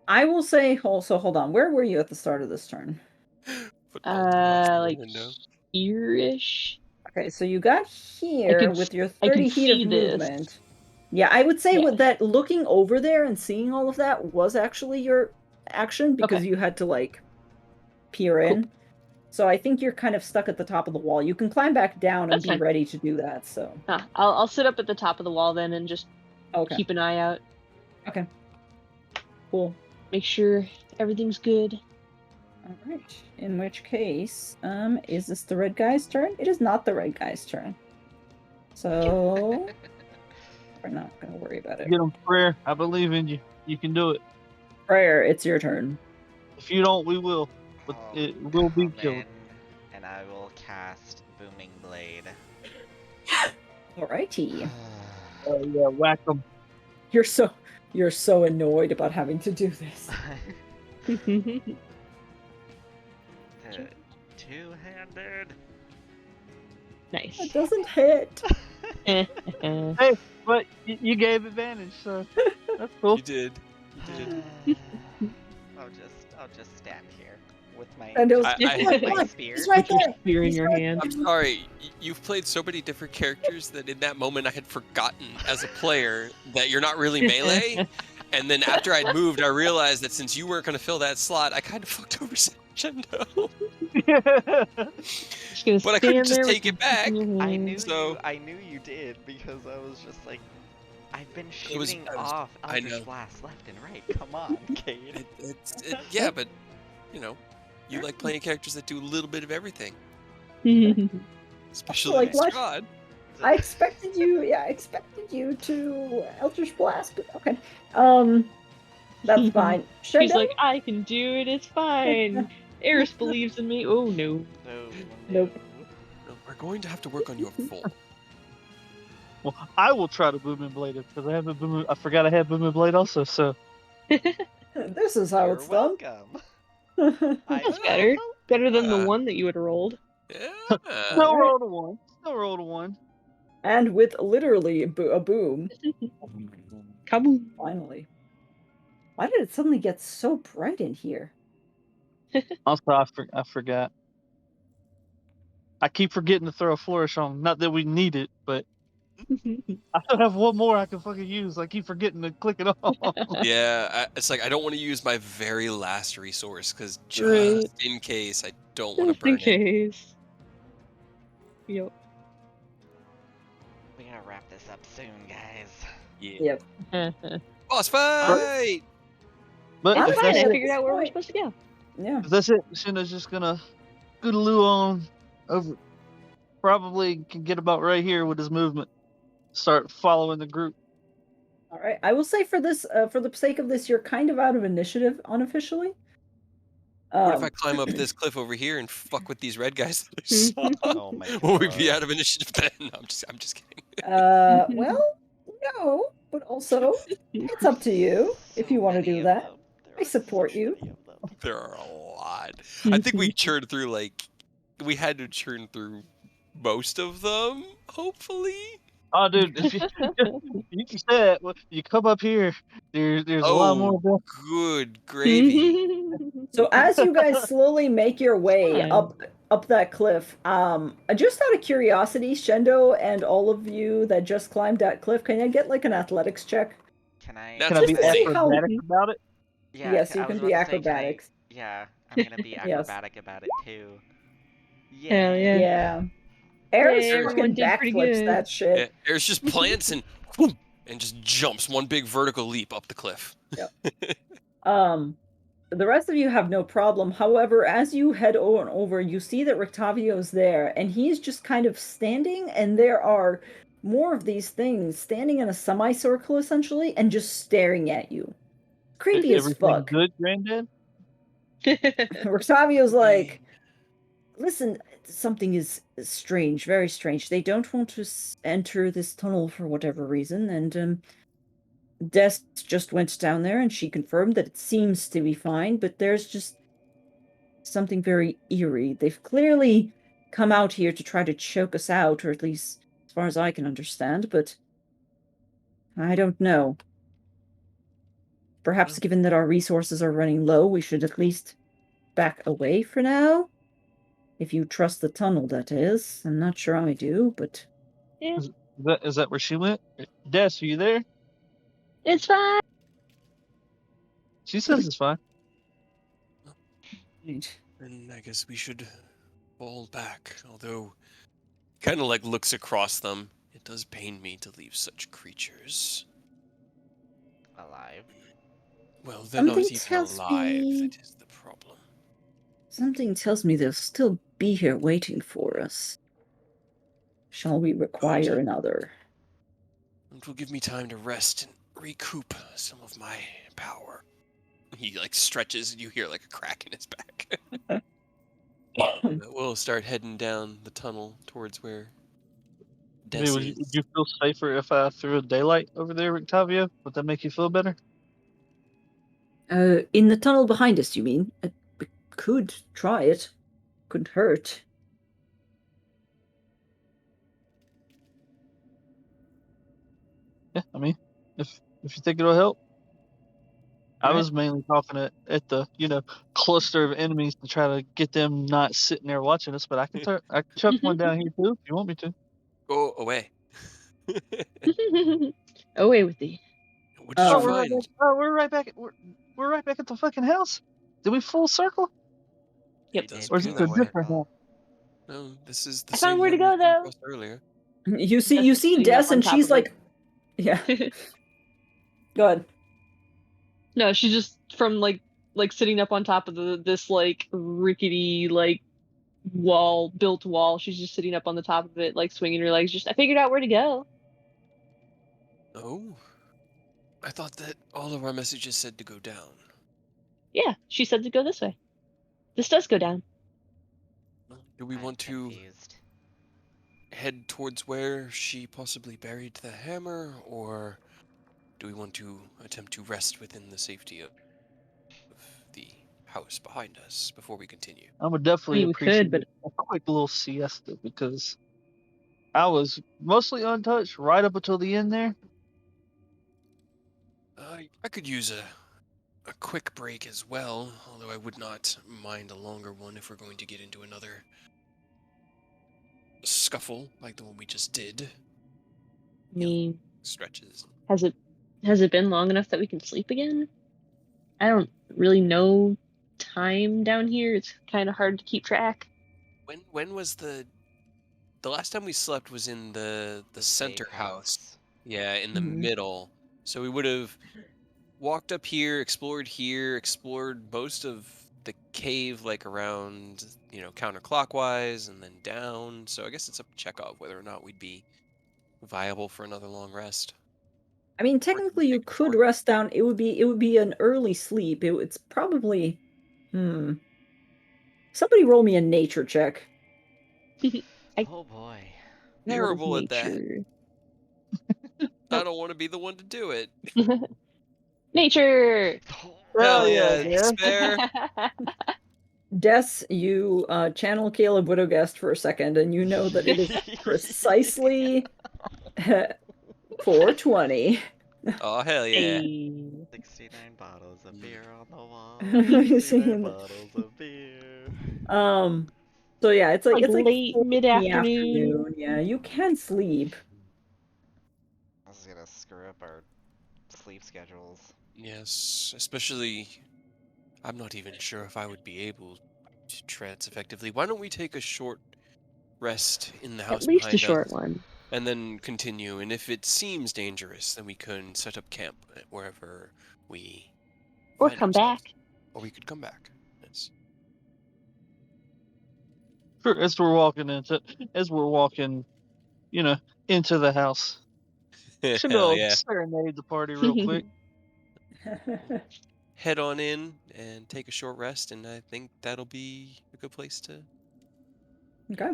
I will say also, hold on, where were you at the start of this turn? Football Dumas through the Like, window. here-ish? Okay, so you got here can with your I can 30 feet of see this. movement. Yeah, I would say Yeah. with that, looking over there and seeing all of that was actually your action because Okay. you had to, like, peer in. So I think you're kind of stuck at the top of the wall. You can climb back down and That's be fine. ready to do that, so. I'll sit up at the top of the wall then and just Okay. keep an eye out. Okay. Cool. Make sure everything's good. Alright. In which case, is this the red guy's turn? It is not the red guy's turn. So we're not gonna worry about it. Get him, Prayer. I believe in you. You can do it. Prayer, it's your turn. If you don't, we will. But it will be come killed. in, and I will cast Booming Blade. Alrighty. Oh yeah, whack him. You're so annoyed about having to do this. Two-handed. Nice. It doesn't hit. Hey, but you gave advantage, so that's cool. You did. I'll just stand here with my And it was my spear. He's right With your there. spear in He's your right hand. I'm sorry. You've played so many different characters that in that moment I had forgotten as a player that you're not really melee. And then after I'd moved, I realized that since you weren't going to fill that slot, I kind of fucked over Shendo. But I couldn't just take it back. I knew So- I knew you did because I was just like, I've been It was- shooting I was- off I know. Eldritch Blast left and right. Come on, Cade. Yeah, but you know, you like playing characters that do a little bit of everything, especially Like what? Strahd. I expected you to Eldritch Blast, but okay. That's fine. She's Shendo? like, I can do it, it's fine. Eris believes in me. Oh no. No, Nope. No, we're going to have to work on your full. Well, I will try to boom and blade it because I have a boom. I forgot I had boom and blade also. So This is how You're it's done. welcome. That's better. Better than the one that you would have rolled. Yeah. still roll to one. Still roll to one. And with literally a boom. Kaboom. Finally. Why did it suddenly get so bright in here? Also, I forgot. I keep forgetting to throw a flourish on. Not that we need it, but I still have one more I can fucking use. I keep forgetting to click it on. Yeah, it's like I don't want to use my very last resource because just Right. in case I don't want to Just in burn it. case. Yep. We gotta wrap this up soon, guys. Yeah. Yep. Boss fight! But I'm if fine. that's I it, figured out where we're supposed to go. Yeah. if that's it, Shinda's just gonna scootaloo on over. Probably can get about right here with his movement. Start following the group. All right. I will say for this, for the sake of this, you're kind of out of initiative unofficially. What if I climb up this cliff over here and fuck with these red guys that I saw? Oh my god. Will we be out of initiative then? No, I'm just kidding. Well, no, but also it's up to you if you want to do that. I support you. There are a lot. I think we churned through we had to churn through most of them, hopefully. Oh, dude, if you can say it. Well, you come up here. There's a lot more. Oh, good gravy. So as you guys slowly make your way Fine. up that cliff, just out of curiosity, Shendo and all of you that just climbed that cliff, can I get like an athletics check? Can I? That's Can I be Just to see how- acrobatic about it? Yeah, Yes, you I can was be about to say, can I- acrobatics. Yeah, I'm gonna be Yes. acrobatic about it too. Hell yeah. Yeah. Eris Hey, fucking everyone did pretty backflips good. that shit. There's just plants and boom, and just jumps one big vertical leap up the cliff. The rest of you have no problem. However, as you head over, you see that Rictavio's there, and he's just kind of standing, and there are more of these things standing in a semicircle, essentially, and just staring at you. Creepy as Everything fuck. good, Granddad? Rictavio's like, listen, something is strange, very strange. They don't want to enter this tunnel for whatever reason, and Des just went down there and she confirmed that it seems to be fine, but there's just something very eerie. They've clearly come out here to try to choke us out, or at least as far as I can understand, but I don't know. Perhaps given that our resources are running low, we should at least back away for now? If you trust the tunnel, that is. I'm not sure I do, but... Yeah, Is that where she went? Des, are you there? it's fine. She says it's fine. Right. And I guess we should fall back, although kind of like looks across them. It does pain me to leave such creatures Alive. Well, they're not Something even tells alive. me- That is the problem. Something tells me they'll still be here waiting for us. Shall we require another? It will give me time to rest and recoup some of my power. He like stretches and you hear like a crack in his back. But we'll start heading down the tunnel towards where I Des mean, is. would you feel safer if I threw a daylight over there, Octavio? Would that make you feel better? In the tunnel behind us, you mean? We could try it. Couldn't hurt. Yeah, I mean, if you think it'll help. I Alright. was mainly talking at the cluster of enemies to try to get them not sitting there watching us, but I can chuck one down here too if you want me to. Go away. Away with thee. What did Oh, you find? We're right back. We're right back at the fucking house. Did we full circle? Yep. It does Or is appear it a that way. different house? No, this is the I same found where to one we go, came though. across earlier. You see That's sitting Des, up on and top she's of it. like, yeah, go ahead. No, she's just from like sitting up on top of this like rickety like built wall. She's just sitting up on the top of it, like swinging her legs. Just I figured out where to go. Oh. I thought that all of our messages said to go down. Yeah, she said to go this way. This does go down. Do we I'm want to confused. head towards where she possibly buried the hammer, or do we want to attempt to rest within the safety of the house behind us before we continue? I would definitely I mean, we appreciate could, but a quick little siesta because I was mostly untouched right up until the end there. I could use a quick break as well, although I would not mind a longer one if we're going to get into another scuffle like the one we just did. I mean, Stretches. has it been long enough that we can sleep again? I don't really know time down here. It's kind of hard to keep track. When was the last time we slept was in the center Big house. Yeah, in the Mhm. middle. So we would have walked up here, explored most of the cave, like around, counterclockwise and then down. So I guess it's up to Chekhov whether or not we'd be viable for another long rest. I mean, technically, you take a could short- rest down. It would be an early sleep. It's probably, Somebody roll me a nature check. Oh boy. Terrible at that. Nature. I don't want to be the one to do it. Nature. Hell yeah, yeah, yeah. spare. Des, you channel Caleb Widowguest for a second, and you know that it is precisely 420. Oh hell yeah. Hey. 69 bottles of beer on the wall. You 69 see, bottles of beer. So yeah, it's like Late 4 in the mid-afternoon. afternoon. Yeah, you can sleep. This is gonna screw up our sleep schedules. Yes, especially I'm not even sure if I would be able to trance effectively. Why don't we take a short rest in the house At least a behind short us? one. and then continue. And if it seems dangerous, then we can set up camp wherever we Or find come ourselves. back. Or we could come back. Yes. Sure, as we're walking, into the house. Should Hell go yeah. serenade the party real quick. Head on in and take a short rest, and I think that'll be a good place to. Okay.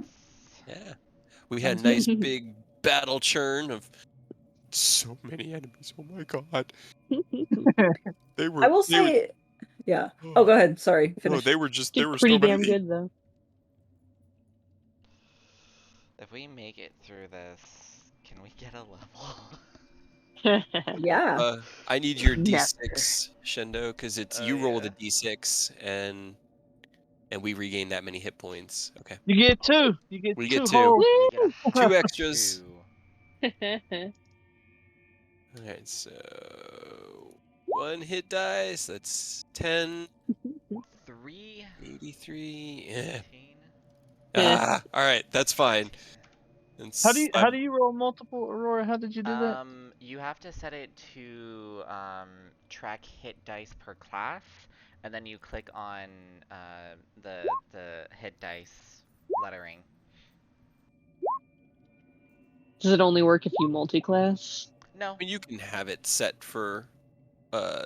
Yeah. We had a nice big battle churn of so many enemies. Oh my god. They were. I will they were- say, yeah. Oh, go ahead. Sorry. No, Finish. they were just. There Did were pretty so many. damn good though. If we make it through this, can we get a level? Yeah. I need your Never. D6, Shendo, because it's Oh, you roll the yeah. D6 and we regain that many hit points. Okay. You get two. You get We two get two. whole. We get a Two extras. two. Alright, so 1 hit dice, that's 10, 3. 83. Yeah. 15. Alright, that's fine. And How do you roll multiple, Aurora? How did you do that? You have to set it to track hit dice per class, and then you click on the hit dice lettering. Does it only work if you multi-class? No. I mean, you can have it set for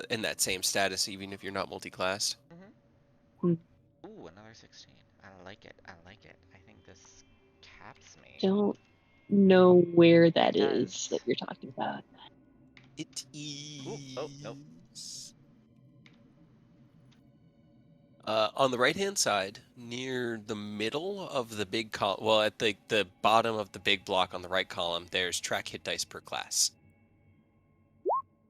in that same status even if you're not multi-classed. Hmm. Ooh, another 16. I like it. I like it. I think this caps me. Don't know where that It is does. that you're talking about. It is. Ooh, oh, nope. On the right-hand side, near the middle of the big column, well, at the bottom of the big block on the right column, there's track hit dice per class.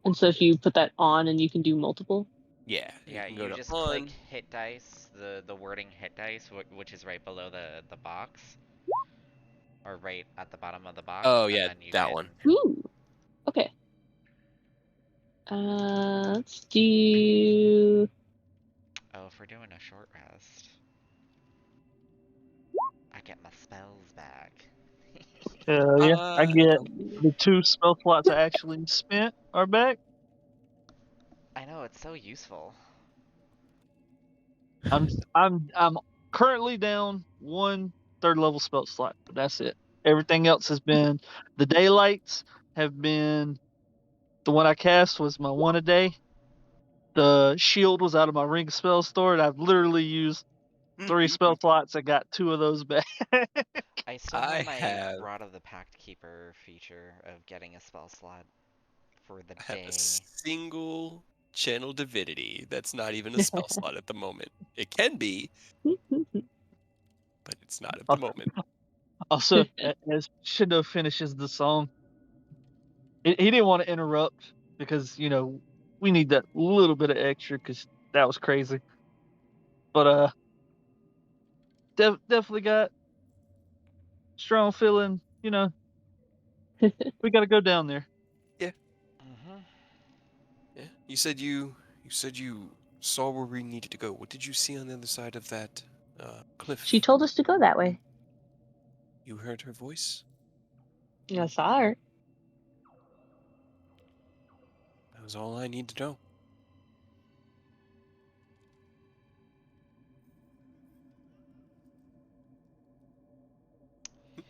And so if you put that on and you can do multiple? Yeah, Yeah, can go you to just on. click hit dice, the wording hit dice, which is right below the box. Or right at the bottom of the box. Oh, and yeah, then you that can... one. Ooh. Okay. Let's do... Oh, if we're doing a short rest, I get my spells back. Yeah, I get the 2 spell slots I actually spent are back. I know, it's so useful. I'm currently down 1 third level spell slot, but that's it. Everything else has been the daylights have been the one I cast was my 1 a day. The shield was out of my ring spell store, and I've literally used 3 spell slots. I got 2 of those back. I still I have my have- Rod of the Pact Keeper feature of getting a spell slot for the I have day. a single channel divinity that's not even a spell slot at the moment. It can be, but it's not at the moment. Also, as Shindo finishes the song, he didn't want to interrupt because we need that little bit of extra because that was crazy. But definitely got strong feeling. We got to go down there. Mm-hmm. Yeah. You said you saw where we needed to go. What did you see on the other side of that cliff? She told us to go that way. You heard her voice? I saw her. That was all I need to know.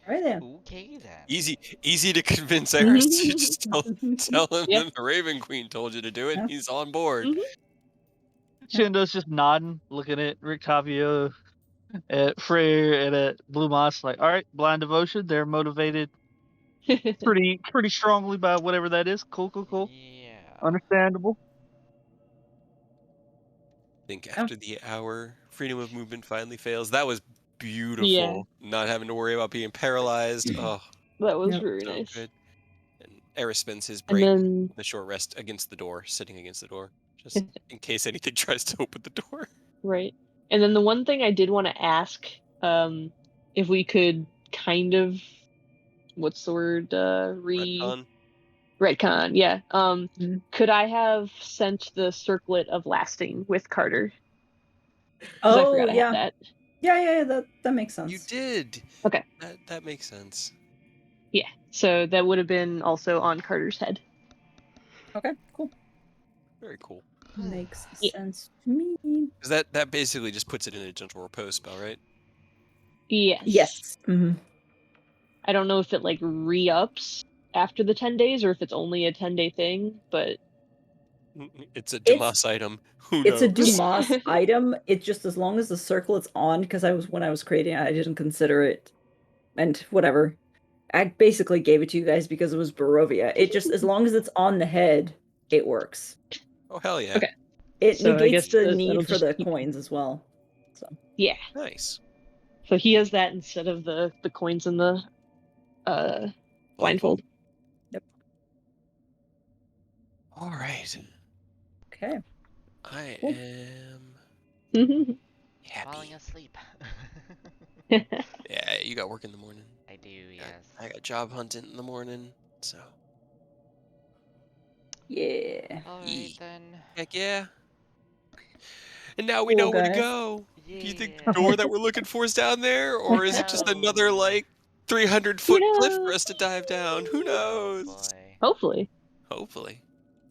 Right then. Okay then. Easy to convince Eris to just tell him Yep. that the Raven Queen told you to do it. Yeah. He's on board. Shindo's just nodding, looking at Rick Tavio, at Freyr, and at Blue Moss, like, all right, blind devotion. They're motivated pretty strongly by whatever that is. Cool. Yeah. Understandable. I think after the hour, freedom of movement finally fails. That was beautiful. Yeah. Not having to worry about being paralyzed. Oh, That was Yep. very so nice. good. And Eris spends his And break, then the short rest, against the door, sitting against the door, just in case anything tries to open the door. right. And then the one thing I did want to ask, if we could kind of, what's the word? Retcon. Retcon, yeah. Mhm. Could I have sent the circlet of lasting with Carter? 'Cause I Oh, forgot I yeah. had that. Yeah, that makes sense. You did. Okay. That makes sense. Yeah. So that would have been also on Carter's head. Okay, cool. Very cool. Makes Yeah. sense to me. Because that basically just puts it in a gentle repose spell, right? Yes. Yes. I don't know if it like re-ups after the 10 days or if it's only a 10-day thing, but It's a Dumas item. Who It's a knows? Dumas item. It's just as long as the circlet's on, because when I was creating it, I didn't consider it, and whatever. I basically gave it to you guys because it was Barovia. It just, as long as it's on the head, it works. Oh, hell yeah. Okay. It So I negates guess the that'll need for just the keep- coins as well. So Yeah. Nice. So he has that instead of the coins in the blindfold. Yep. All right. Okay. I Cool. am Falling happy. asleep. Yeah, you got work in the morning. I do, yes. I got job hunting in the morning, so. Yeah. Alright then. Heck yeah. And now we Cool, know where to guys. go. Yeah. Do you think the door that we're looking for is down there? Or is it just another, No. like, 300-foot cliff for us to dive down? Who Oh knows? boy. Hopefully. Hopefully.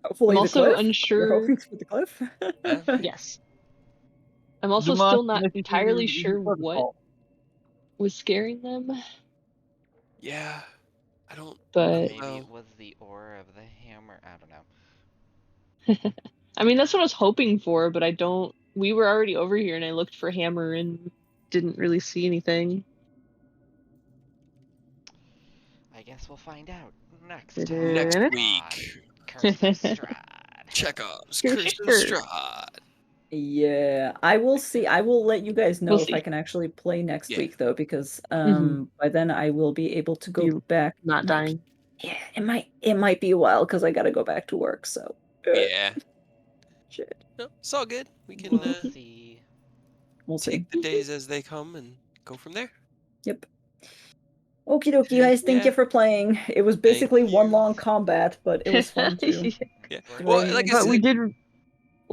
Hopefully I'm the also cliff. unsure. You're hoping for the cliff. Yeah, right? Yes. I'm also Dumas, still not next entirely year, sure what protocol. was scaring them, Yeah. I don't but Maybe know. it was the aura of the hammer. I don't know. I mean that's what I was hoping for, but I don't. We were already over here, and I looked for hammer and didn't really see anything. I guess we'll find out next Next time. Next on week. Curse of Strahd. Chekhov's For Curse of sure. Strahd. Yeah, I will see. I will let you guys know We'll if I see. can actually play next Yeah. week, though, because Mhm. by then I will be able to go You back. not dying. Yeah, it might be a while because I gotta go back to work. So Yeah. shit. No, it's all good. We can We'll see. We'll see. take the days as they come and go from there. Yep. Okie dokie, Heck guys. Thank yeah. you for playing. It was basically one you. long combat, but it was fun too. Yeah. We're Well, having like I But we said. did a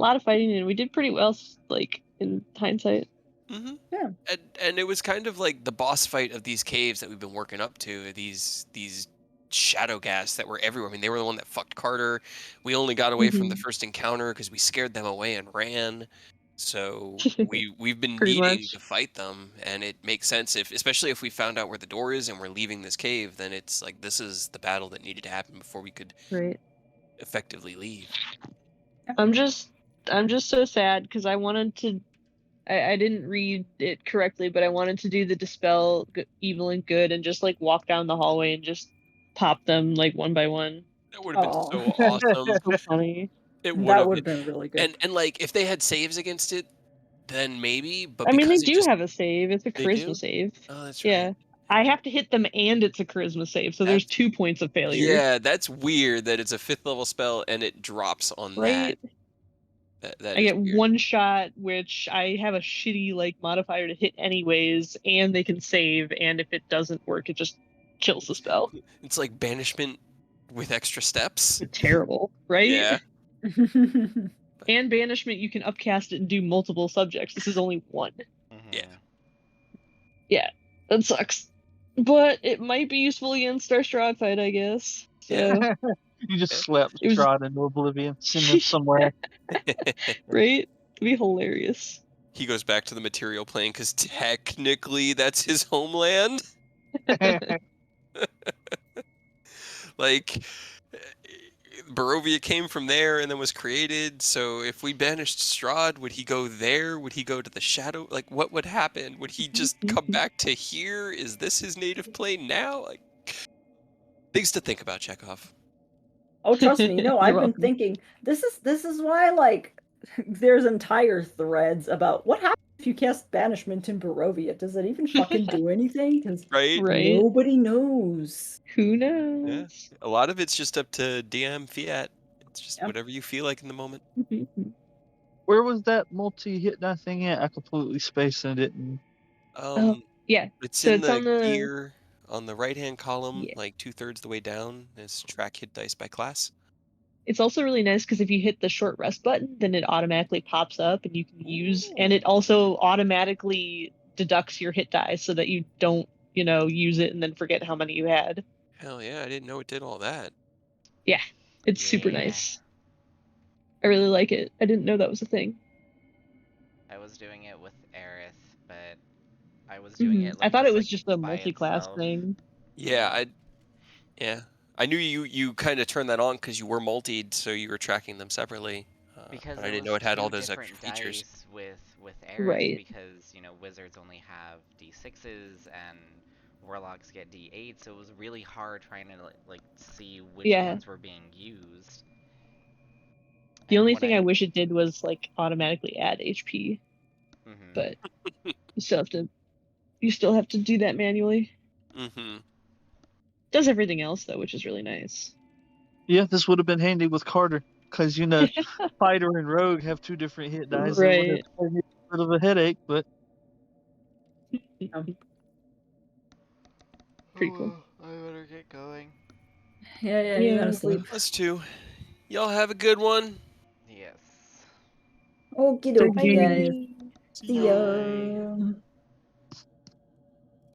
lot of fighting, and we did pretty well, like in hindsight. Mm-hmm. Yeah. And it was kind of like the boss fight of these caves that we've been working up to. These shadow gas that were everywhere. I mean, they were the one that fucked Carter. We only got away from the first encounter because we scared them away and ran. So we've been Pretty needing much. to fight them, and it makes sense especially if we found out where the door is and we're leaving this cave, then it's like this is the battle that needed to happen before we could Right. effectively leave. I'm just so sad because I wanted to. I didn't read it correctly, but I wanted to do the dispel evil and good and just like walk down the hallway and just pop them like one by one. That would have been Oh, so awesome. So funny. It would that have would been. have been really good. And like if they had saves against it, then maybe, but I mean, they because it do just have a save. It's a they charisma do? save. Oh, that's Yeah. right. I have to hit them and it's a charisma save, so there's That's 2 points of failure. Yeah, that's weird that it's a 5th level spell and it drops on Right? that I is get weird. one shot, which I have a shitty like modifier to hit anyways, and they can save, and if it doesn't work, it just kills the spell. It's like banishment with extra steps. Terrible, right? Yeah. And banishment, you can upcast it and do multiple subjects. This is only one. Yeah. Yeah, that sucks. But it might be useful against our Strahd fight, I guess. So, You just slapped It was- Strahd into oblivion, send him somewhere. right? It'd be hilarious. He goes back to the material plane because technically that's his homeland. Like, Barovia came from there and then was created. So if we banished Strahd, would he go there? Would he go to the shadow? Like, what would happen? Would he just come back to here? Is this his native plane now? Like, things to think about, Chekhov. Oh, trust me. No, You're I've been welcome. thinking this is why like there's entire threads about what happens if you cast banishment in Barovia. Does it even fucking do anything? Because Right? Right? nobody knows. Who Yeah. knows? A lot of it's just up to DM Fiat. It's just Yeah. whatever you feel like in the moment. Where was that multi-hit die thing at? I completely spaced and didn't. Yeah. It's So in it's the on the- gear on the right-hand column, Yeah. like 2/3 the way down. It's track hit dice by class. It's also really nice because if you hit the short rest button, then it automatically pops up and you can use, and it also automatically deducts your hit die so that you don't, use it and then forget how many you had. Hell yeah, I didn't know it did all that. Yeah, it's super Yeah. nice. I really like it. I didn't know that was a thing. I was doing it with Aerith, but I was doing it I like thought it was like just a by multi-class itself. thing. Yeah, I knew you kind of turned that on because you were multied, so you were tracking them separately. Because But I it didn't was know it had all two those extra different features. dice with Aerith, Right. because wizards only have d6s and warlocks get d8, so it was really hard trying to like see which Yeah. ones were being used. The And only when thing I wish it did was like automatically add HP, Mhm. but you still have to do that manually. Mm-hmm. Does everything else though, which is really nice. Yeah, this would have been handy with Carter, because fighter and rogue have 2 different hit dice. It would have Right. given me a bit of a headache, but Pretty cool. I better get going. Yeah, you gotta sleep. Us too. Y'all have a good one. Yes. Okie Thank dokie, you. guys. Bye. See ya.